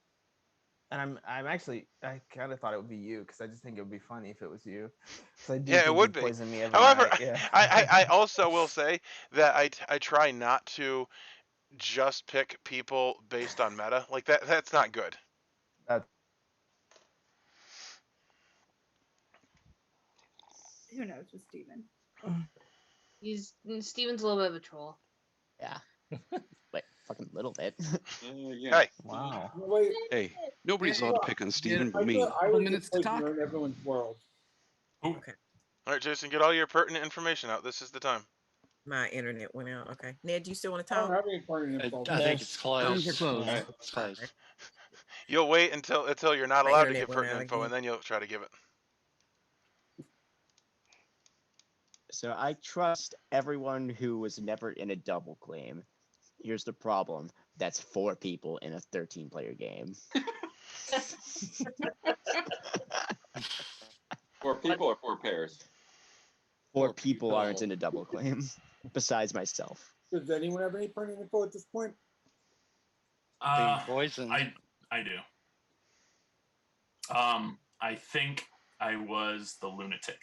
I kind of thought it would be you, because I just think it would be funny if it was you. So Yeah, it would be. Poison me every However, night. Yeah. I also will say that I try not to just pick people based on meta. Like that's not good. Who knows with Steven? Steven's a little bit of a troll. Yeah. Wait, fucking little bit. Hey. Wow. Wait, Hey, nobody's allowed to pick on Steven but me. I was minutes to talk in everyone's world. Okay. All right, Jason, get all your pertinent information out. This is the time. My internet went out. Okay. Ned, do you still want to I don't talk? have any pertinent info. I think it's close. Things are closed. All right, it's close. You'll wait until you're not My allowed to internet give went pertinent out info, again. and then you'll try to give it. So I trust everyone who was never in a double claim. Here's the problem. That's 4 people in a 13-player game. 4 people or 4 pairs? 4 people aren't in a double claim, besides myself. Does anyone have any pertinent info at this point? Poison. I do. I think I was the lunatic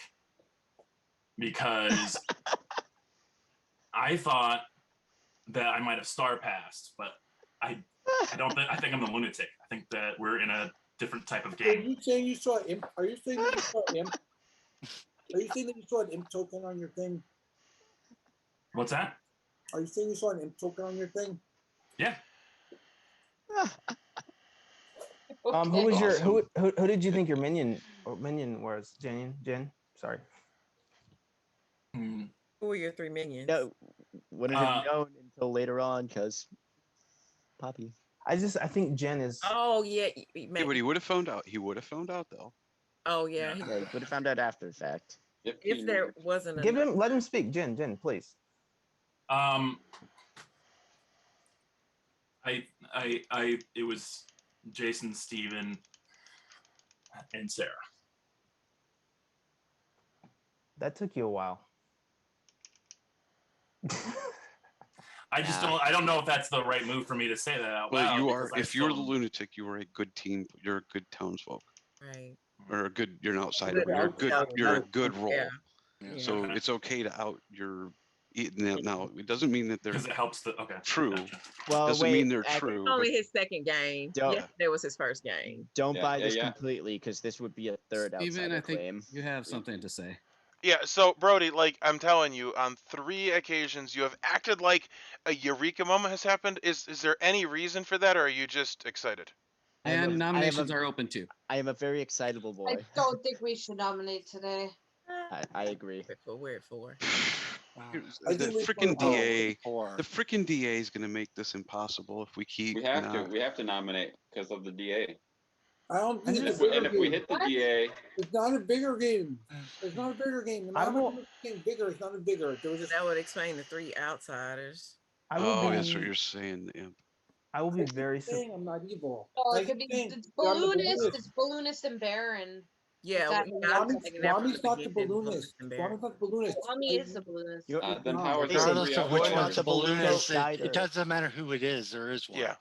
because I thought that I might have star passed, but I don't think. I think I'm the lunatic. I think that we're in a different type of Are game. you saying you saw imp? Are you saying that you saw imp? Are you saying that you saw an imp token on your thing? What's that? Are you saying you saw an imp token on your thing? Yeah. Who was your who did you think your minion was? Jen? Sorry. Who were your 3 minions? No, wouldn't have known until later on because Poppy. I think Jen is. Oh yeah, Yeah, but he would have found out. He would have found out though. Oh yeah, He would have found out after the fact. if there wasn't Let him speak. Jen, please. It was Jason, Steven, and Sarah. That took you a while. I just don't know if that's the right move for me to say that out Well, loud. you are. because I If you're the still- lunatic, you are a good team. You're a good townsfolk. Right. Or a good. You're an outsider. Good But you're outsider. you're a good role. Yeah. So Okay. it's okay to out your. Now it doesn't mean that they're Because it helps the true. Well, doesn't wait, mean they're I- true. It's only his second game. Don't- Yesterday was his first game. Don't buy this completely because this would be a third Steven, outsider I think claim. you have something to say. Yeah, so Brody, like I'm telling you, on 3 occasions you have acted like a eureka moment has happened. Is there any reason for that, or are you just excited? And nominations are open too. I am a very excitable boy. I don't think we should nominate today. I agree. Where it for? The freaking DA. The freaking DA is going to make this impossible if we keep. We have to. We have to nominate because of the DA. I don't think And it's if, a and bigger if we game. hit the DA, It's not a bigger game. It's not a bigger game. The I will- nomination became bigger. It's not a bigger. There was just That would explain the 3 outsiders. I will Oh, be, that's what you're saying, Imp. I will be very saying I'm not evil. Oh, I it could be keep saying, it's "Yeah, I'm the balloonist. It's balloonist and Baron. Yeah, That- Swami's not the balloonist. Swami's not the balloonist. Swami is the balloonist. then how is Regardless there of 3 which outsiders? one's the balloonist, outsider. it doesn't matter who it is. There is one. Yeah.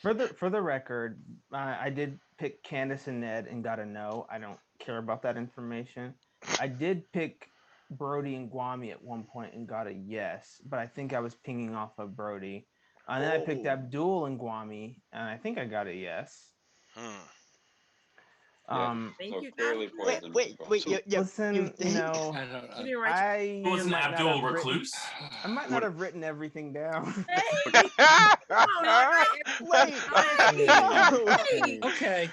For the record, I did pick Candace and Ned and got a no. I don't care about that information. I did pick Brody and Guami at one point and got a yes, but I think I was pinging off of Brody. And then I picked Abdul and Guami, and I think I got a yes. Thank you, clearly Doctor. poison. Wait. Listen, you think- know, You didn't write Wasn't might not Abdul have written- recluse? I might not have written everything down. Okay.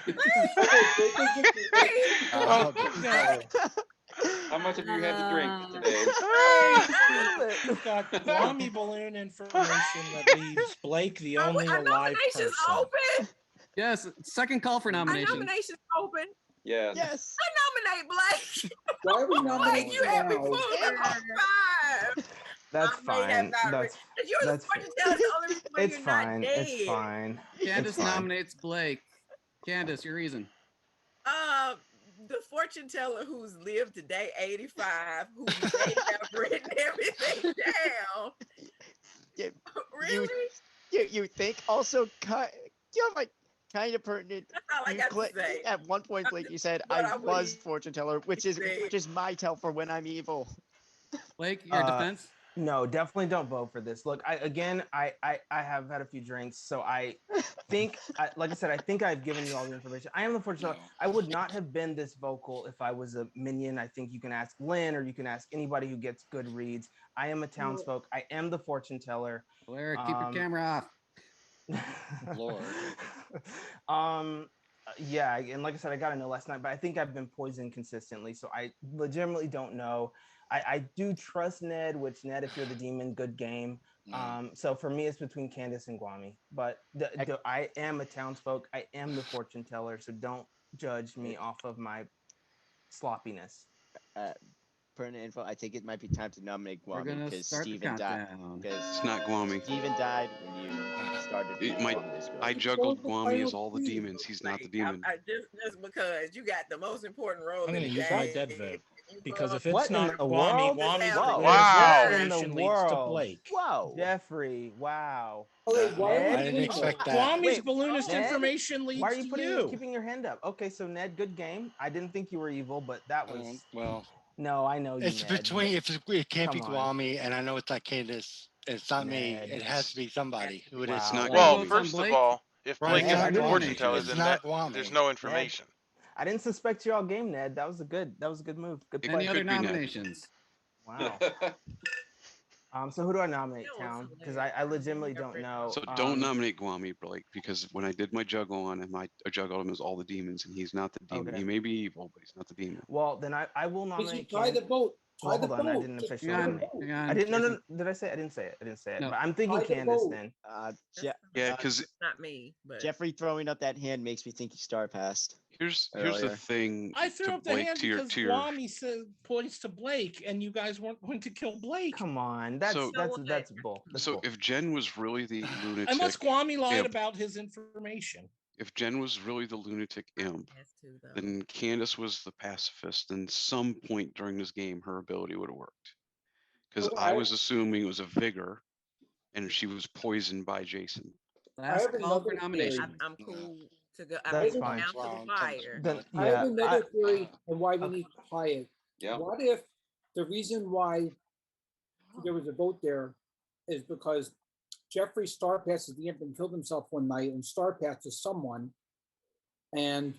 How much have you had to drink today? We've got Guami balloon information that leaves Blake the only Our alive nominations person. open. Yes, second call for Our nominations. nominations open. Yes. Yes. I nominate Blake. Why are we Blake, nominating you had me now? fooled the whole time. That's I may have fine. not That's You're the that's fortune teller. The only reason why it's you're fine. not dead. It's fine. Candace It's fine. nominates Blake. Candace, your reason. The fortune teller who's lived today 85, who may have written everything down. Yeah, Really? You think also you have like kind of pertinent. That's all I you got to say. At one point, Blake, you said But I I was wouldn't fortune teller, which is my tell for when I'm evil. Blake, your defense? No, definitely don't vote for this. Look, I have had a few drinks, so I think, like I said, I think I've given you all the information. I am the fortune teller. I would not have been this vocal if I was a minion. I think you can ask Lynn or you can ask anybody who gets good reads. I am a townsfolk. I am the fortune teller. Blair, keep your camera off. Lord. Yeah, and like I said, I got to know last night, but I think I've been poisoned consistently, so I legitimately don't know. I do trust Ned, which Ned, if you're the demon, good game. So for me, it's between Candace and Guami. But I am a townsfolk. I am the fortune teller, so don't judge me off of my sloppiness. Pertinent info. I think it might be time to nominate We're Guami gonna because start the Steven died. countdown. It's not Guami. Steven died when you started. I juggled Guami as all the demons. He's not the demon. I just because you got the most important role I'm in going the to use my game. dead vote because if What it's in not the Guami, world? Guami's Whoa. Wow. What in the information leads to world? Blake. Whoa. Jeffrey, wow. Okay, why Ned? I didn't expect that. Guami's balloonist Ned? information leads Why are you to keeping your hand up? Okay, so Ned, good game. I didn't think you were evil, but that was Well, no, I know you. it's Ned, between but if it can't be come on. Guami, and I know it's not Candace. It's not me. Ned. It has to be somebody. Who it is? Wow. not Well, Guami. first of all, if Brian, Blake it's isn't not the fortune Guami. teller, It's then not there's Guami. no information. I didn't suspect you all game, Ned. That was a good move. Good play. Any other nominations? Wow. So who do I nominate, Town? Because I legitimately don't know. So don't nominate Guami, Blake, because when I did my juggle on him, I juggled him as all the demons, and he's not the demon. Okay. He may be evil, but he's not the demon. Well, then I will nominate. Try the vote. Well, hold on. I didn't officially nominate. I didn't. No. Did I say? I didn't say it. I didn't say it. No. But I'm thinking Try the Candace vote. then. Yeah, because not me, but Jeffrey throwing up that hand makes me think he star passed. here's the earlier. thing. I threw to up the Blake, hand to your because to your Guami says points to Blake, and you guys weren't going to kill Blake. Come on, that's So- bull. That's so bull. if Jen was really the lunatic Unless Guami lied imp, about his information. if Jen was really the lunatic imp, then Candace was the pacifist. And some point during this game, her ability would have worked. Because I was assuming it was a vigor, and she was poisoned by Jason. Last call for nomination. I'm cool to go. That's I'm fine. down to the fire. Then, I have yeah, another theory on why we need to tie it. Yeah. What if the reason why there was a vote there is because Jeffrey star passes the imp and killed himself one night and star passes someone, and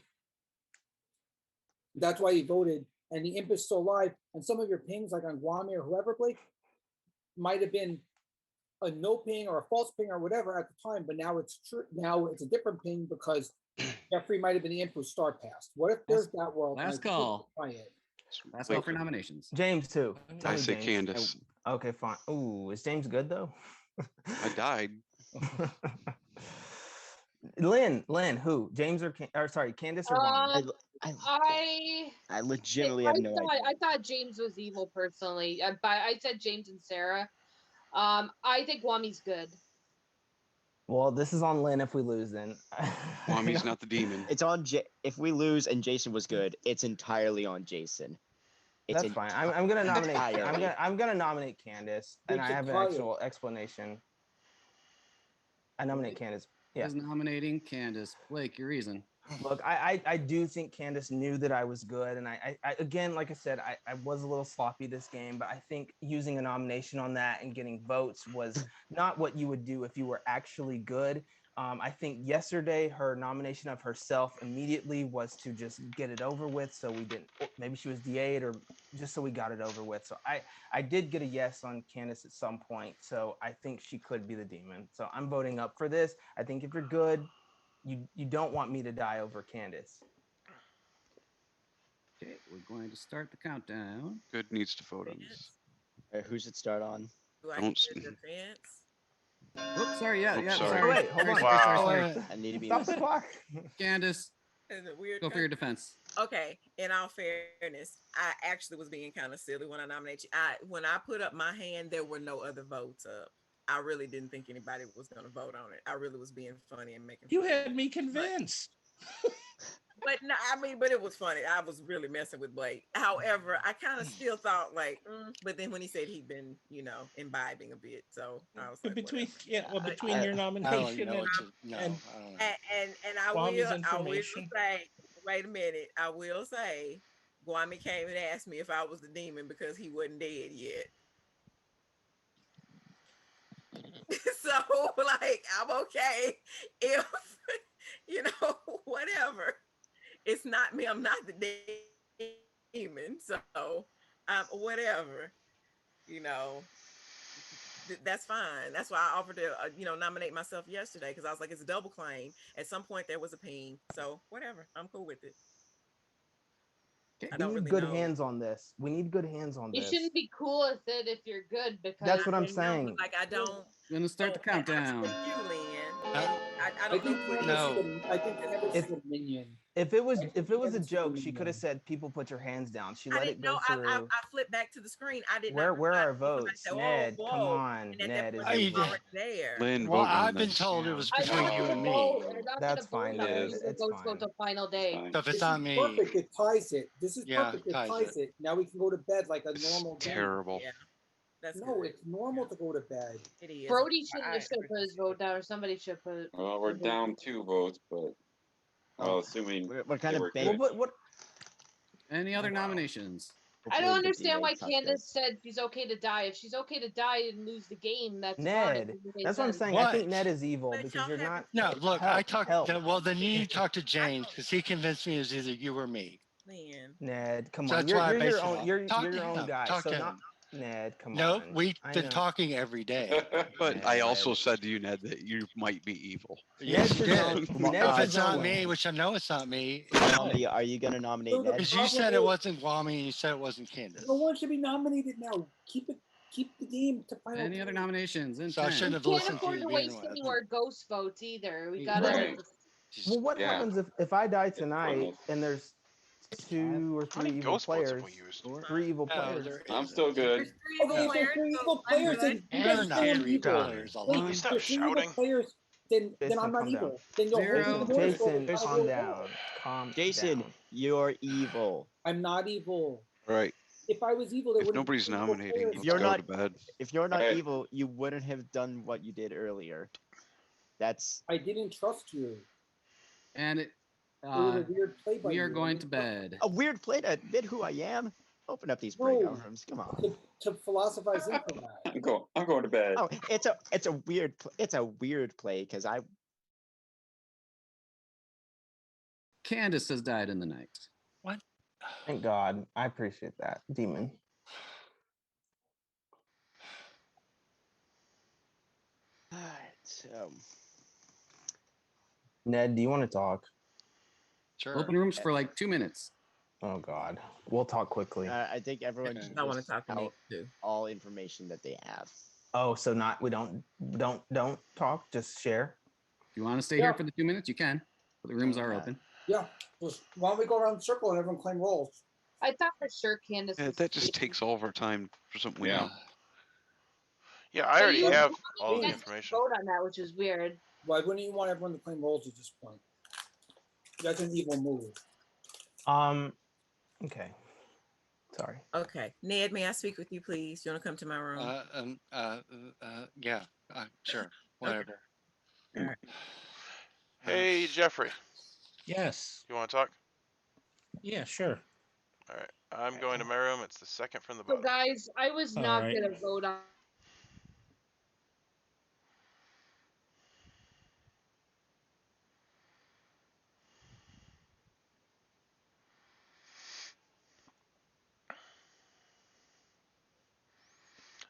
that's why he voted. And the imp is still alive. And some of your pings, like on Guami or whoever, Blake, might have been a no ping or a false ping or whatever at the time, but now it's true. Now it's a different ping because Jeffrey might have been the imp who star passed. What if there's that world? Last call. Last call for nominations. James too. Tell I me say James. Candace. Okay, fine. Ooh, is James good though? I died. Lynn, who? James or sorry, Candace or Guami? I legitimately have no idea. I thought James was evil personally, but I said James and Sarah. I think Guami's good. Well, this is on Lynn if we lose then. Guami's not the demon. It's on if we lose and Jason was good, it's entirely on Jason. It's That's fine. I'm gonna nominate. entirely. I'm gonna nominate Candace, and I It's have an entirely. actual explanation. I nominate Candace. Yeah. Is nominating Candace. Blake, your reason. Look, I do think Candace knew that I was good, and I again, like I said, I was a little sloppy this game, but I think using a nomination on that and getting votes was not what you would do if you were actually good. I think yesterday her nomination of herself immediately was to just get it over with, so we didn't. Maybe she was DA'd, or just so we got it over with. So I did get a yes on Candace at some point, so I think she could be the demon. So I'm voting up for this. I think if you're good, you don't want me to die over Candace. Okay, we're going to start the countdown. Good needs to vote on this. Who should start on? Do I Don't get the defense? Oops, sorry. Yeah, Oops, yeah. sorry. Sorry. Wait, hold sorry, on. sorry, Wow. sorry. I need to be Stop the clock. Candace, Is it weird? go for your defense. Okay, in all fairness, I actually was being kind of silly when I nominated you. When I put up my hand, there were no other votes up. I really didn't think anybody was going to vote on it. I really was being funny and making. You fun. had me convinced. But no, but it was funny. I was really messing with Blake. However, I kind of still thought like, but then when he said he'd been, imbibing a bit, so I was But like, between whatever. between your nomination and And I Guami's will information. say, wait a minute, I will say, Guami came and asked me if I was the demon because he wasn't dead yet. So like, I'm okay if whatever. It's not me. I'm not the demon. So whatever. That's fine. That's why I offered to, nominate myself yesterday because I was like, it's a double claim. At some point, there was a ping, so whatever. I'm cool with it. I We don't need really good know. hands on this. We need good hands on You this. shouldn't be cool with it if you're good because That's what I'm then- saying. Like I don't. Gonna start the countdown. You, Lynn. Uh, And I don't think we're I think Candace is a minion. If it was a Candace is joke, she could have minion. said, "People put your hands down." She I let didn't it go know. through. I flipped back to the screen. I did Where not. are our realize votes? said, Ned, whoa, come whoa. on. And at Ned that is point, they were evil. already there. Lynn, well, vote on I've been this. told it was I between don't you need and to me. vote. I'm not That's gonna fine, vote on Ned. it. It's Votes go fine. till final day. So if This it's is not me, perfect. It ties it. This is Yeah, perfect. It ties ties it. it. Now we can go to bed like a This is normal game. terrible. Yeah, that's No, good. it's normal to go to bed. It is. Brody shouldn't have should put his vote down, or somebody should put. Well, we're down 2 votes, but assuming What kind they of were bait? good. What? Any other nominations? I don't Hopefully the understand why D-Mates not Candace said she's okay to die. If she's okay to die and lose the game, that's fine. Ned. It makes That's what I'm sense. saying. I think Ned is evil because you're not. No, look, I talked. Help. Well, then you need to talk to James because he convinced me it was either you or me. Lynn. Ned, come So on. that's why I You're based your it own. off. You're Talk your to own him. guy. Talk So to not him. Ned. Come No, on. we've I been know. talking every day. But I Ned. also said to you, Ned, that you might be evil. Yes, Ned's you his did. own. Ned's If his it's not own. me, which I know it's not me, Guami, are you gonna nominate Ned? because you said it wasn't Guami and you said it wasn't Candace. No one should be nominated now. Keep the game to final. Any other nominations? In So I 10. shouldn't have Can't listened to afford you to to waste begin any with. more ghost votes either. We Right. gotta. Right. Well, what Yeah. happens if I die tonight pointless. and there's 2 or How many 3 evil ghost votes have players? we used? 3 evil No, players. there I'm isn't. still good. There's 3 evil Okay, if players. there's 3 so evil I'm players, good. then you We're guys not say I'm three evil. players Wait, alone. if Stop there's 3 evil shouting. players, then Jason, I'm not calm down. evil. Then you'll Zero. hold the doors for Jason, the calm final down. vote. Calm Jason, down. you're evil. I'm not evil. All right. If I was evil, there If wouldn't nobody's be evil nominating, players. let's you're go not- to bed. If you're not Hey. evil, you wouldn't have done what you did earlier. That's I didn't trust you. And it, It was a weird play by we you. are I going to didn't trust bed. a weird play to admit who I am. Open up these breakout rooms. Come on. to philosophize into that. I'm going to bed. Oh, it's a weird play because I Candace has died in the night. What? Thank God. I appreciate that, demon. Alright, Ned, do you want to talk? Sure. Open rooms for like 2 minutes. Oh God. We'll talk quickly. I think everyone should I want to just talk to Nick out too. all information that they have. Oh, so not we don't talk, just share. If you want to stay here for the 2 minutes, you can. But the rooms are open. Yeah. Just, why don't we go around the circle and everyone claim roles? I thought for sure Candace. Yeah, was that just sleeping. takes all of our time for something we Yeah. know. Yeah, I already you- have you all the guys information. Vote on that, which is weird. Why wouldn't you want everyone to claim roles at this point? That's an evil move. Okay. Sorry. Okay, Ned, may I speak with you, please? You want to come to my room? Yeah, sure, whatever. All right. Hey, Jeffrey, Yes. you want to talk? Yeah, sure. All right. I'm going to my room. It's the second from the So bottom. guys, I was All not right. gonna vote on.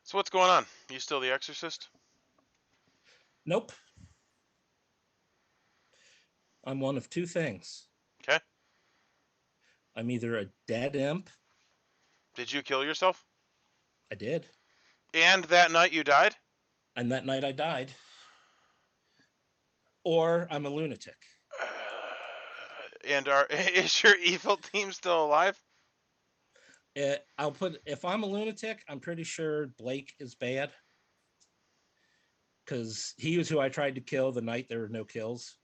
So what's going on? You still the Exorcist? Nope. I'm one of 2 things. Okay. I'm either a dead imp. Did you kill yourself? I did. And that night you died? And that night I died. Or I'm a lunatic. And is your evil team still alive? I'll put, if I'm a lunatic, I'm pretty sure Blake is bad. Because he was who I tried to kill the night there were no kills.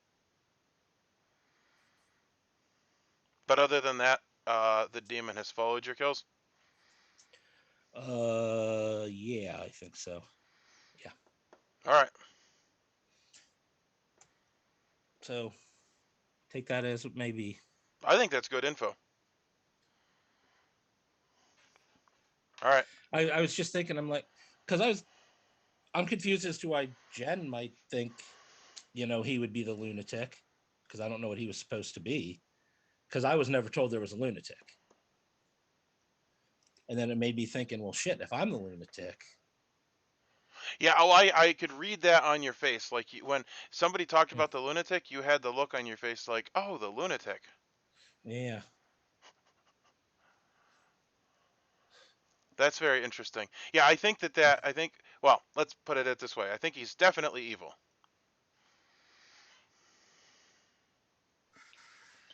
But other than that, the demon has followed your kills? Yeah, I think so. Yeah. All right. So take that as it may be. I think that's good info. All right. I was just thinking, I'm like, because I'm confused as to why Jen might think, he would be the lunatic, because I don't know what he was supposed to be, because I was never told there was a lunatic. And then it made me thinking, well, shit, if I'm the lunatic. Yeah, oh, I could read that on your face. Like when somebody talked about the lunatic, you had the look on your face like, oh, the lunatic. Yeah. That's very interesting. Yeah, I think well, let's put it this way. I think he's definitely evil.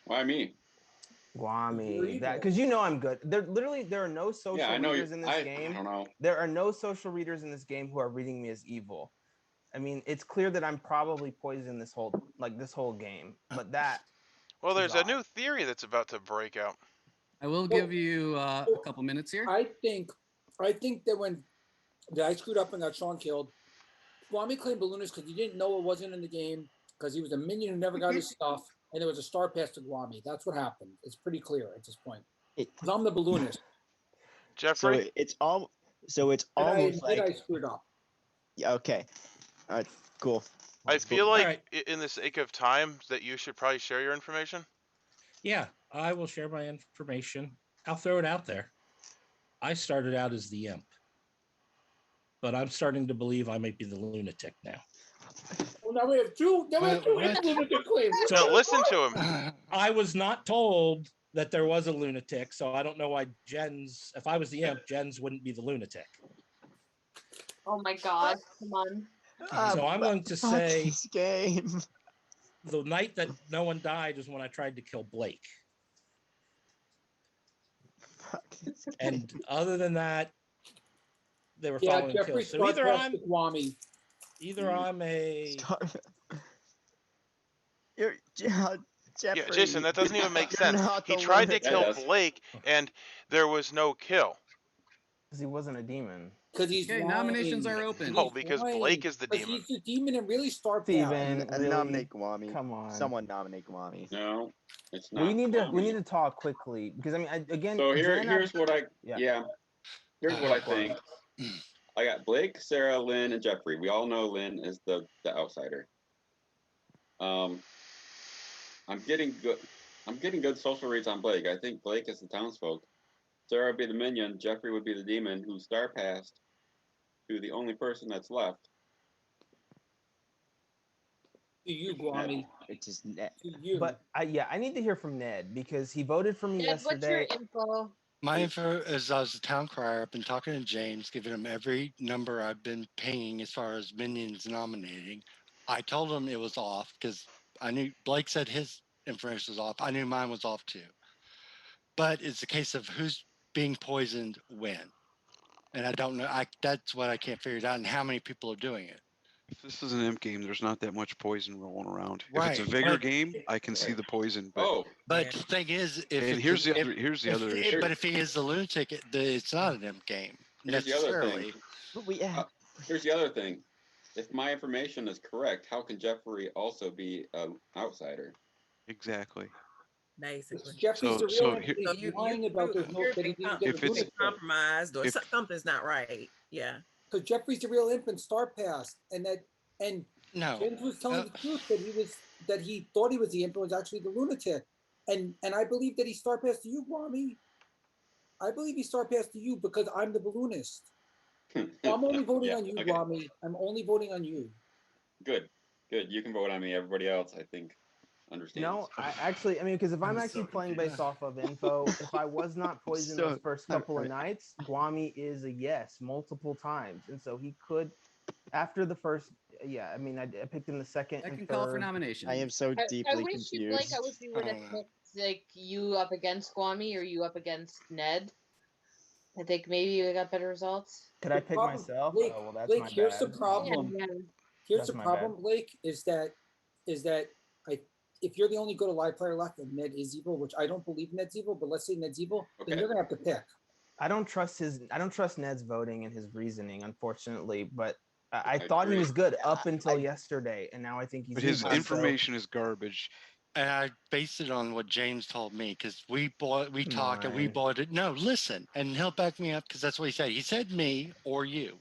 Why me? Guami, that because you know I'm good. There are no social Yeah, I know you. readers in this I game. don't know. There are no social readers in this game who are reading me as evil. I mean, it's clear that I'm probably poisoned this whole game. But that Well, there's a odd. new theory that's about to break out. I will give you a couple minutes here. I think that when I screwed up and got Sean killed, Kwame claimed Balloonist because he didn't know it wasn't in the game because he was a minion who never got his stuff, and there was a star pass to Kwame. That's what happened. It's pretty clear at this point. Because I'm the Balloonist. Jeffrey? So it's all. So it's And almost I admit like. I screwed up. Yeah. Okay. All right. Cool. I feel All like, right. in the sake of time, that you should probably share your information. Yeah, I will share my information. I'll throw it out there. I started out as the imp, but I'm starting to believe I might be the lunatic now. Well, now we have two. Now we have two lunatic claims. So listen to him. I was not told that there was a lunatic, so I don't know why if I was the imp, Jens wouldn't be the lunatic. Oh my God! Come on. So I'm going to say this game. The night that no one died is when I tried to kill Blake. And other than that, they were following Jeffrey kills. So either I'm a You're Jeffrey. Yeah, Jason, that doesn't even make You're sense. not He the tried to lunatic. kill Blake, and there was no kill. Because he wasn't a demon. Because he's Okay, lying. nominations are open. Oh, because Blake is the demon. He's the demon and really star Steven, power. really? Nominate Guami. Come on. Someone nominate Guami. No, it's not. We need Kwame. to talk quickly because I mean again. So Jan, here's what I yeah. Here's what I think. I got Blake, Sarah, Lynn, and Jeffrey. We all know Lynn is the outsider. I'm getting good social reads on Blake. I think Blake is the townsfolk. Sarah would be the minion. Jeffrey would be the demon who star passed to the only person that's left. To you, Guami. It's just Ned. To you. But I need to hear from Ned because he voted for me Ned, what's your yesterday. info? My info is I was a town crier. I've been talking to James, giving him every number I've been paying as far as minions nominating. I told him it was off because I knew Blake said his information was off. I knew mine was off too. But it's a case of who's being poisoned when. And I don't know. That's what I can't figure out, and how many people are doing it. If this is an imp game, there's not that much poison rolling around. Right, If it's a vigor but- game, I can see the poison. But But the thing is, and here's the other issue. But if he is the lunatic, it's not an imp game Here's the other necessarily. thing. Here's the other thing. If my information is correct, how can Jeffrey also be an outsider? Exactly. Basically. Jeffrey's the real so one. here- He's lying about there's no that he didn't get If the it's- lunatic. compromised or if- something's not right. Yeah. Because Jeffrey's the real imp and star pass, and No. James was telling the truth that he thought he was the imp and was actually the lunatic, and I believe that he star passed to you, Guami. I believe he star passed to you because I'm the balloonist. I'm only voting Yeah, on you, okay. Guami. I'm only voting on you. Good. You can vote on me. Everybody else, I think, understands. No, I mean, because if I'm actually playing based off of info, if I was not poisoned So- those first couple of nights, Guami is a yes multiple times, and so he could, after the first, I mean, I picked him the second. I and can call for third. nomination. I am so I deeply wish you, Blake, confused. I wish you would have picked like you up against Kwame or you up against Ned. I think maybe you got better results. Could I pick problem- myself? Blake, Oh well, that's Blake, my here's the bad. problem. Yeah. Here's That's the my problem, bad. Blake, is that if you're the only good live player left and Ned is evil, which I don't believe Ned's evil, but let's say Ned's evil, then you're gonna have to pick. I don't trust Ned's voting and his reasoning, unfortunately, but I I thought he agree. was good up until yesterday, and now I think he's But his evil, so- information is garbage. And I based it on what James told me because we talked and we Mine. bought it. No, listen, and he'll back me up because that's what he said. He said me or you.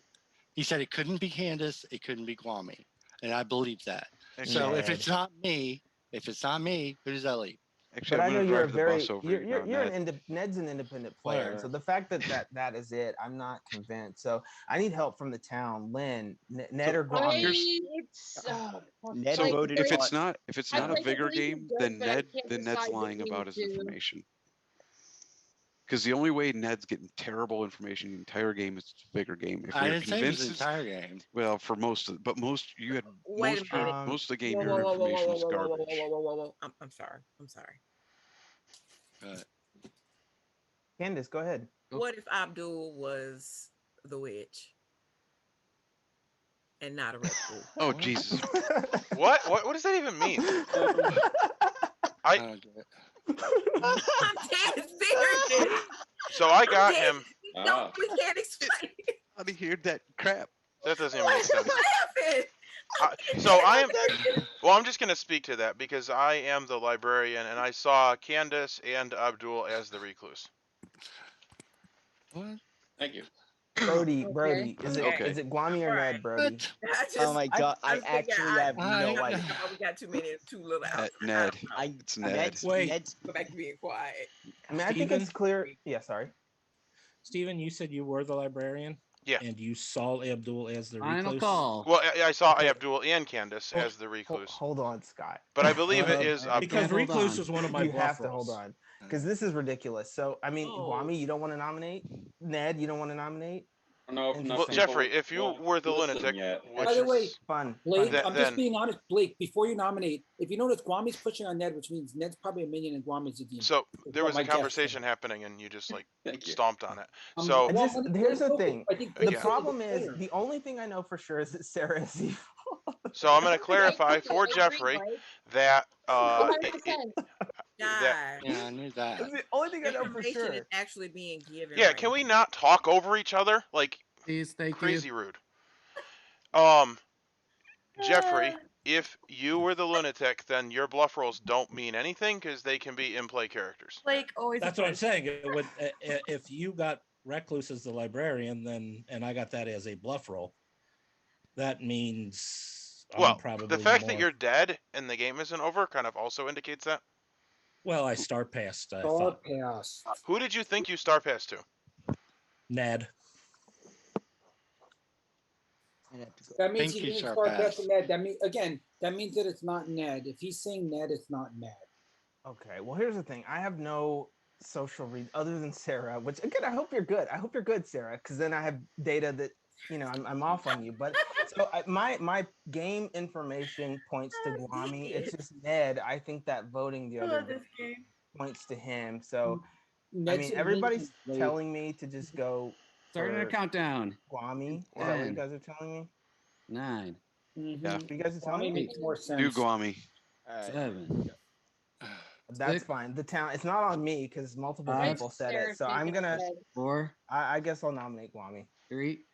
He said it couldn't be Candace, it couldn't be Kwame, and I believe that. So if Ned. it's not me, who does that leave? Actually, But I'm I know gonna you're a drive the bus very over you're you you're, now, you're Ned. Ned's an independent player, and so the fact that is it, I'm not convinced. So I need help from the town. Lynn, Ned or Guami. It's Ned So voted if on. it's not I'd a like to vigor believe you're game, good, then but I can't Ned's decide lying between about the his two. information. Because the only way Ned's getting terrible information the entire game is vigor game. If I you're didn't say it was convinced the it's entire game. well for most of, but most you had Wait most a minute. most of the game Whoa, your whoa, whoa, whoa, information whoa, was whoa, whoa, whoa, garbage. whoa, whoa, whoa, whoa. I'm sorry. I'm sorry. Candace, go ahead. What if Abdul was the witch and not a recluse? Oh Jesus! What does that even mean? I I'm dead serious. so I I'm got dead. him. No, we can't explain it. How do you hear that crap? That doesn't even make sense. Laughing. So I am. Well, I'm just gonna speak to that because I am the librarian, and I saw Candace and Abdul as the recluse. What? Thank you. Brody, is it Guami or Ned, Brody? Oh my god, I actually have no idea. We got too little outs. Ned. It's Ned. Go back to being quiet. I mean, I think it's clear. Yeah, sorry. Steven, you said you were the librarian? Yeah. And you saw Abdul as the Final recluse? call. Well, I saw Abdul and Candace as the recluse, Hold on, Scott. but I believe it is Abdul. Because recluse is one of my You bluff have to rolls. hold on because this is ridiculous. So, I mean, Guami, you don't want to nominate Ned. You don't want to nominate. No, Well, Jeffrey, if you were the lunatic, which By the way, is fun, Blake, Then- I'm then- just being honest, Blake. Before you nominate, if you notice, Guami's pushing on Ned, which means Ned's probably a minion and Guami's a demon. so Is there what was my a guess is. conversation happening, and you just like Thank you. stomped on it. Um, So well, Here's the focus. thing. I think The Blake's problem a is player. the only thing I know for sure is that Sarah is evil. So I'm going to clarify for Jeffrey that that Yeah, I knew that. That's the only thing I know for Information sure. is actually being given. yeah. right Can we now. not talk over each other like Please, thank crazy you. rude? Jeffrey, if you were the lunatic, then your bluff rolls don't mean anything because they can be in-play characters. Blake always. That's what I'm saying. It would, if you got recluse as the librarian, then and I got that as a bluff roll, that means Well, I'm probably the fact that more- you're dead and the game isn't over kind of also indicates that. Well, I star passed. I Star thought pass. Who did you think you star passed to? Ned. That means Thank he's you, being Star far Pass. past the Ned. That mean again. That means that it's not Ned. If he's saying Ned, it's not Ned. Okay, well, here's the thing. I have no social read other than Sarah, which again, I hope you're good. I hope you're good, Sarah, because then I have data that I'm off on you. But so my game information points to Guami. It's just Ned. I think that voting the other day points to him. So I Ned's mean, a everybody's minion, telling me to just go Starting a for countdown. Guami. Is that what you 10, guys are telling me? 9, Yeah. What you guys are telling Guami me? makes more sense. Do Guami. 7. That's 6, fine. The town. It's not on me because multiple 5, people said it. So I'm gonna. 4, I guess I'll nominate Guami. 3.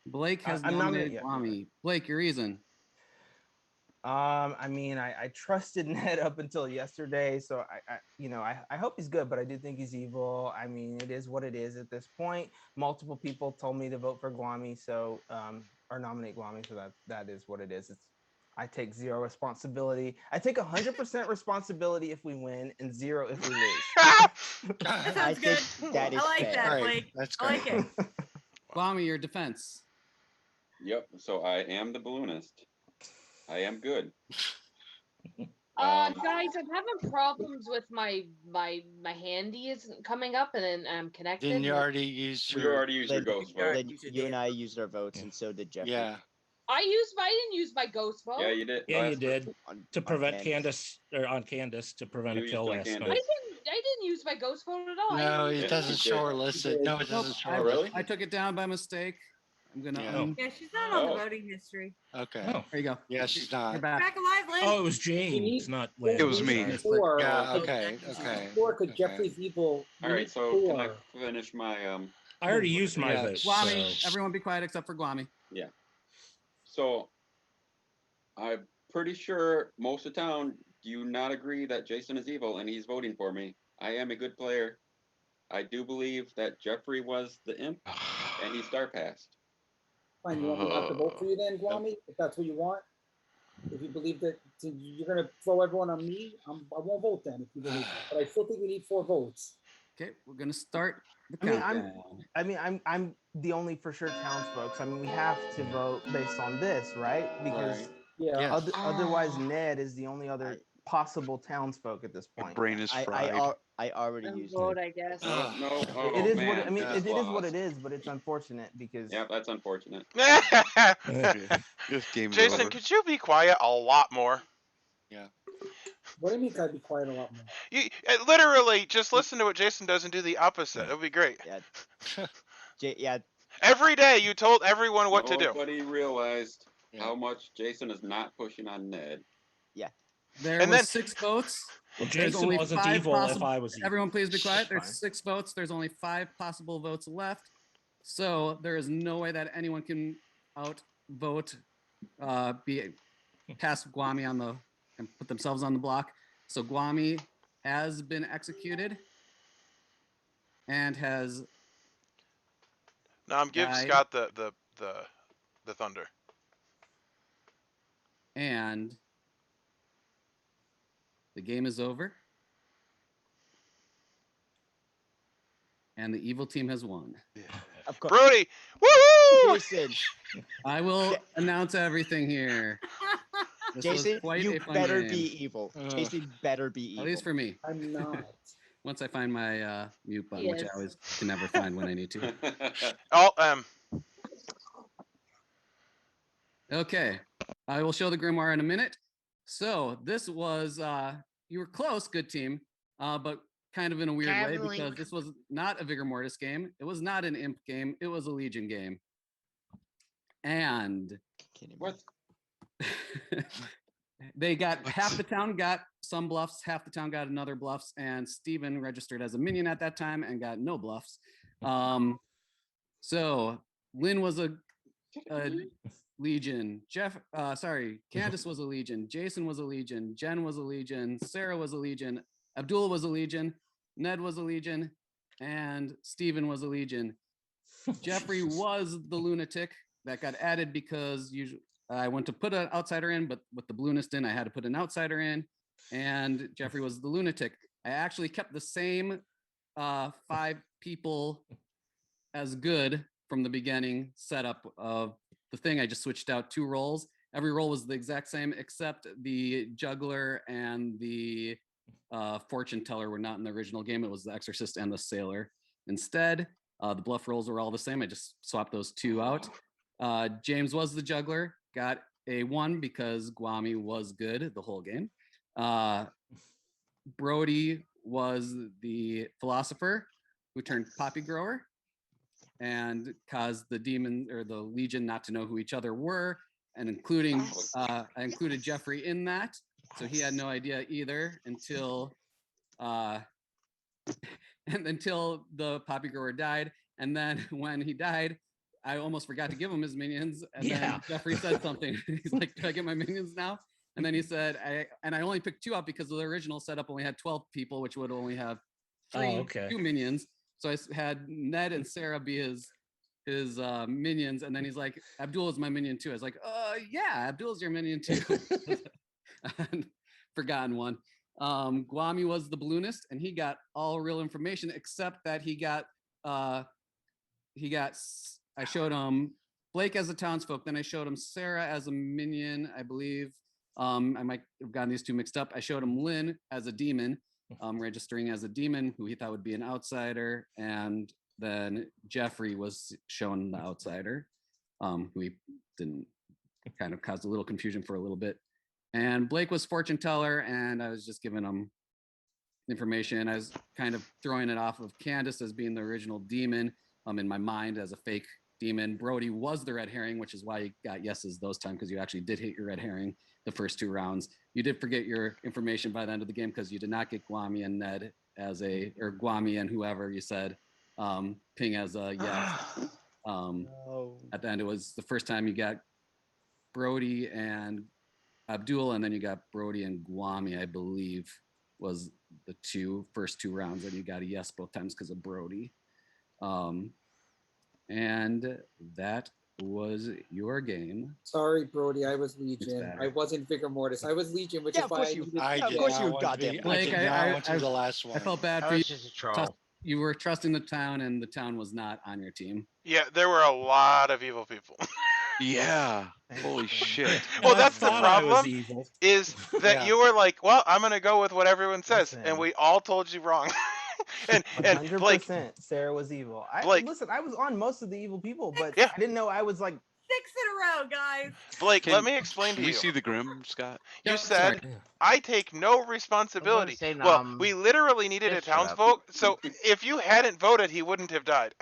Blake has I'm nominated nominated, Guami. Blake, your reason. I mean, I trusted Ned up until yesterday, so I hope he's good, but I do think he's evil. I mean, it is what it is at this point. Multiple people told me to vote for Guami, so or nominate Guami, so that is what it is. I take zero responsibility. I take 100% responsibility if we win and 0 if we lose. That I sounds good. think that is I like fair. that, Right, Blake. that's I like it. Guami, your defense. Yep. So I am the balloonist. I am good. Guys, I'm having problems with my handy isn't coming up, and then I'm connected. Didn't you like- already use You your? already used your ghost vote. Lynn, you and I used our votes, and so did Jeffrey. Yeah. I didn't use my ghost vote. Yeah, you did. Yeah, you last did On- to on prevent Candace. Candace to prevent You a kill used on last Candace. night. I didn't use my ghost vote at all. No, I didn't it use doesn't you show did. or listed. No, it Nope, doesn't show. I, or really? listed. I took it down by mistake. I'm gonna. Yeah. Yeah, she's not on the Oh. voting history. Okay. Oh, There you go. Yeah, she's You're not. back. Back alive, Lynn. oh, it was James, not Lynn. It was I'm me. sorry. Four. Yeah. Oh, Okay. Jackie's Okay. Four, because okay. Jeffrey's evil. All You right. need So can I 4. finish my I already used my Yeah. vote. Guami, So. everyone be quiet except for Guami. Yeah. So I'm pretty sure most of town do not agree that Jason is evil and he's voting for me. I am a good player. I do believe that Jeffrey was the imp and he star passed. Fine, you want me not to vote for you then, Guami, if that's what you want? If you believe that you're going to throw everyone on me, I won't vote then if you believe that. But I still think we need 4 votes. Okay, we're gonna start the I mean, countdown. I'm the only for sure townsfolk. So I mean, we have to vote based on this, right? Because Right. Yeah. otherwise, Ned is the only other possible townsfolk at this My point. brain is fried. I already Then used vote, it. I guess. Oh, no. Oh, It is man. what I mean. Dennis It is what lost. it is, but it's unfortunate because Yeah, that's unfortunate. This game's Jason, over. could you be quiet a lot more? Yeah. What do you mean? Can I be quiet a lot more? You literally just listen to what Jason does and do the opposite. It would be great. Yeah. Every day you told everyone what to do. Nobody realized how much Jason is not pushing on Ned. Yeah. There And was then- 6 votes. Well, There's Jason only wasn't 5 evil if possible. I was evil. Everyone, please be quiet. Shh, There's fine. 6 votes. There's only 5 possible votes left. So there is no way that anyone can outvote, pass Guami on the and put themselves on the block. So Guami has been executed and has. Give died. Scott the thunder. And the game is over. And the evil team has won. Of course. Brody, woohoo! Jason. I will announce everything here. This was Jason, quite you a fun better game. be evil. Jason better be evil. At least for me. I'm not. Once I find my mute button, which I Yes. always can never find when I need to. Okay, I will show the grimoire in a minute. So this was you were close, good team, but kind of in a weird way because Traveling. this was not a Vigor Mortis game. It was not an Imp game. It was a Legion game. And what? They got half the town got some bluffs, half the town got another bluffs, and Steven registered as a minion at that time and got no bluffs. So Lynn was a Legion. Candace was a Legion. Jason was a Legion. Jen was a Legion. Sarah was a Legion. Abdul was a Legion. Ned was a Legion. And Steven was a Legion. Jeffrey was the lunatic that got added because I went to put an outsider in, but with the Balloonist in, I had to put an outsider in. And Jeffrey was the lunatic. I actually kept the same 5 people as good from the beginning setup of the thing. I just switched out 2 roles. Every role was the exact same except the Juggler and the Fortune Teller were not in the original game. It was the Exorcist and the Sailor. Instead, the bluff rolls were all the same. I just swapped those 2 out. James was the Juggler, got a 1 because Guami was good the whole game. Brody was the Philosopher who turned Poppy Grower and caused the demon or the Legion not to know who each other were, and including I included Jeffrey in that, so he had no idea either until until the Poppy Grower died, and then when he died, I almost forgot to give him his minions, and then Jeffrey said something. He's like, "Do I get my minions now?" And then he said, I only picked 2 out because the original setup only had 12 people, which would only have 2 minions. So I had Ned and Sarah be his minions, and then he's like, Abdul is my minion too. I was like, yeah, Abdul's your minion too. Forgotten one. Guami was the Balloonist, and he got all real information except that he got I showed him Blake as a townsfolk, then I showed him Sarah as a minion, I believe. I might have gotten these 2 mixed up. I showed him Lynn as a demon, registering as a demon who he thought would be an outsider, and then Jeffrey was shown the outsider, who he didn't, kind of caused a little confusion for a little bit. And Blake was Fortune Teller, and I was just giving him information. I was kind of throwing it off of Candace as being the original demon in my mind as a fake demon. Brody was the red herring, which is why you got yeses those times, because you actually did hit your red herring the first 2 rounds. You did forget your information by the end of the game because you did not get Guami and Ned or Guami and whoever you said ping as a yes. At the end, it was the first time you got Brody and Abdul, and then you got Brody and Guami, I believe, was the first 2 rounds, and you got a yes both times because of Brody. And that was your game. Sorry, Brody, I was It's Legion. better. I wasn't Vigor Mortis. I was Legion, which Yeah, is of why course I you. needed. Yeah, of yeah. course you want to goddamn. be, I Blake, did not want to be the I last one. felt bad I for you. was just a troll. You were trusting the town, and the town was not on your team. Yeah, there were a lot of evil people. Yeah. Holy shit. Well, I that's the thought I was problem. evil. Is that Yeah. you were like, well, I'm gonna go with what everyone says, and Listen. we all told you wrong. and Blake, 100% Sarah was evil. Blake. Listen, I was on most of the evil people, but Yeah. I didn't know I was like 6 in a row, guys. Blake, Can, let me explain to can we you. see the Grim, Scott? You Yeah, said sorry. I take no responsibility. say Well, nom. we literally needed a Just shut up. townsfolk, so if you hadn't voted, he wouldn't have died.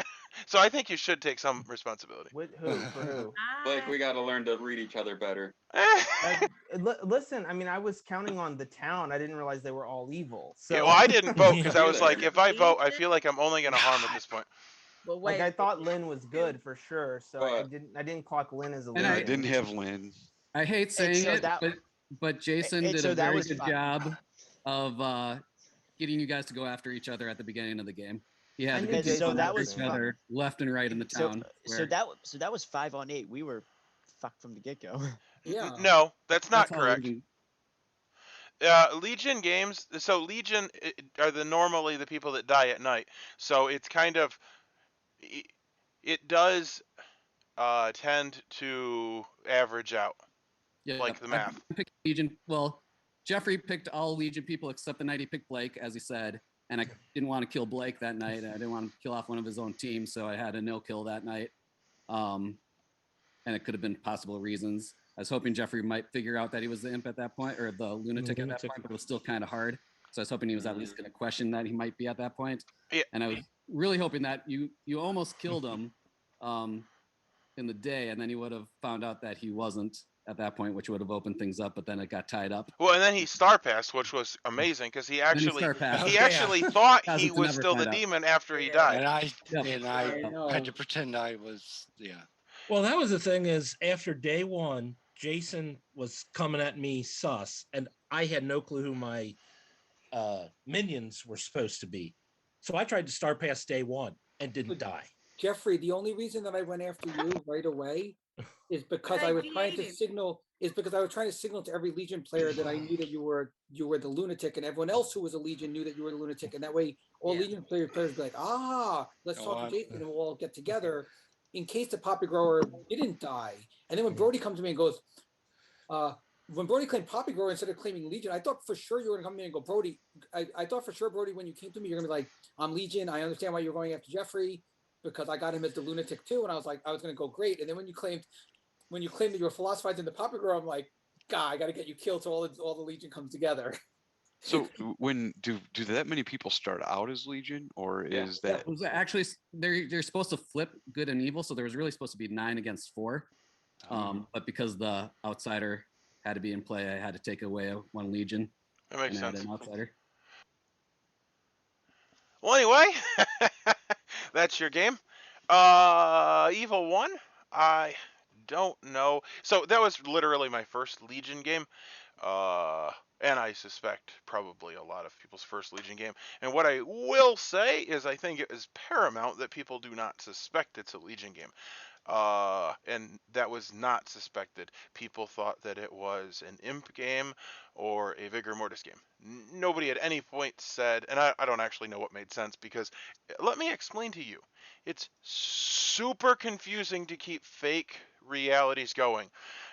So I think you should take some responsibility. with who for who. Blake, we got to learn to read each other better. Listen, I mean, I was counting on the town. I didn't realize they were all evil. So Yeah, well, I didn't vote because I Me was like, neither. if I vote, I feel like I'm only gonna harm at this point. But like wait, I thought Lynn was good for sure. So I But- didn't clock Lynn as a And I Legion. didn't have Lynn. I hate saying so it, that- but Jason and did so a that very was good fun. job of getting you guys to go after each other at the beginning of the game. He had I to knew get Jason people that after was each fun. other left and right in the town. So that was 5-on-8. We were fucked from the get go. Yeah. No, that's not That's how correct. Legion- Legion games. So Legion are normally the people that die at night. So it's kind of it does tend to average out, Yeah, like the I math. picked Legion. Well, Jeffrey picked all Legion people except the night he picked Blake, as he said. And I didn't want to kill Blake that night. And I didn't want to kill off one of his own team, so I had a no kill that night. And it could have been possible reasons. I was hoping Jeffrey might figure out that he was the imp at that point, or the lunatic at that point, but it was still kind of hard. So I was hoping he was at least going to question that he might be at that point. Yeah. And I was really hoping that you almost killed him in the day, and then he would have found out that he wasn't at that point, which would have opened things up, but then it got tied up. Well, and then he star passed, which was amazing because he actually star passed. he Yeah. actually thought he Thousands was never still the tied up. demon after he Yeah. died. And I Yep. had to pretend I was Well, that was the thing is after day one, Jason was coming at me sus, and I had no clue who my minions were supposed to be. So I tried to star past day one and didn't die. Jeffrey, the only reason that I went after you right away is because I was trying to signal to every Legion player that I knew that you were the lunatic, and everyone else who was a Legion knew that you were the lunatic, and that way all Legion players would be like, let's talk to Jason and we'll all get together in case the Poppy Grower didn't die. And then when Brody comes to me and goes, when Brody claimed Poppy Grower instead of claiming Legion, I thought for sure you were gonna come to me and go, Brody, I thought for sure, Brody, when you came to me, you're gonna be like, I'm Legion, I understand why you're going after Jeffrey, because I got him as the lunatic too. And I was like, I was gonna go great. And then when you claimed that you were philosophizing the Poppy Grower, I'm like, God, I gotta get you killed so all the Legion comes together. So when do that many people start out as Legion, or is that It was actually they're supposed to flip good and evil, so there was really supposed to be 9 against 4. But because the outsider had to be in play, I had to take away one Legion. That makes and add sense. an outsider. Well, anyway, that's your game. Evil 1, I don't know. So that was literally my first Legion game. And I suspect probably a lot of people's first Legion game. And what I will say is I think it is paramount that people do not suspect it's a Legion game. And that was not suspected. People thought that it was an imp game or a Vigor Mortis game. Nobody at any point said, and I don't actually know what made sense, because let me explain to you. It's super confusing to keep fake realities going.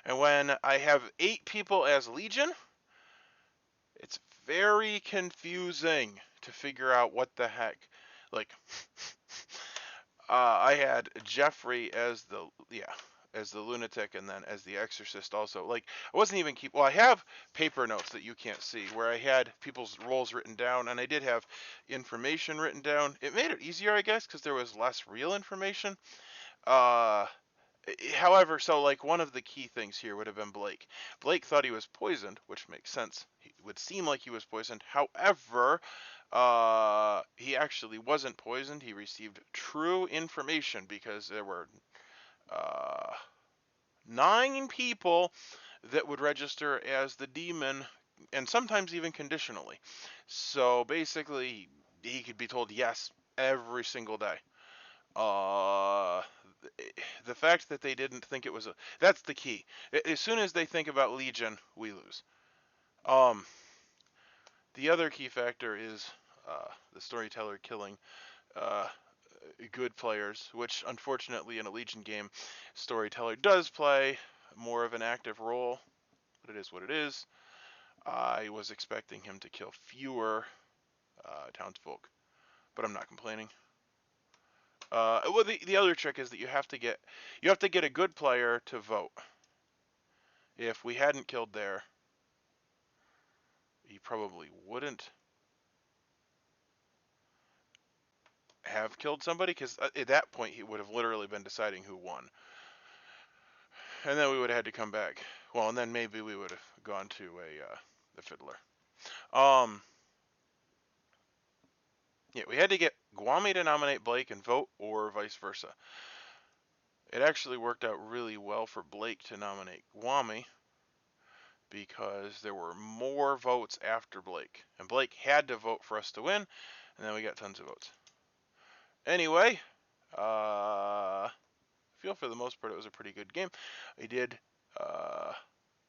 And when I have 8 people as Legion, it's very confusing to figure out what the heck. Like, I had Jeffrey as the lunatic, and then as the Exorcist also. Like, I wasn't even I have paper notes that you can't see where I had people's roles written down, and I did have information written down. It made it easier, I guess, because there was less real information. However, so like one of the key things here would have been Blake. Blake thought he was poisoned, which makes sense. He would seem like he was poisoned. However, he actually wasn't poisoned. He received true information because there were 9 people that would register as the demon, and sometimes even conditionally. So basically, he could be told yes every single day. the fact that they didn't think it was that's the key. As soon as they think about Legion, we lose. The other key factor is the storyteller killing good players, which unfortunately in a Legion game, storyteller does play more of an active role, but it is what it is. I was expecting him to kill fewer townsfolk, but I'm not complaining. Well, the other trick is that you have to get a good player to vote. If we hadn't killed there, he probably wouldn't have killed somebody, because at that point he would have literally been deciding who won, and then we would have had to come back. Well, and then maybe we would have gone to the fiddler. Yeah, we had to get Guami to nominate Blake and vote, or vice versa. It actually worked out really well for Blake to nominate Guami, because there were more votes after Blake, and Blake had to vote for us to win, and then we got tons of votes. Anyway, I feel for the most part it was a pretty good game. I did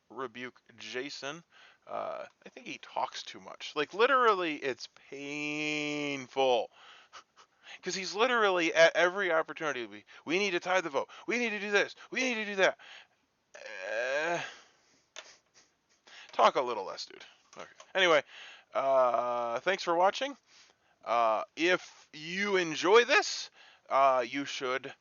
rebuke Jason. I think he talks too much. Like, literally, it's painful. Because he's literally at every opportunity. We need to tie the vote. We need to do this. We need to do that. Talk a little less, dude. Okay. Anyway, thanks for watching. If you enjoy this, you should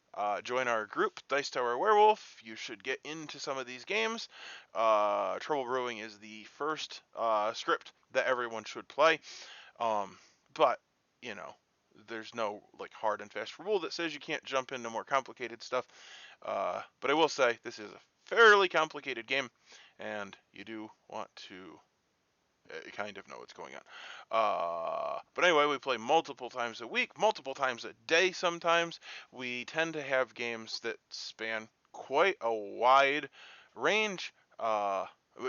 join our group, Dice Tower Werewolf. You should get into some of these games. Trouble Brewing is the first script that everyone should play. But, you know, there's no like hard and fast rule that says you can't jump into more complicated stuff. But I will say this is a fairly complicated game, and you do want to kind of know what's going on. But anyway, we play multiple times a week, multiple times a day sometimes. We tend to have games that span quite a wide range.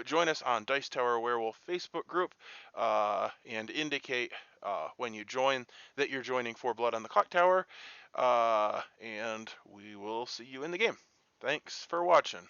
Join us on Dice Tower Werewolf Facebook group and indicate when you join that you're joining for Blood on the Clocktower, and we will see you in the game. Thanks for watching.